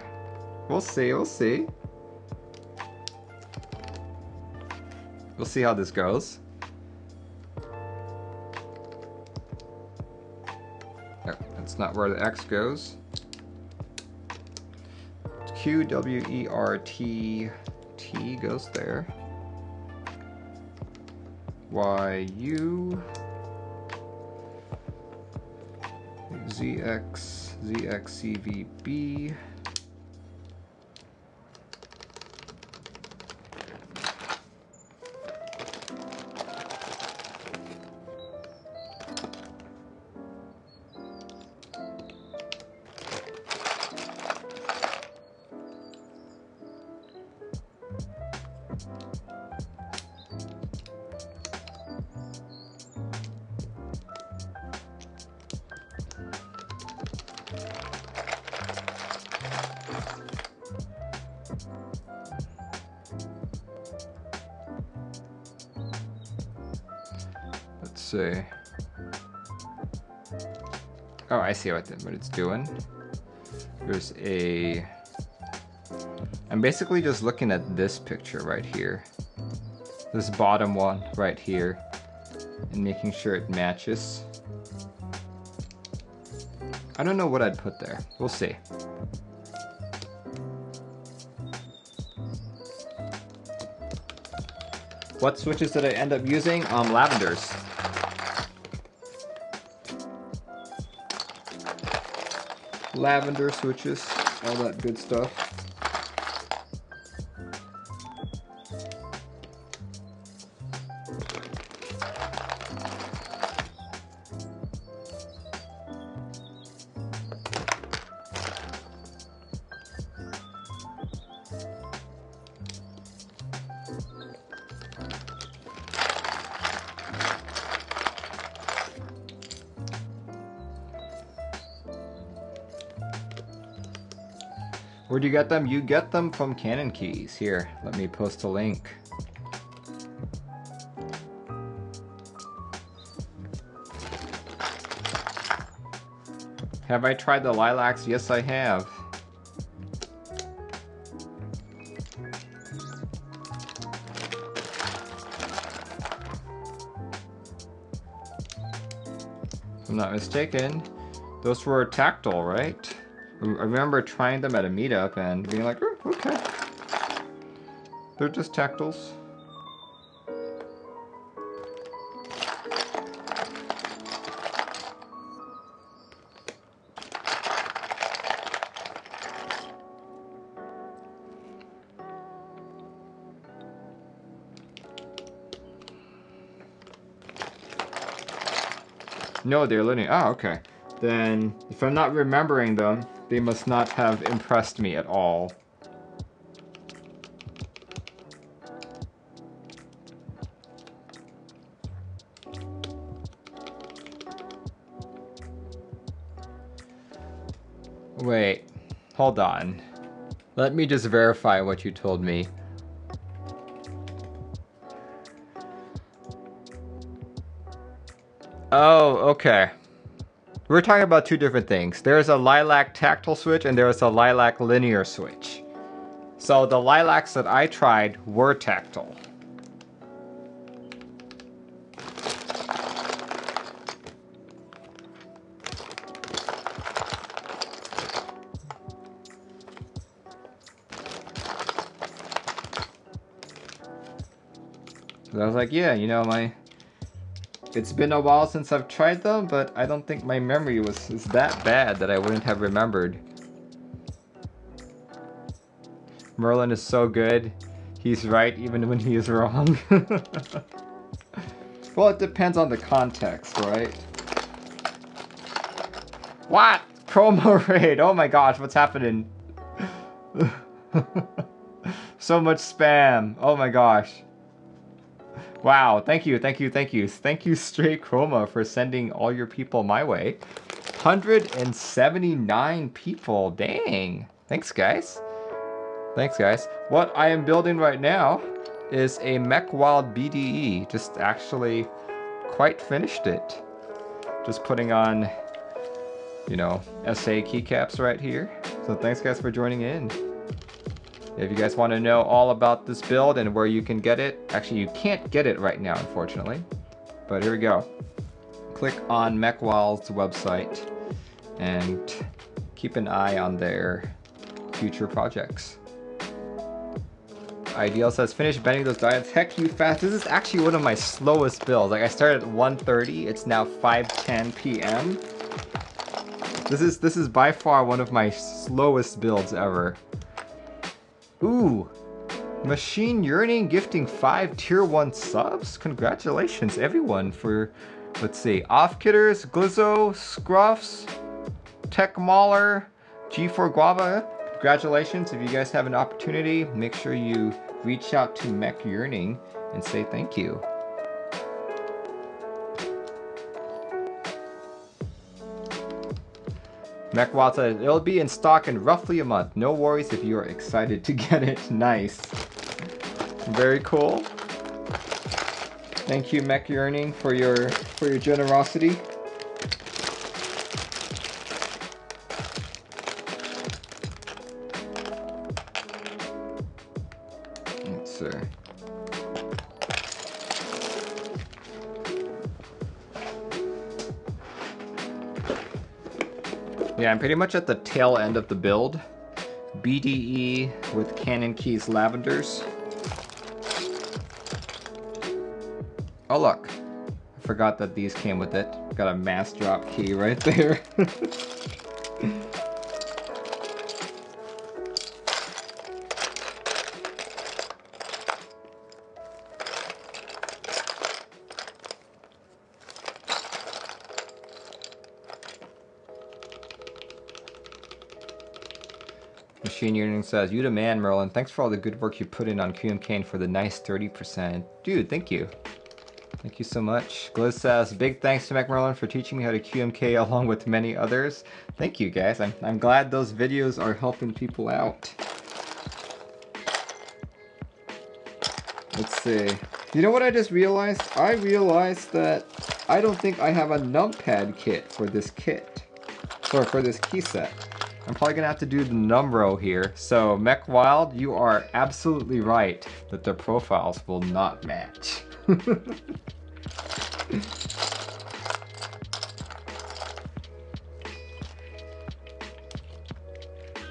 We'll see, we'll see. We'll see how this goes. Oh, that's not where the X goes. QWERT. T goes there. YU. ZX. ZXCVB. Let's see. Oh, I see what it's doing. There's a... I'm basically just looking at this picture right here. This bottom one right here. And making sure it matches. I don't know what I'd put there. We'll see. What switches did I end up using? Lavenders. Lavender switches, all that good stuff. Where do you get them? You get them from Canon Keys. Here, let me post a link. Have I tried the lilacs? Yes, I have. If I'm not mistaken, those were tactile, right? I remember trying them at a meetup and being like, oh, okay. They're just tactiles. No, they're linear. Oh, okay. Then, if I'm not remembering them, they must not have impressed me at all. Wait, hold on. Let me just verify what you told me. Oh, okay. We're talking about two different things. There's a lilac tactile switch and there's a lilac linear switch. So the lilacs that I tried were tactile. So I was like, yeah, you know, it's been a while since I've tried them, but I don't think my memory is that bad that I wouldn't have remembered. Merlin is so good. He's right even when he is wrong. Well, it depends on the context, right? What? Promo raid. Oh my gosh, what's happening? So much spam. Oh my gosh. Wow, thank you, thank you, thank you. Thank you, Straight Chroma, for sending all your people my way. 179 people. Dang. Thanks, guys. Thanks, guys. What I am building right now is a Mechwild BDE. Just actually quite finished it. Just putting on, you know, SA keycaps right here. So thanks, guys, for joining in. If you guys want to know all about this build and where you can get it, actually you can't get it right now, unfortunately. But here we go. Click on Mechwild's website and keep an eye on their future projects. Ideal says, finish bending those diodes. Heck, you fast. This is actually one of my slowest builds. Like, I started at 1:30. It's now 5:10 p.m. This is by far one of my slowest builds ever. Ooh, Machine Yearning gifting 5 tier 1 subs. Congratulations, everyone, for, let's see, Offkitters, Glizzo, Scruffs, Tech Mauler, G4 Guava. Congratulations. If you guys have an opportunity, make sure you reach out to Mech Yearning and say thank you. Mechwild says, it'll be in stock in roughly a month. No worries if you are excited to get it. Nice. Very cool. Thank you, Mech Yearning, for your generosity. Let's see. Yeah, I'm pretty much at the tail end of the build. BDE with Cannon Keys Lavenders. Oh look, I forgot that these came with it. Got a mass drop key right there. Machine Yearning says, you the man, Merlin. Thanks for all the good work you put in on QMK and for the nice 30%. Dude, thank you. Thank you so much. Gliz says, big thanks to Mech Merlin for teaching me how to QMK along with many others. Thank you, guys. I'm glad those videos are helping people out. Let's see. You know what I just realized? I realized that I don't think I have a numpad kit for this kit. For this key set. I'm probably gonna have to do the numro here. So Mechwild, you are absolutely right that the profiles will not match.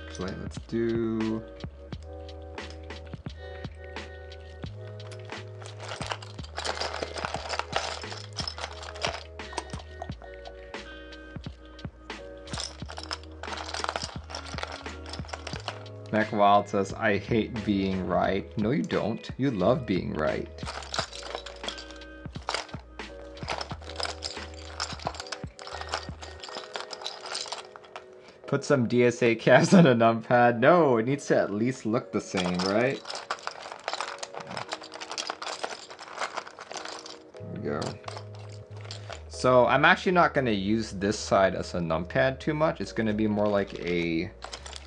Actually, let's do... Mechwild says, I hate being right. No, you don't. You love being right. Put some DSA caps on a numpad. No, it needs to at least look the same, right? There we go. So I'm actually not going to use this side as a numpad too much. It's going to be more like a,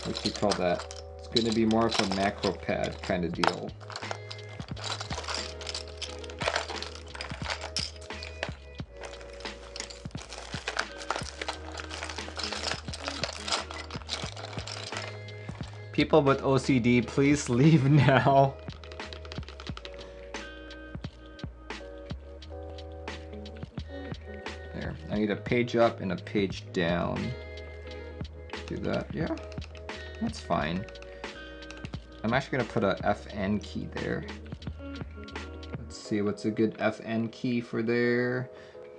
what do you call that? It's going to be more of a macro pad kind of deal. People with OCD, please leave now. There, I need a page up and a page down. Do that, yeah, that's fine. I'm actually gonna put a FN key there. Let's see, what's a good FN key for there?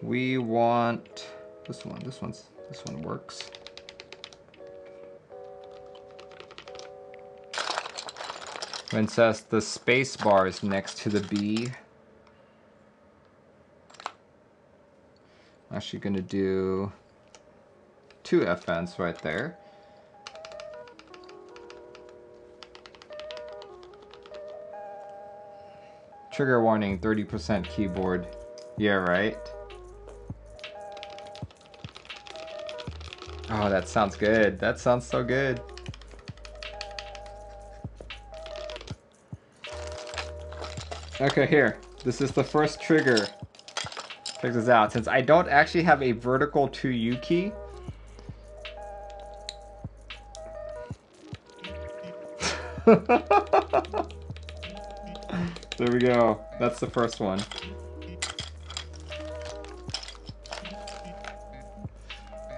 We want this one. This one works. When it says the space bar is next to the B. Actually gonna do 2 FNs right there. Trigger warning, 30% keyboard. Yeah, right? Oh, that sounds good. That sounds so good. Okay, here. This is the first trigger. Check this out. Since I don't actually have a vertical 2U key, there we go. That's the first one.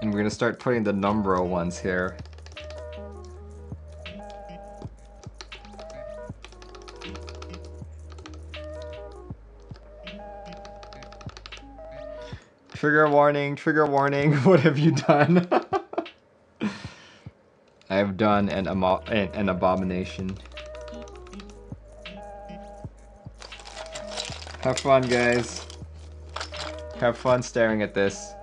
And we're gonna start putting the Numbro ones here. Trigger warning, what have you done? I have done an abomination. Have fun, guys. Have fun staring at this.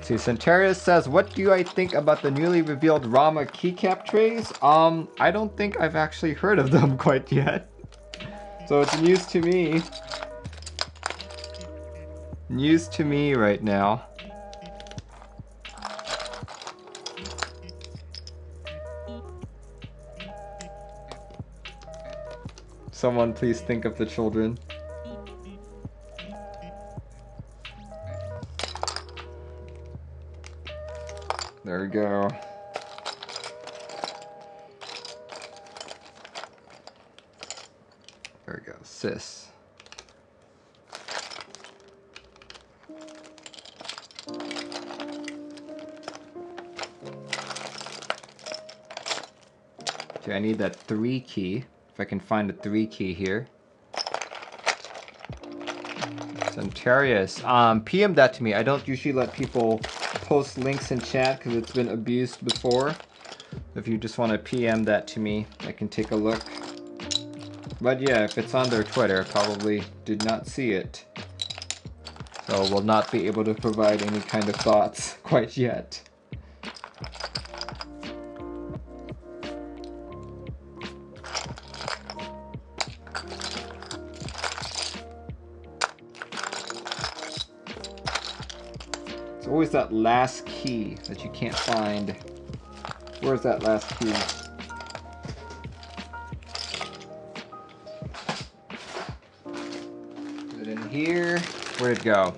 See, Centarius says, what do I think about the newly revealed Rama keycap trays? I don't think I've actually heard of them quite yet. So it's news to me. News to me right now. Someone please think of the children. There we go. There we go, sis. Okay, I need that 3 key. If I can find a 3 key here. Centarius, PM that to me. I don't usually let people post links in chat because it's been abused before. If you just want to PM that to me, I can take a look. But yeah, if it's on their Twitter, probably did not see it. So will not be able to provide any kind of thoughts quite yet. It's always that last key that you can't find. Where's that last key? Put it in here. Where'd it go?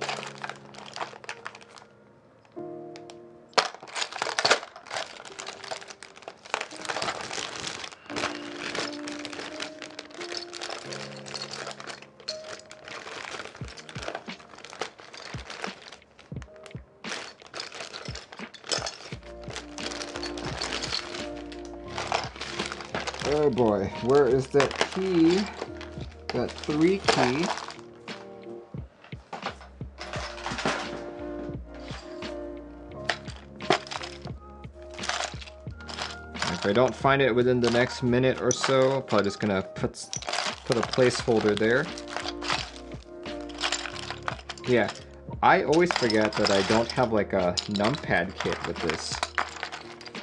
Oh boy, where is that key? That 3 key. If I don't find it within the next minute or so, I'm probably just gonna put a placeholder there. Yeah, I always forget that I don't have like a numpad kit with this.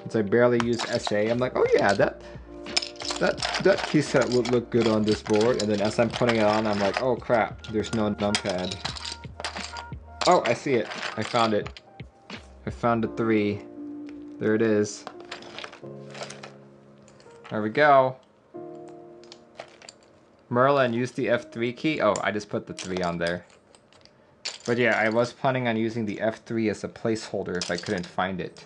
Since I barely use SA, I'm like, oh yeah, that key set would look good on this board, and then as I'm putting it on, I'm like, oh crap, there's no numpad. Oh, I see it. I found it. I found a 3. There it is. There we go. Merlin, use the F3 key. Oh, I just put the 3 on there. But yeah, I was planning on using the F3 as a placeholder if I couldn't find it.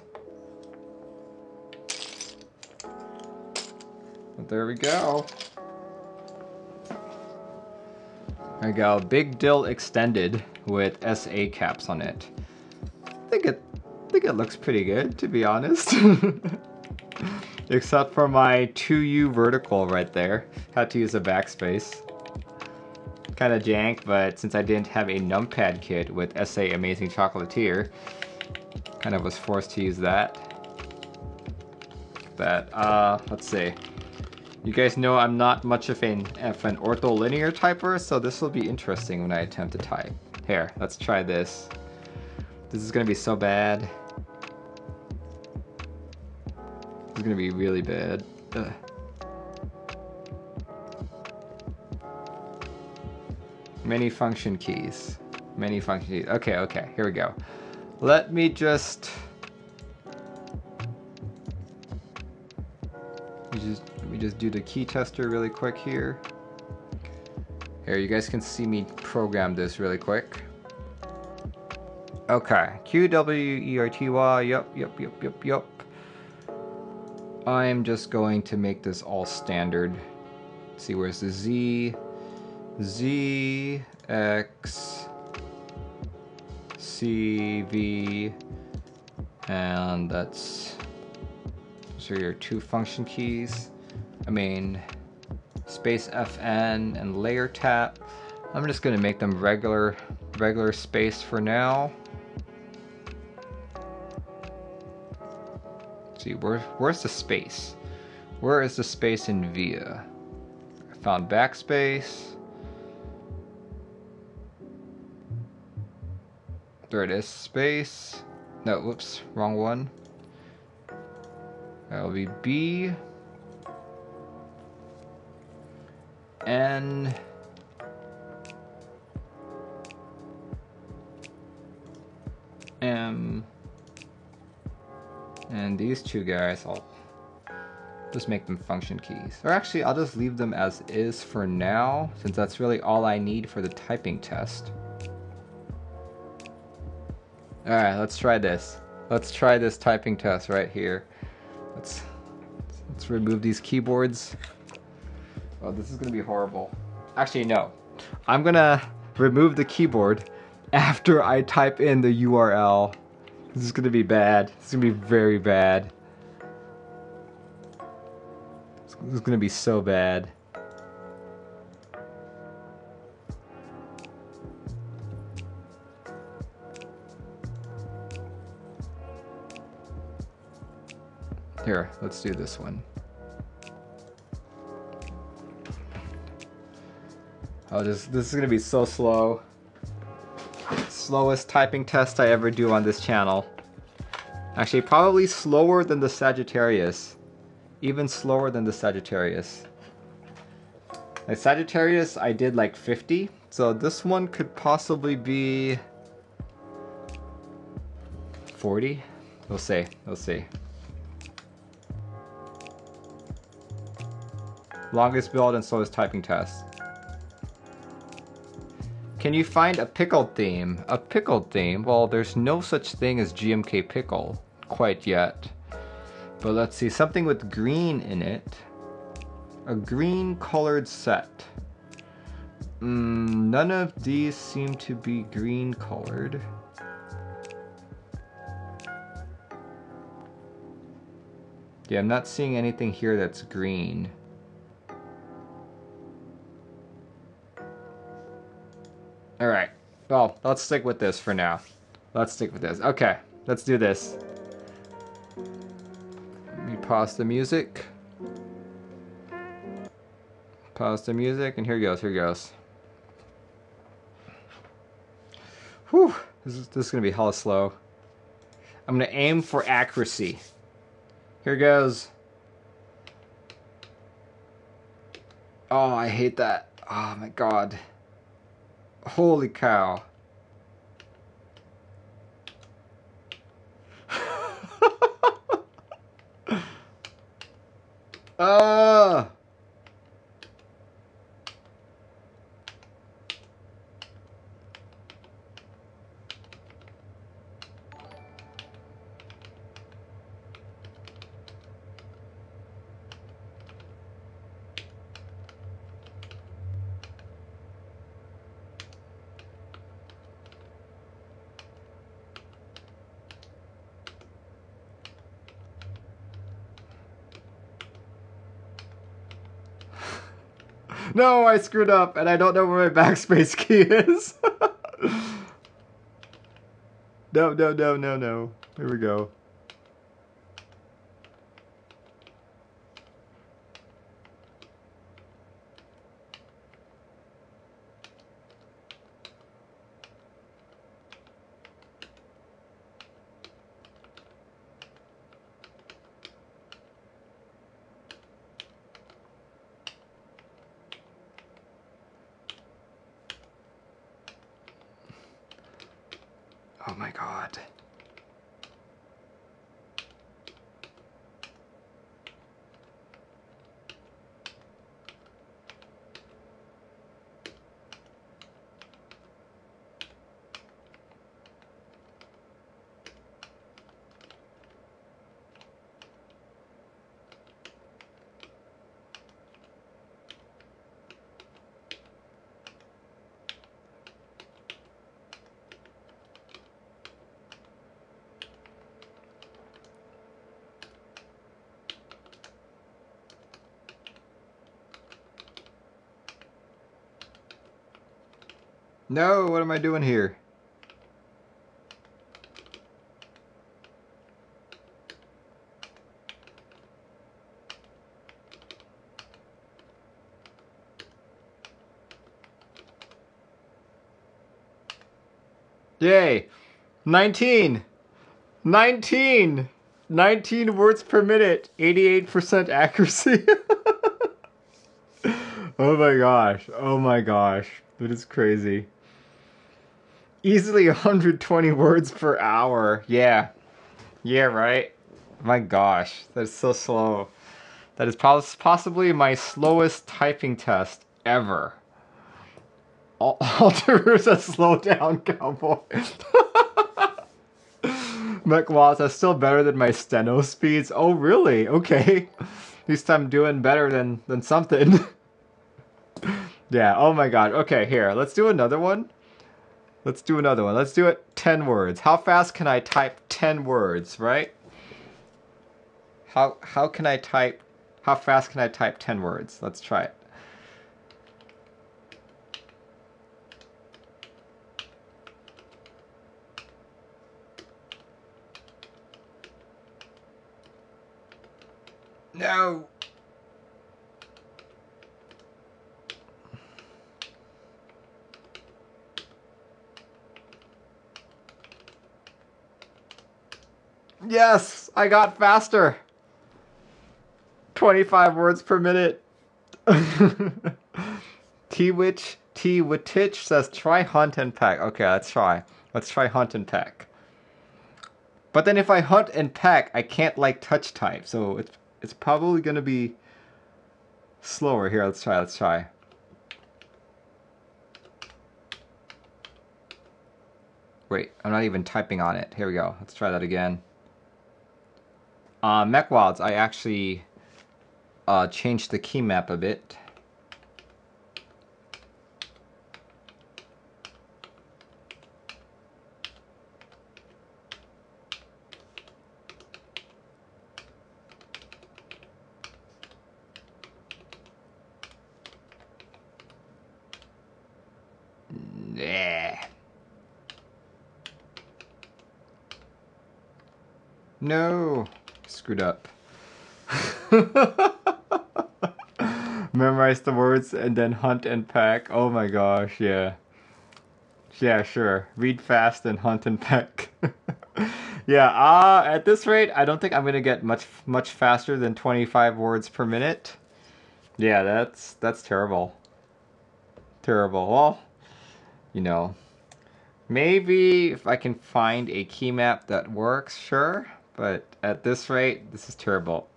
But there we go. There we go. Big Dill extended with SA caps on it. I think it looks pretty good, to be honest. Except for my 2U vertical right there. Had to use a backspace. Kind of jank, but since I didn't have a numpad kit with SA Amazing Chocolatier, kind of was forced to use that. that. Let's see. You guys know I'm not much of an ortholinear typer, so this will be interesting when I attempt to type. Here, let's try this. This is gonna be so bad. This is gonna be really bad. Ugh. Many function keys. Many function keys. Okay, okay, here we go. Let me just do the key tester really quick here. Here, you guys can see me program this really quick. Okay, QWERTY, yep. I'm just going to make this all standard. Let's see, where's the Z, X, C, V, and those are your two function keys. I mean, space FN and layer tap. I'm just gonna make them regular space for now. Let's see, where's the space? Where is the space in VIA? I found backspace. There it is, space. No, whoops, wrong one. That'll be B, N, M, and these two guys, I'll just make them function keys. Or actually, I'll just leave them as is for now, since that's really all I need for the typing test. Alright, let's try this. Let's try this typing test right here. Let's remove these keyboards. Oh, this is gonna be horrible. Actually, no. I'm gonna remove the keyboard after I type in the URL. This is gonna be bad. This is gonna be very bad. This is gonna be so bad. Here, let's do this one. Oh, this is gonna be so slow. Slowest typing test I ever do on this channel. Actually, probably slower than the Sagittarius. Even slower than the Sagittarius. Like Sagittarius, I did like 50. So this one could possibly be 40. We'll see. We'll see. Longest build and slowest typing test. Can you find a pickled theme? A pickled theme? Well, there's no such thing as GMK pickle quite yet. But let's see, something with green in it. A green colored set. None of these seem to be green colored. Yeah, I'm not seeing anything here that's green. Alright, well, let's stick with this for now. Let's stick with this. Okay, let's do this. Let me pause the music. Pause the music, and here goes, here goes. Whew, this is gonna be hella slow. I'm gonna aim for accuracy. Here goes. Oh, I hate that. Oh my god. Holy cow. No, I screwed up, and I don't know where my backspace key is. No. Here we go. Oh my god. No, what am I doing here? Yay! 19! 19! 19 words per minute, 88% accuracy. Oh my gosh, oh my gosh, that is crazy. Easily 120 words per hour. Yeah. Yeah, right? My gosh, that's so slow. That is possibly my slowest typing test ever. Alterers a slow down, cowboy. Mechwild, that's still better than my steno speeds. Oh, really? Okay. At least I'm doing better than something. Yeah, oh my god. Okay, here, let's do another one. Let's do another one. Let's do it 10 words. How fast can I type 10 words, right? How fast can I type 10 words? Let's try it. No. Yes, I got faster. 25 words per minute. T-Witch says try hunt and peck. Okay, let's try. Let's try hunt and peck. But then if I hunt and peck, I can't like touch type, so it's probably gonna be slower. Here, let's try. Wait, I'm not even typing on it. Here we go. Let's try that again. Mechwilds, I actually changed the key map a bit. Yeah. No, screwed up. Memorize the words and then hunt and peck. Oh my gosh, yeah. Yeah, sure. Read fast and hunt and peck. Yeah, at this rate, I don't think I'm gonna get much faster than 25 words per minute. Yeah, that's terrible. Terrible. Well, you know, maybe if I can find a key map that works, sure. But at this rate, this is terrible.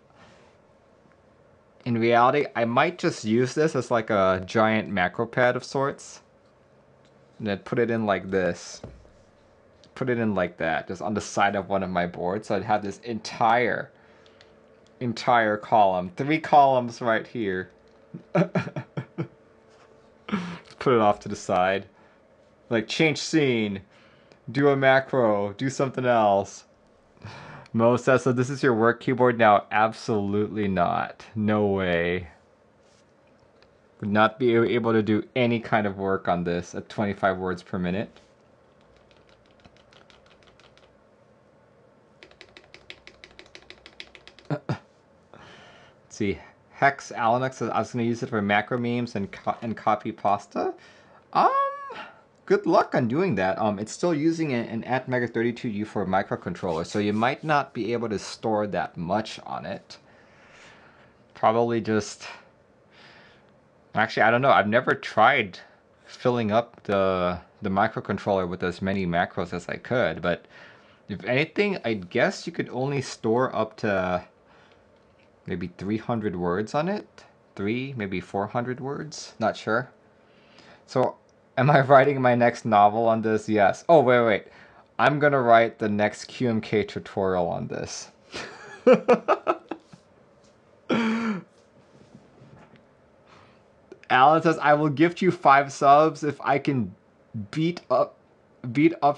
In reality, I might just use this as like a giant macro pad of sorts. And then put it in like this. Put it in like that, just on the side of one of my boards. So I'd have this entire column. 3 columns right here. Put it off to the side. Like, change scene. Do a macro. Do something else. Mo says, so this is your work keyboard now? Absolutely not. No way. Would not be able to do any kind of work on this at 25 words per minute. Let's see. Hex Alanux says, I was going to use it for macro memes and copy pasta. Good luck on doing that. It's still using an Atmega32U for microcontroller, so you might not be able to store that much on it. Probably just... Actually, I don't know. I've never tried filling up the microcontroller with as many macros as I could, but if anything, I guess you could only store up to maybe 300 words on it. Maybe 400 words, not sure. So, am I writing my next novel on this? Yes. Oh, wait. I'm gonna write the next QMK tutorial on this. Alan says, I will gift you 5 subs if I can beat up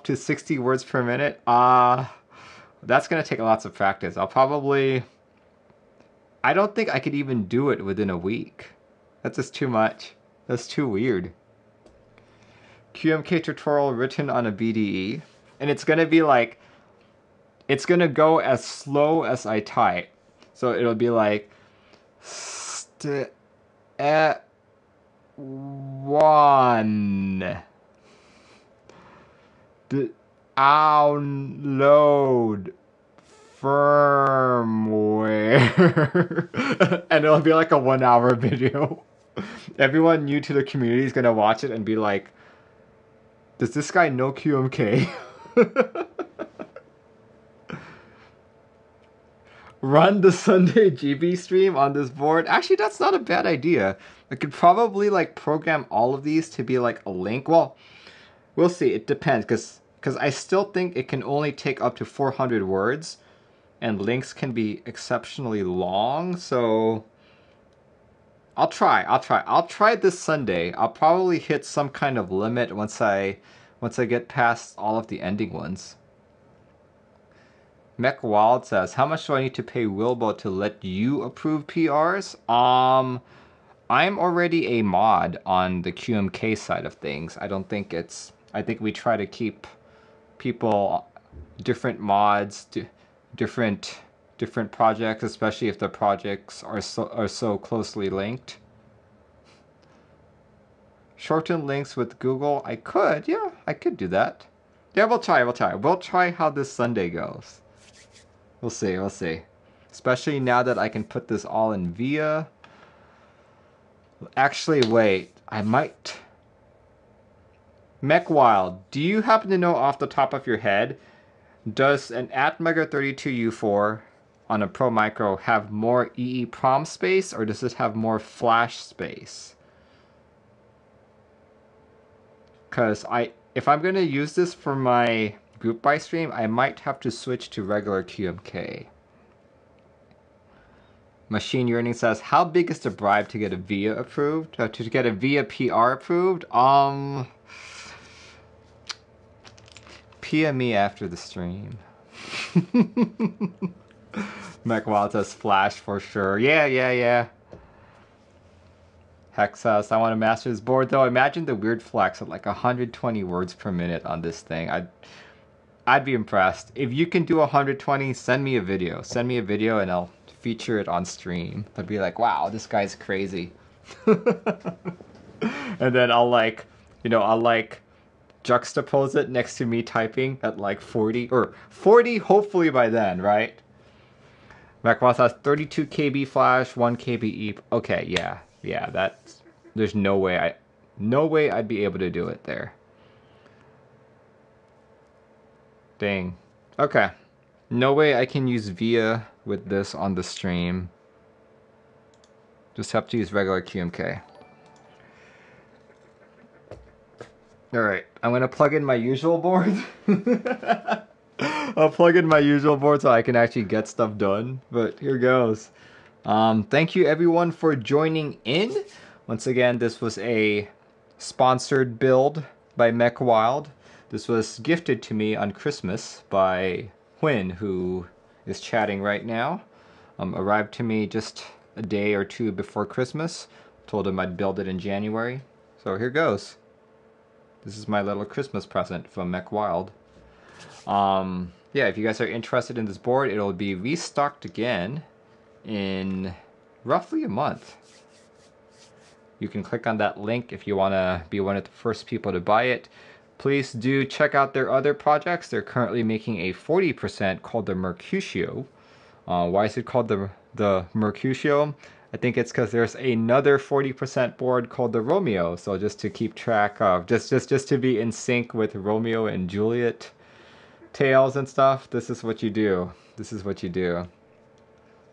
to 60 words per minute. That's gonna take lots of practice. I don't think I could even do it within a week. That's just too much. That's too weird. QMK tutorial written on a BDE. And it's gonna be like, it's gonna go as slow as I type. So it'll be like, one. Download firmware. And it'll be like a 1-hour video. Everyone new to the community is gonna watch it and be like, does this guy know QMK? Run the Sunday GB stream on this board. Actually, that's not a bad idea. I could probably like program all of these to be like a link. Well, we'll see. It depends, because I still think it can only take up to 400 words, and links can be exceptionally long. So I'll try this Sunday. I'll probably hit some kind of limit once I get past all of the ending ones. Mechwild says, how much do I need to pay Wilbo to let you approve PRs? I'm already a mod on the QMK side of things. I think we try to keep people, different mods, different projects, especially if the projects are so closely linked. Shorten links with Google. I could do that. Yeah, we'll try. We'll try how this Sunday goes. We'll see. Especially now that I can put this all in VIA. Actually, wait. I might. Mechwild, do you happen to know off the top of your head, does an Atmega 32U4 on a Pro Micro have more EEPROM space, or does it have more flash space? Because if I'm going to use this for my group buy stream, I might have to switch to regular QMK. Machine Yearning says, how big is the bribe to get a VIA approved? To get a VIA PR approved? PM me after the stream. Mechwild says flash for sure. Yeah. Hex says, I want to master this board though. Imagine the weird flex at like 120 words per minute on this thing. I'd be impressed. If you can do 120, send me a video. Send me a video and I'll feature it on stream. I'd be like, wow, this guy's crazy. And then I'll juxtapose it next to me typing at like 40, or 40 hopefully by then, right? Macross has 32 KB flash, 1 KB E. Okay, yeah, there's no way I'd be able to do it there. Dang. Okay. No way I can use VIA with this on the stream. Just have to use regular QMK. Alright, I'm gonna plug in my usual board. I'll plug in my usual board so I can actually get stuff done. But here goes. Thank you everyone for joining in. Once again, this was a sponsored build by Mechwild. This was gifted to me on Christmas by Huyn, who is chatting right now. Arrived to me just a day or two before Christmas. Told him I'd build it in January. So here goes. This is my little Christmas present from Mechwild. Yeah, if you guys are interested in this board, it'll be restocked again in roughly a month. You can click on that link if you want to be one of the first people to buy it. Please do check out their other projects. They're currently making a 40% called the Mercutio. Why is it called the Mercutio? I think it's because there's another 40% board called the Romeo. So just to keep track of, just to be in sync with Romeo and Juliet tales and stuff, this is what you do. This is what you do.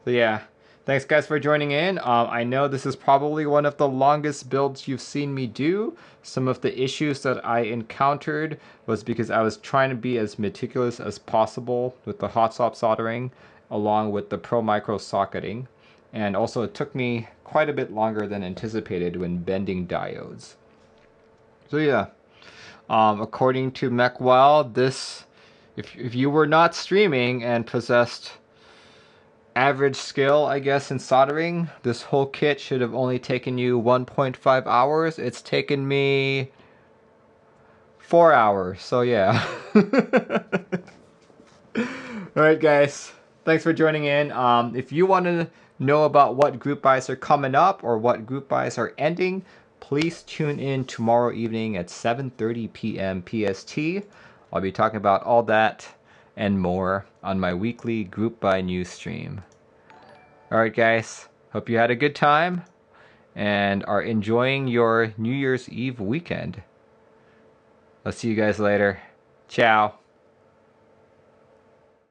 So yeah, thanks guys for joining in. I know this is probably one of the longest builds you've seen me do. Some of the issues that I encountered was because I was trying to be as meticulous as possible with the Hotswap soldering along with the Pro Micro socketing. And also it took me quite a bit longer than anticipated when bending diodes. So yeah, according to Mechwild, this, if you were not streaming and possessed average skill, I guess, in soldering, this whole kit should have only taken you 1.5 hours. It's taken me 4 hours, so yeah. Alright guys, thanks for joining in. If you want to know about what group buys are coming up or what group buys are ending, please tune in tomorrow evening at 7:30 p.m. PST. I'll be talking about all that and more on my weekly group buy news stream. Alright guys, hope you had a good time and are enjoying your New Year's Eve weekend. I'll see you guys later. Ciao.